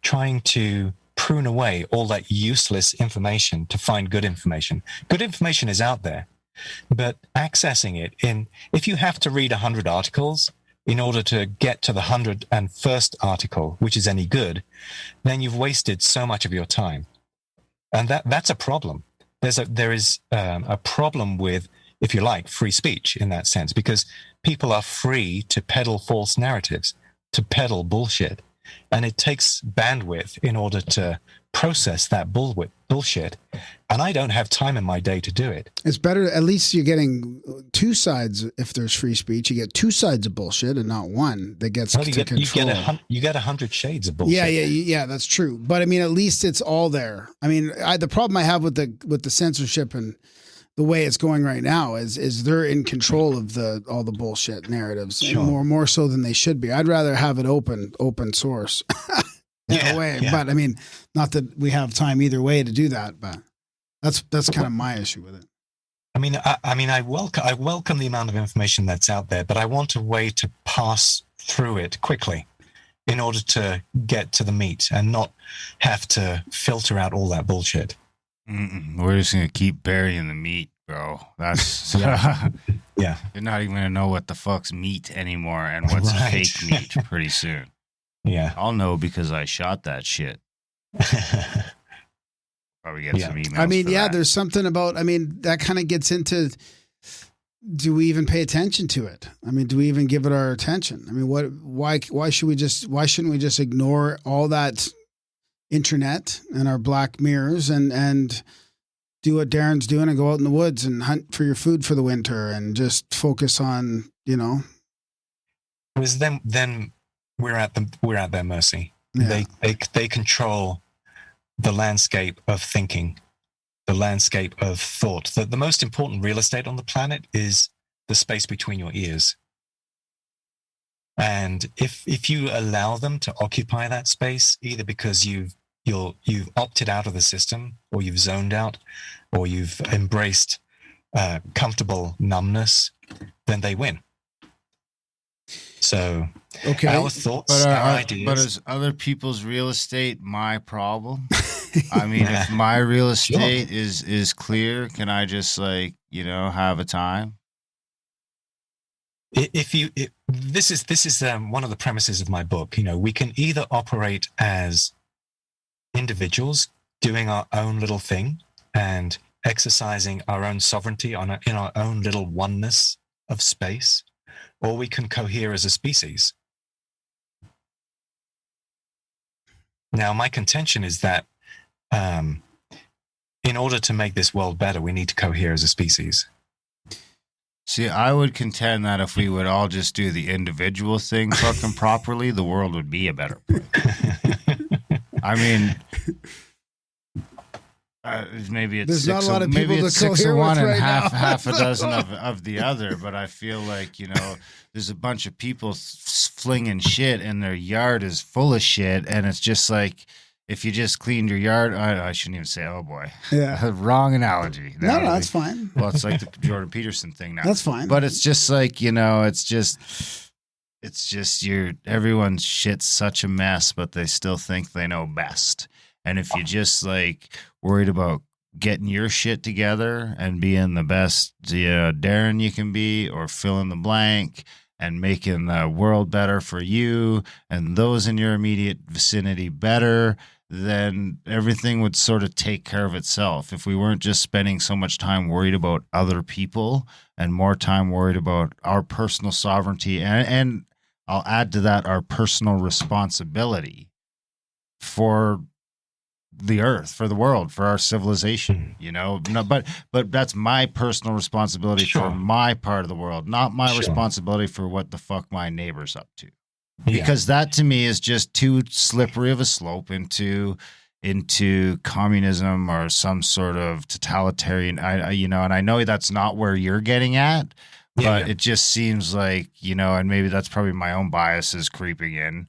trying to prune away all that useless information to find good information. Good information is out there, but accessing it if you have to read 100 articles in order to get to the 101st article, which is any good, then you've wasted so much of your time, and that's a problem. There is a problem with, if you like, free speech in that sense, because people are free to peddle false narratives, to peddle bullshit. And it takes bandwidth in order to process that bullshit. And I don't have time in my day to do it. It's better, at least you're getting two sides. If there's free speech, you get two sides of bullshit and not one that gets to control. You get 100 shades of bullshit. Yeah, that's true. But I mean, at least it's all there. I mean, the problem I have with the censorship and the way it's going right now is they're in control of all the bullshit narratives, sure. more so than they should be. I'd rather have it open source in a way. Yeah. But I mean, not that we have time either way to do that, but that's kind of my issue with it. I welcome the amount of information that's out there, but I want a way to pass through it quickly in order to get to the meat and not have to filter out all that bullshit. We're just gonna keep burying the meat, bro. That's yeah. You're not even gonna know what the fuck's meat anymore and what's fake meat pretty soon. Yeah, I'll know because I shot that shit. Probably get some emails. I mean, that. There's something about. I mean, that kind of gets into. Do we even pay attention to it? I mean, do we even give it our attention? I mean, why shouldn't we just ignore all that internet and our black mirrors and do what Darren's doing and go out in the woods and hunt for your food for the winter and just focus on, Because then we're at their mercy. Yeah. They control the landscape of thinking. the landscape of thought. The most important real estate on the planet is the space between your ears. And if you allow them to occupy that space, either because you've opted out of the system, or you've zoned out, or you've embraced comfortable numbness, then they win. So our thoughts, our ideas. But is other people's real estate my problem? I mean, if my real estate is clear, can I just have a time? This is one of the premises of my book. We can either operate as individuals doing our own little thing and exercising our own sovereignty in our own little oneness of space, or we can cohere as a species. Now, my contention is that in order to make this world better, we need to cohere as a species. See, I would contend that if we would all just do the individual thing fucking properly, the world would be a better place. I mean, maybe it's there's not a lot of people to 6 cohere of one with and right now. half a dozen of the other. But I feel like there's a bunch of people flinging shit, and their yard is full of shit, and it's just like, if you just cleaned your yard, I shouldn't even say, oh boy. Yeah. Wrong analogy. No, that's fine. Well, it's like the Jordan Peterson thing now. That's fine. But it's just like, it's just everyone's shit's such a mess, but they still think they know best. And if you just worried about getting your shit together and being the best Darren you can be, or fill in the blank, and making the world better for you and those in your immediate vicinity better, then everything would sort of take care of itself. If we weren't just spending so much time worried about other people and more time worried about our personal sovereignty, and I'll add to that our personal responsibility for the earth, for the world, for our civilization, No, but that's my personal responsibility for my part of the world, not my responsibility for what the fuck my neighbor's up to. Because that to me is just too slippery of a slope into communism or some sort of totalitarian, and I know that's not where you're getting at, but it just seems like, and maybe that's probably my own biases creeping in,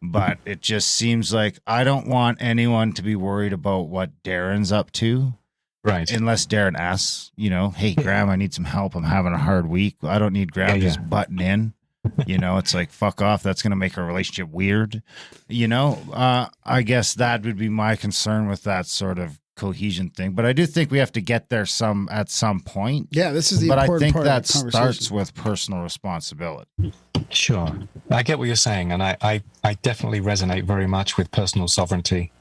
but it just seems like I don't want anyone to be worried about what Darren's up to. Right. Unless Darren asks, hey, Graham, I need some help. I'm having a hard week. I don't need Graham just butting in. It's like, fuck off. That's going to make our relationship weird. I guess that would be my concern with that sort of cohesion thing. But I do think we have to get there at some point. Yeah, this is the important part of the conversation. But I think that starts with personal responsibility. Sure. I get what you're saying. And I definitely resonate very much with personal sovereignty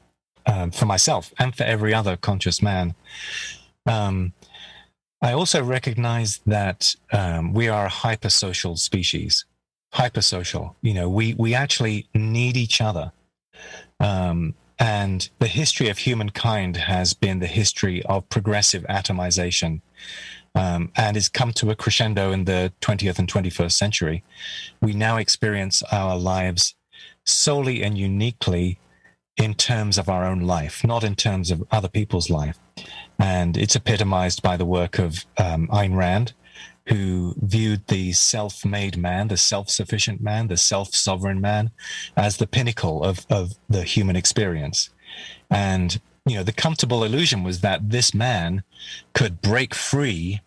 for myself and for every other conscious man. I also recognize that we are a hypersocial species. Hypersocial. We actually need each other. And the history of humankind has been the history of progressive atomization, and has come to a crescendo in the 20th and 21st century. We now experience our lives solely and uniquely in terms of our own life, not in terms of other people's life. And it's epitomized by the work of Ayn Rand, who viewed the self-made man, the self-sufficient man, the self-sovereign man as the pinnacle of the human experience. And, the comfortable illusion was that this man could break free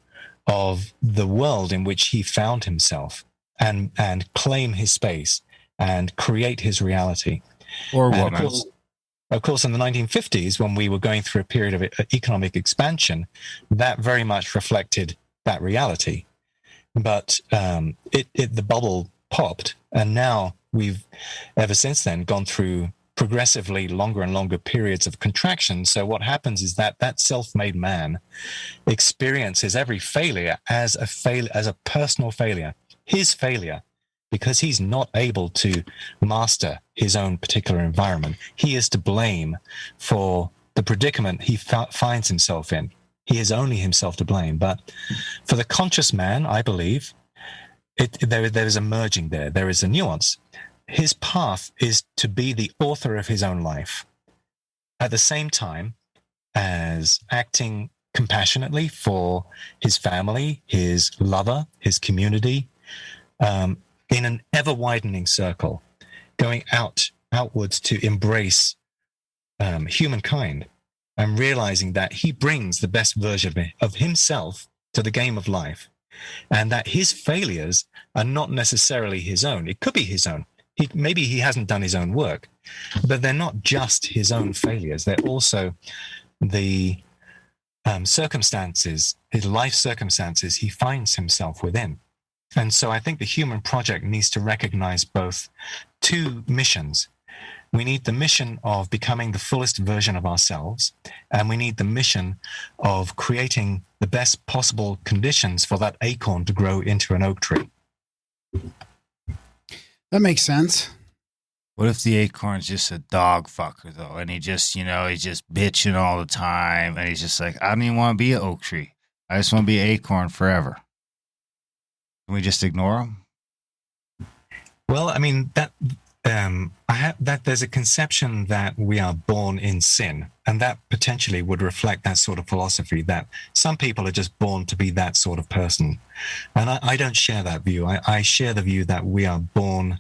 of the world in which he found himself and claim his space and create his reality. Or woman. Of course, in the 1950s, when we were going through a period of economic expansion, that very much reflected that reality. But the bubble popped, and now we've, ever since then, gone through progressively longer and longer periods of contraction. So what happens is that self-made man experiences every failure as a personal failure, his failure, because he's not able to master his own particular environment. He is to blame for the predicament he finds himself in. He is only himself to blame. But for the conscious man, I believe, there is a merging there. There is a nuance. His path is to be the author of his own life, at the same time as acting compassionately for his family, his lover, his community, in an ever-widening circle, going outwards to embrace humankind, and realizing that he brings the best version of himself to the game of life, and that his failures are not necessarily his own. It could be his own. Maybe he hasn't done his own work, but they're not just his own failures. They're also the circumstances, his life circumstances he finds himself within. And so I think the human project needs to recognize both two missions. We need the mission of becoming the fullest version of ourselves, and we need the mission of creating the best possible conditions for that acorn to grow into an oak tree. That makes sense. What if the acorn's just a dog fucker, though, and he just, he's just bitching all the time, and he's just like, I don't even want to be an oak tree. I just want to be an acorn forever. Can we just ignore him? Well, I mean, that there's a conception that we are born in sin, and that potentially would reflect that sort of philosophy, that some people are just born to be that sort of person. And I don't share that view. I share the view that we are born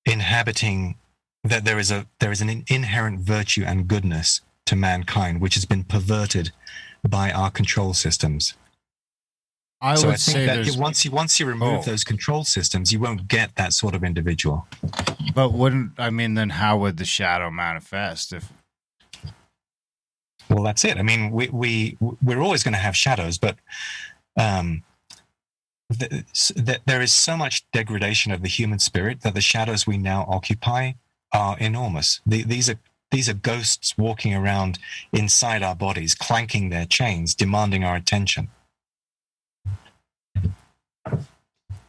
inhabiting, that there is an inherent virtue and goodness to mankind, which has been perverted by our control systems. I think that once you remove those control systems, you won't get that sort of individual. But then how would the shadow manifest? Well, that's it. I mean, we're always going to have shadows, but there is so much degradation of the human spirit that the shadows we now occupy are enormous. These are ghosts walking around inside our bodies, clanking their chains, demanding our attention.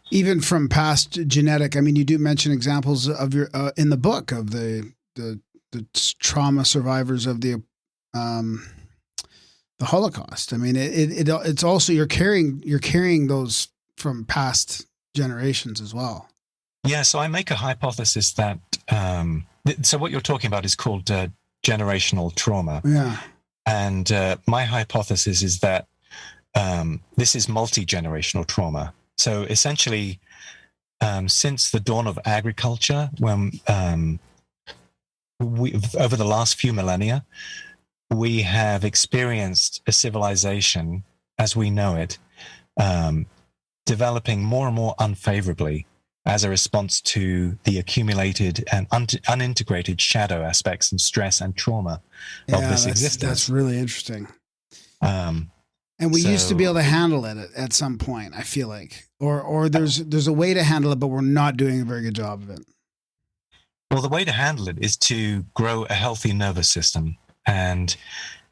Even from past genetic, I mean, you do mention examples of your in the book of the trauma survivors of the Holocaust. I mean, it's also you're carrying those from past generations as well. Yeah. So I make a hypothesis that so what you're talking about is called generational trauma. Yeah. And my hypothesis is that this is multi-generational trauma. So essentially, since the dawn of agriculture, when over the last few millennia, we have experienced a civilization as we know it, developing more and more unfavorably as a response to the accumulated and unintegrated shadow aspects and stress and trauma of this existence. That's really interesting. And we used to be able to handle it at some point, I feel like. Or there's a way to handle it, but we're not doing a very good job of it. Well, the way to handle it is to grow a healthy nervous system. And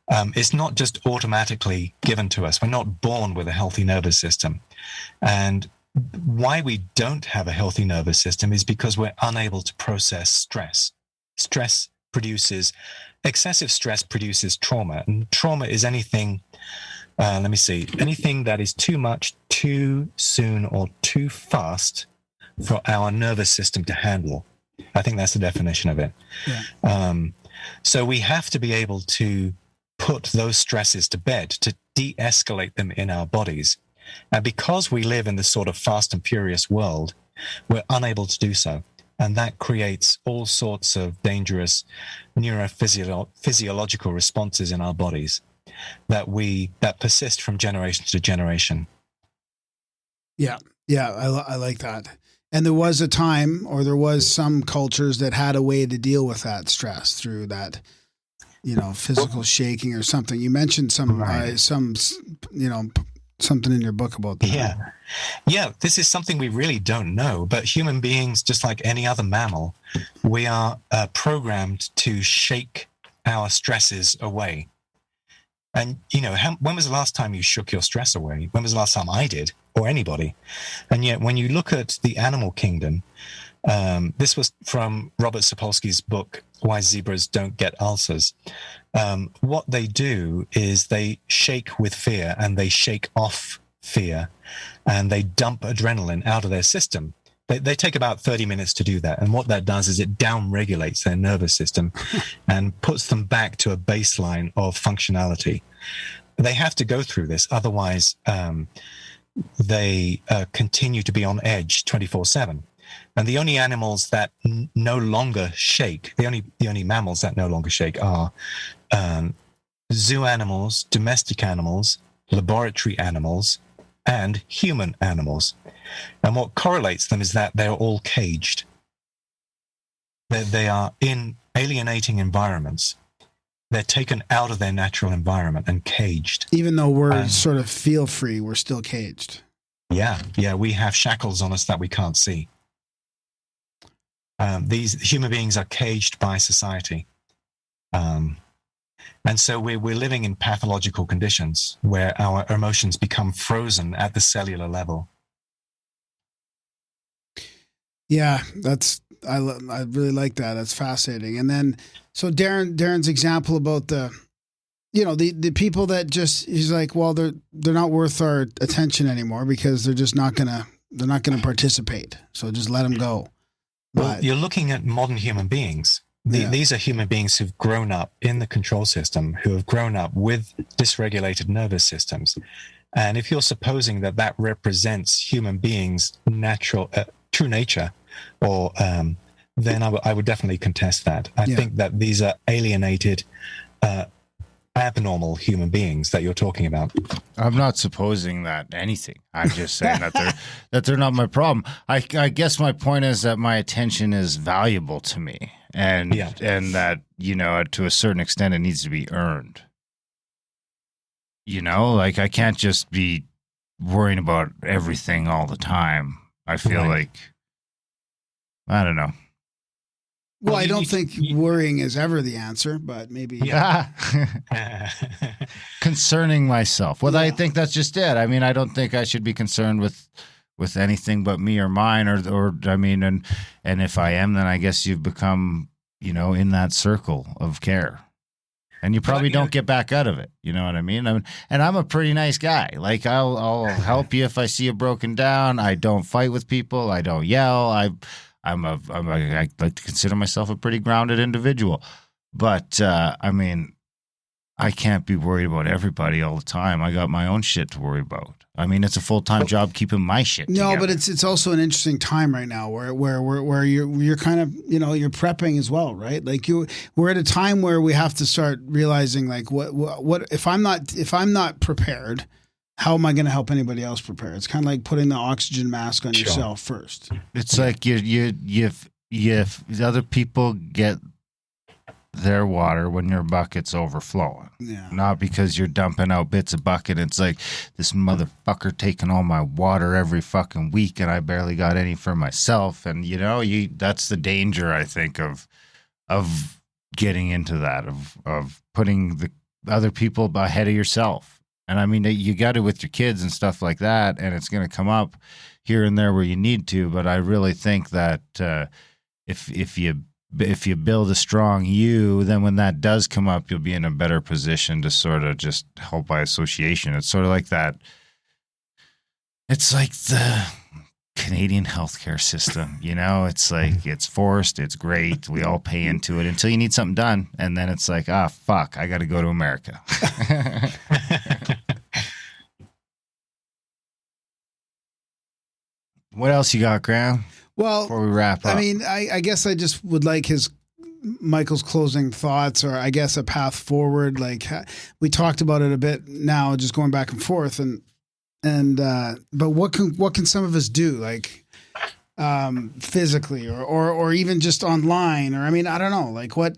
it's not just automatically given to us. We're not born with a healthy nervous system. And why we don't have a healthy nervous system is because we're unable to process stress. Excessive stress produces trauma. And trauma is anything... anything that is too much, too soon, or too fast for our nervous system to handle. I think that's the definition of it. Yeah. So we have to be able to put those stresses to bed, to de-escalate them in our bodies. And because we live in this sort of fast and furious world, we're unable to do so. And that creates all sorts of dangerous neurophysiological responses in our bodies that persist from generation to generation. Yeah, I like that. And there was a time, or there was some cultures that had a way to deal with that stress through that, physical shaking or something. You mentioned something in your book about that. Yeah. This is something we really don't know. But human beings, just like any other mammal, we are programmed to shake our stresses away. And, when was the last time you shook your stress away? When was the last time I did, or anybody? And yet, when you look at the animal kingdom, this was from Robert Sapolsky's book, Why Zebras Don't Get Ulcers. What they do is they shake with fear, and they shake off fear, and they dump adrenaline out of their system. They take about 30 minutes to do that. And what that does is it down-regulates their nervous system and puts them back to a baseline of functionality. They have to go through this. Otherwise, they continue to be on edge 24/7. And the only animals that no longer shake, the only mammals that no longer shake are zoo animals, domestic animals, laboratory animals, and human animals. And what correlates them is that they're all caged. They are in alienating environments. They're taken out of their natural environment and caged. Even though we're sort of feel free, we're still caged. Yeah, we have shackles on us that we can't see. These human beings are caged by society. And so we're living in pathological conditions where our emotions become frozen at the cellular level. Yeah, I really like that. That's fascinating. And then, so Darren's example about the people that just, he's like, well, they're not worth our attention anymore because they're just not gonna participate. So just let them go. Well, you're looking at modern human beings. These are human beings who've grown up in the control system, who have grown up with dysregulated nervous systems. And if you're supposing that represents human beings' natural, true nature, or then I would definitely contest that. I think that these are alienated, abnormal human beings that you're talking about. I'm not supposing that anything. I'm just saying that they're not my problem. I guess my point is that my attention is valuable to me, and that, to a certain extent it needs to be earned. Like I can't just be worrying about everything all the time. I feel like, I don't know. Well, I don't think worrying is ever the answer, but maybe. Yeah. Concerning myself. Well, I think that's just it. I mean, I don't think I should be concerned with anything but me or mine, or I mean, and if I am, then I guess you've become, in that circle of care. And you probably don't get back out of it. You know what I mean? And I'm a pretty nice guy. Like I'll help you if I see you broken down. I don't fight with people. I don't yell. I like to consider myself a pretty grounded individual, but I mean, I can't be worried about everybody all the time. I got my own shit to worry about. I mean, it's a full-time job keeping my shit together. No, but it's also an interesting time right now where you're kind of, you're prepping as well, right? Like we're at a time where we have to start realizing like what if I'm not prepared, how am I going to help anybody else prepare? It's kind of like putting the oxygen mask on yourself first. It's like if other people get their water when your bucket's overflowing. Yeah. Not because you're dumping out bits of bucket. It's like this motherfucker taking all my water every fucking week and I barely got any for myself. And that's the danger, I think, of getting into that, of putting the other people ahead of yourself. And I mean, you got it with your kids and stuff like that, and it's going to come up here and there where you need to. But I really think that if you build a strong you, then when that does come up, you'll be in a better position to sort of just help by association. It's sort of like that. It's like the Canadian healthcare system, it's like, it's forced, it's great, we all pay into it until you need something done, and then it's like, fuck, I got to go to America. What else you got, Graham? Well, before we wrap up, I mean, I guess I just would like Michael's closing thoughts, or I guess a path forward. Like we talked about it a bit now, just going back and forth, but what can some of us do, like physically or even just online, or I mean, I don't know, like what.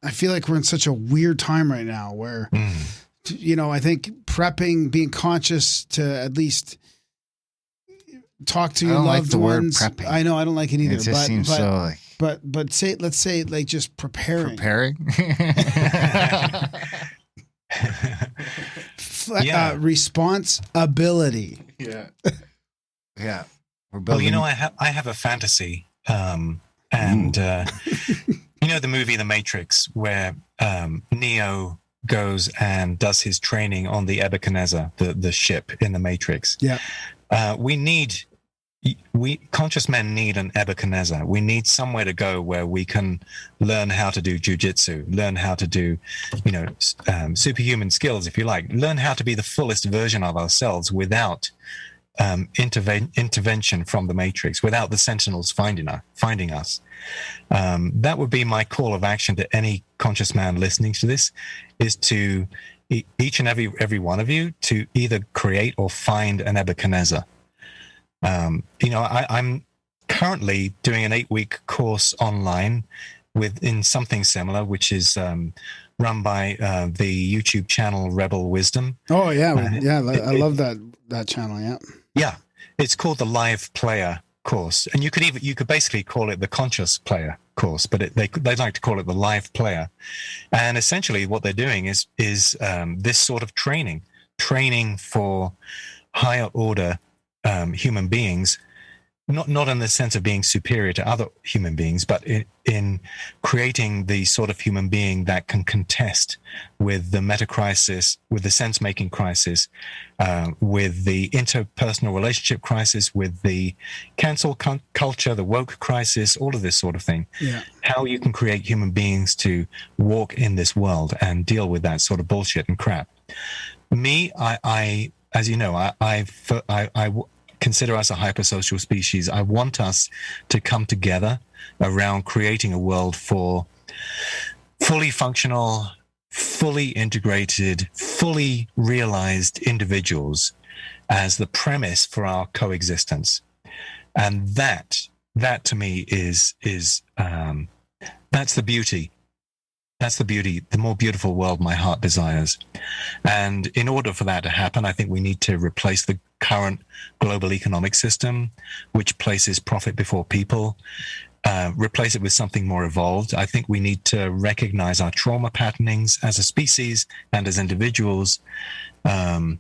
I feel like we're in such a weird time right now where, I think prepping, being conscious to at least talk to your loved ones. Word prepping. I know I don't like it either. It just seems so like. But let's say like just preparing. Responsibility. Yeah. Yeah. We're building. Well, I have a fantasy, and the movie The Matrix, where Neo goes and does his training on the Nebuchadnezzar, the ship in the Matrix. Yeah. We need we conscious men need an Nebuchadnezzar. We need somewhere to go where we can learn how to do jujitsu, learn how to do, superhuman skills, if you like, learn how to be the fullest version of ourselves without intervention from the Matrix, without the Sentinels finding us. That would be my call of action to any conscious man listening to this, is to each and every one of you to either create or find an Nebuchadnezzar. I'm currently doing an 8-week course online in something similar, which is run by the YouTube channel Rebel Wisdom. Oh yeah, I love that channel. Yeah, yeah, it's called the Live Player course, and you could basically call it the Conscious Player course, but they like to call it the Live Player. And essentially, what they're doing is this sort of training for higher order human beings, not in the sense of being superior to other human beings, but in creating the sort of human being that can contest with the meta crisis, with the sense making crisis, with the interpersonal relationship crisis, with the cancel culture, the woke crisis, all of this sort of thing. Yeah. How you can create human beings to walk in this world and deal with that sort of bullshit and crap. Me, I as you know, I consider us a hypersocial species. I want us to come together around creating a world for fully functional, fully integrated, fully realized individuals as the premise for our coexistence. And that to me is that's the beauty. That's the beauty, the more beautiful world my heart desires. And in order for that to happen, I think we need to replace the current global economic system, which places profit before people, replace it with something more evolved. I think we need to recognize our trauma patternings as a species and as individuals, and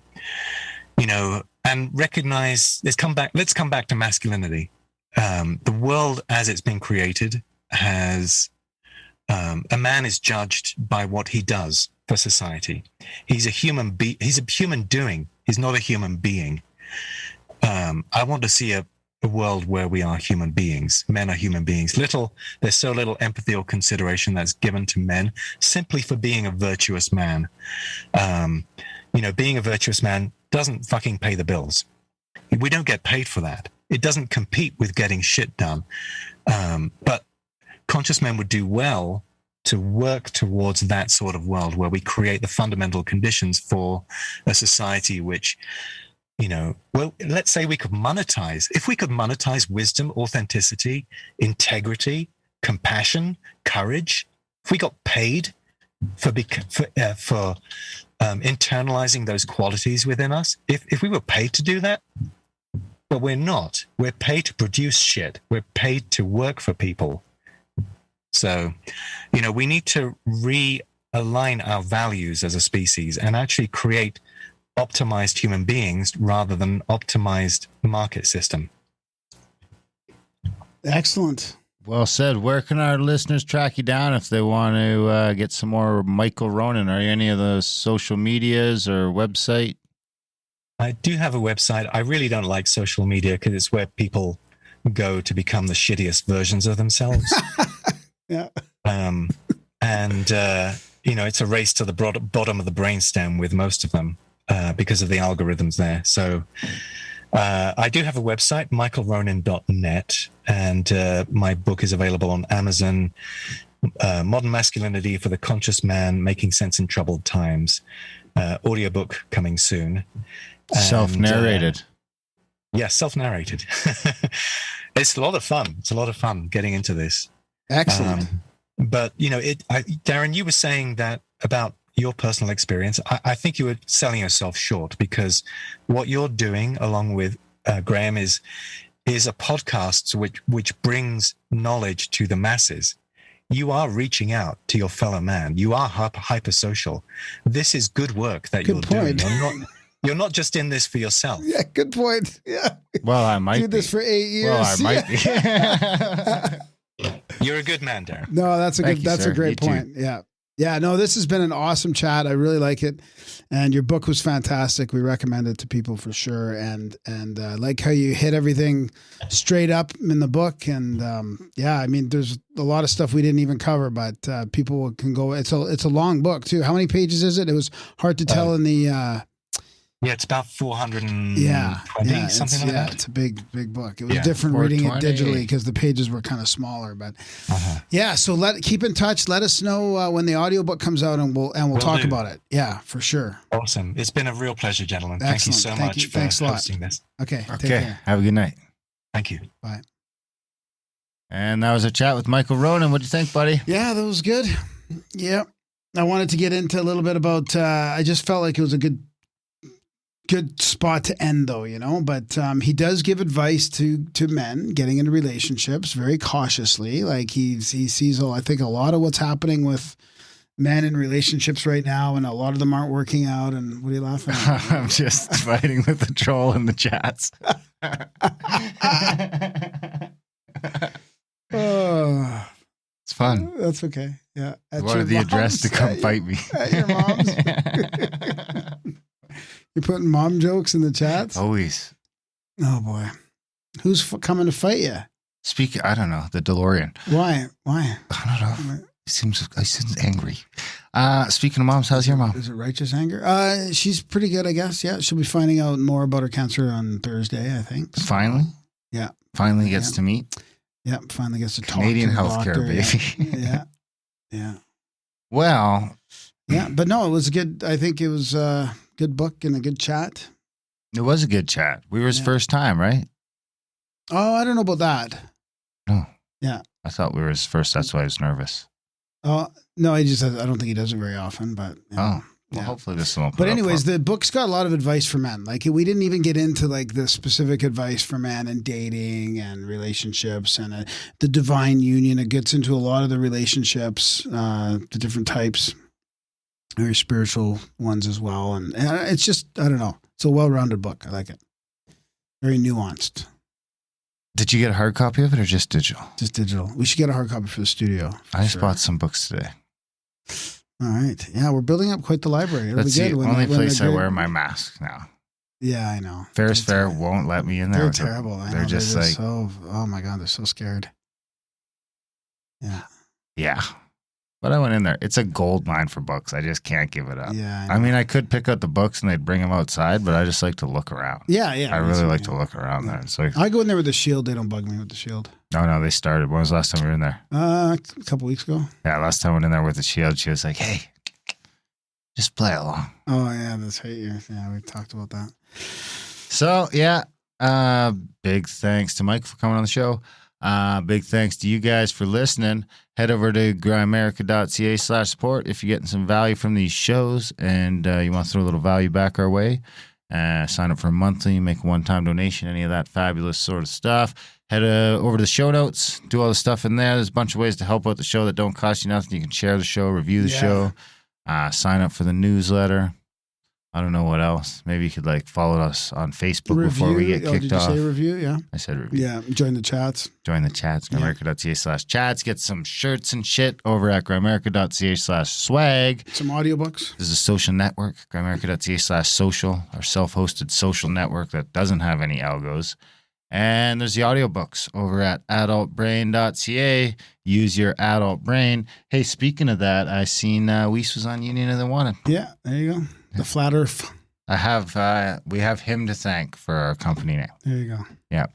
recognize, let's come back to masculinity. The world as it's been created has... a man is judged by what he does for society. He's a human doing. He's not a human being. I want to see a world where we are human beings. Men are human beings. There's so little empathy or consideration that's given to men simply for being a virtuous man. Being a virtuous man doesn't fucking pay the bills. We don't get paid for that. It doesn't compete with getting shit done. But conscious men would do well to work towards that sort of world where we create the fundamental conditions for a society which, let's say we could monetize. If we could monetize wisdom, authenticity, integrity, compassion, courage, if we got paid for internalizing those qualities within us, if we were paid to do that, but we're not. We're paid to produce shit. We're paid to work for people. So, we need to realign our values as a species and actually create optimized human beings rather than optimized market system. Excellent. Well said. Where can our listeners track you down if they want to get some more Michael Ronin? Are you any of the social medias or website? I do have a website. I really don't like social media because it's where people go to become the shittiest versions of themselves. Yeah. It's a race to the bottom of the brainstem with most of them because of the algorithms there. So I do have a website, michaelronin.net, and my book is available on Amazon, Modern Masculinity for the Conscious Man, Making Sense in Troubled Times, audiobook coming soon. Self-narrated. Yeah, self-narrated. It's a lot of fun. It's a lot of fun getting into this. Excellent. But Darren, you were saying that about your personal experience. I think you were selling yourself short, because what you're doing along with Graham is a podcast which brings knowledge to the masses. You are reaching out to your fellow man. You are hypersocial. This is good work that you're doing. You're not just in this for yourself. Yeah, good point. Yeah. Well, I might do this for 8 years. Well, I might be. You're a good man, Darren. No, that's a Thank you, that's sir. a great You too. point. Yeah. Yeah, no, this has been an awesome chat. I really like it. And your book was fantastic. We recommend it to people for sure. And like how you hit everything straight up in the book. And yeah, I mean, there's a lot of stuff we didn't even cover, but people can go. It's a long book too. How many pages is it? It was hard to tell in the. Yeah, it's about 420, something like that. It's a big book. It was different reading it digitally because the pages were kind of smaller. But yeah, so keep in touch. Let us know when the audiobook comes out, and we'll talk about it. Yeah, for sure. Awesome. It's been a real pleasure, gentlemen. Excellent. Thank you so much for Thanks a lot. hosting this. Okay. Take care. Have a good night. Thank you. Bye. And that was a chat with Michael Ronin. What'd you think, buddy? Yeah, that was good. Yeah. I wanted to get into a little bit about, I just felt like it was a good spot to end though, but he does give advice to men getting into relationships very cautiously. Like he sees, I think, a lot of what's happening with men in relationships right now, and a lot of them aren't working out. And what are you laughing at? I'm just fighting with the troll in the chats. Oh, it's fun. That's okay. Yeah. What are the address to come fight me? At your mom's. You're putting mom jokes in the chats? Always. Oh, boy. Who's coming to fight you? I don't know. The DeLorean. Why? I don't know. He seems angry. Speaking of moms, how's your mom? Is it righteous anger? She's pretty good, I guess. Yeah. She'll be finding out more about her cancer on Thursday, I think. So, finally? Yeah. Finally gets to meet? Yeah. Finally gets to talk Canadian to the healthcare, doctor. baby. Yeah. Yeah. Well. Yeah. But no, it was good. I think it was good book and a good chat. It was a good chat. We were his first time, right? Oh, I don't know about that. No. Yeah. I thought we were his first. That's why I was nervous. Oh, no, I don't think he does it very often, but. Well, hopefully this will. But anyways, the book's got a lot of advice for men. Like we didn't even get into like the specific advice for men and dating and relationships and the divine union. It gets into a lot of the relationships, the different types. Very spiritual ones as well. And it's just, I don't know. It's a well-rounded book. I like it. Very nuanced. Did you get a hard copy of it or just digital? Just digital. We should get a hard copy for the studio. I just bought some books today. All right. Yeah, we're building up quite the library. It'll That's be good. the only place I wear my mask now. Yeah, I know. Ferris Fair won't let me in there. They're terrible. They're just like, oh my God, they're so scared. Yeah. Yeah. But I went in there. It's a gold mine for books. I just can't give it up. Yeah. I mean, I could pick out the books and they'd bring them outside, but I just like to look around. Yeah. I really like to look around there. It's like, I go in there with the Shield. They don't bug me with the Shield. No, they started. When was the last time we were in there? A couple weeks ago. Yeah, last time I went in there with the Shield, she was like, hey, just play along. Oh, yeah, that's right. Yeah, we talked about that. So, yeah, big thanks to Mike for coming on the show. Big thanks to you guys for listening. Head over to grimerica.ca/support if you're getting some value from these shows and you want to throw a little value back our way. Sign up for a monthly, make a one-time donation, any of that fabulous sort of stuff. Head over to the show notes, do all the stuff in there. There's a bunch of ways to help out the show that don't cost you nothing. You can share the show, review the show, sign up for the newsletter. I don't know what else. Maybe you could follow us on Facebook before we get kicked off. Did you say review? Yeah. I said review. Yeah. Join the chats. Grimerica.ca/chats. Get some shirts and shit over at grimerica.ca/swag. Some audiobooks. This is a social network. Grimerica.ca/social, our self-hosted social network that doesn't have any algos. And there's the audiobooks over at adultbrain.ca. Use your adult brain. Hey, speaking of that, I seen Weiss was on Union of the Wanted. Yeah, there you go. The Flat Earth. We have him to thank for our company name. There you go. Yeah.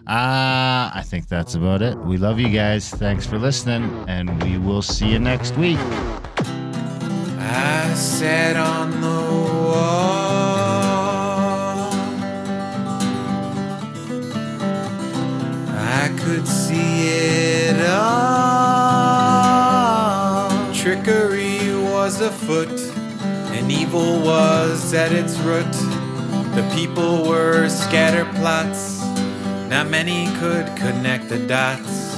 I think that's about it. We love you guys. Thanks for listening, and we will see you next week. I sat on the wall. I could see it all. Trickery was afoot, and evil was at its root. The people were scatterplots, not many could connect the dots.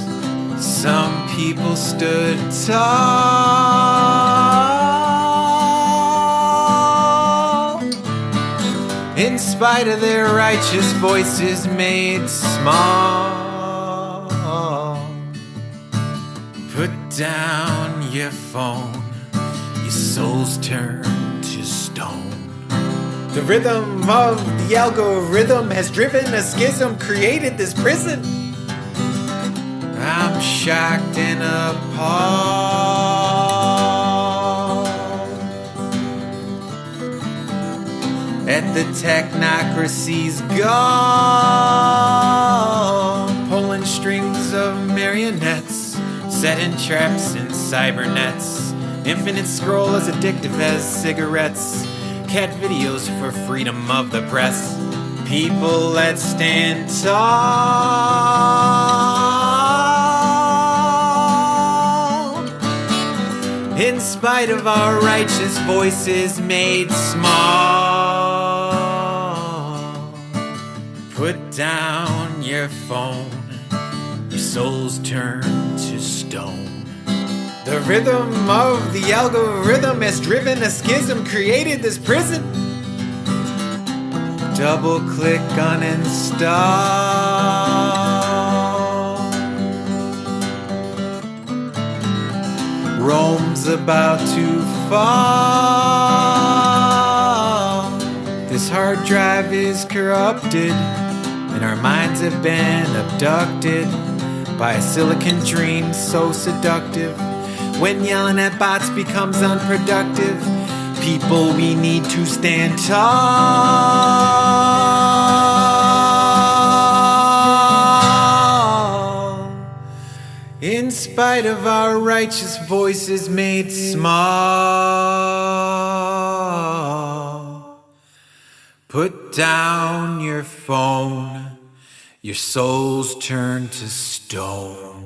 Some people stood tall, in spite of their righteous voices made small. Put down your phone, your souls turn to stone. The rhythm of the algorithm has driven a schism, created this prison. I'm shocked and appalled at the technocracy's gone, pulling strings of marionettes, setting traps in cybernets. Infinite scroll as addictive as cigarettes. Cat videos for freedom of the press. People that stand tall, in spite of our righteous voices made small. Put down your phone, your souls turn to stone. The rhythm of the algorithm has driven a schism, created this prison. Double click uninstall. Rome's about to fall. This hard drive is corrupted, and our minds have been abducted by a silicon dream so seductive. When yelling at bots becomes unproductive, people, we need to stand tall. In spite of our righteous voices made small. Put down your phone, your souls turn to stone.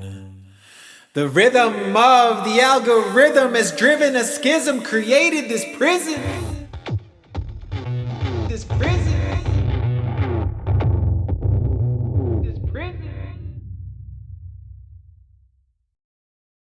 The rhythm of the algorithm has driven a schism, created this prison.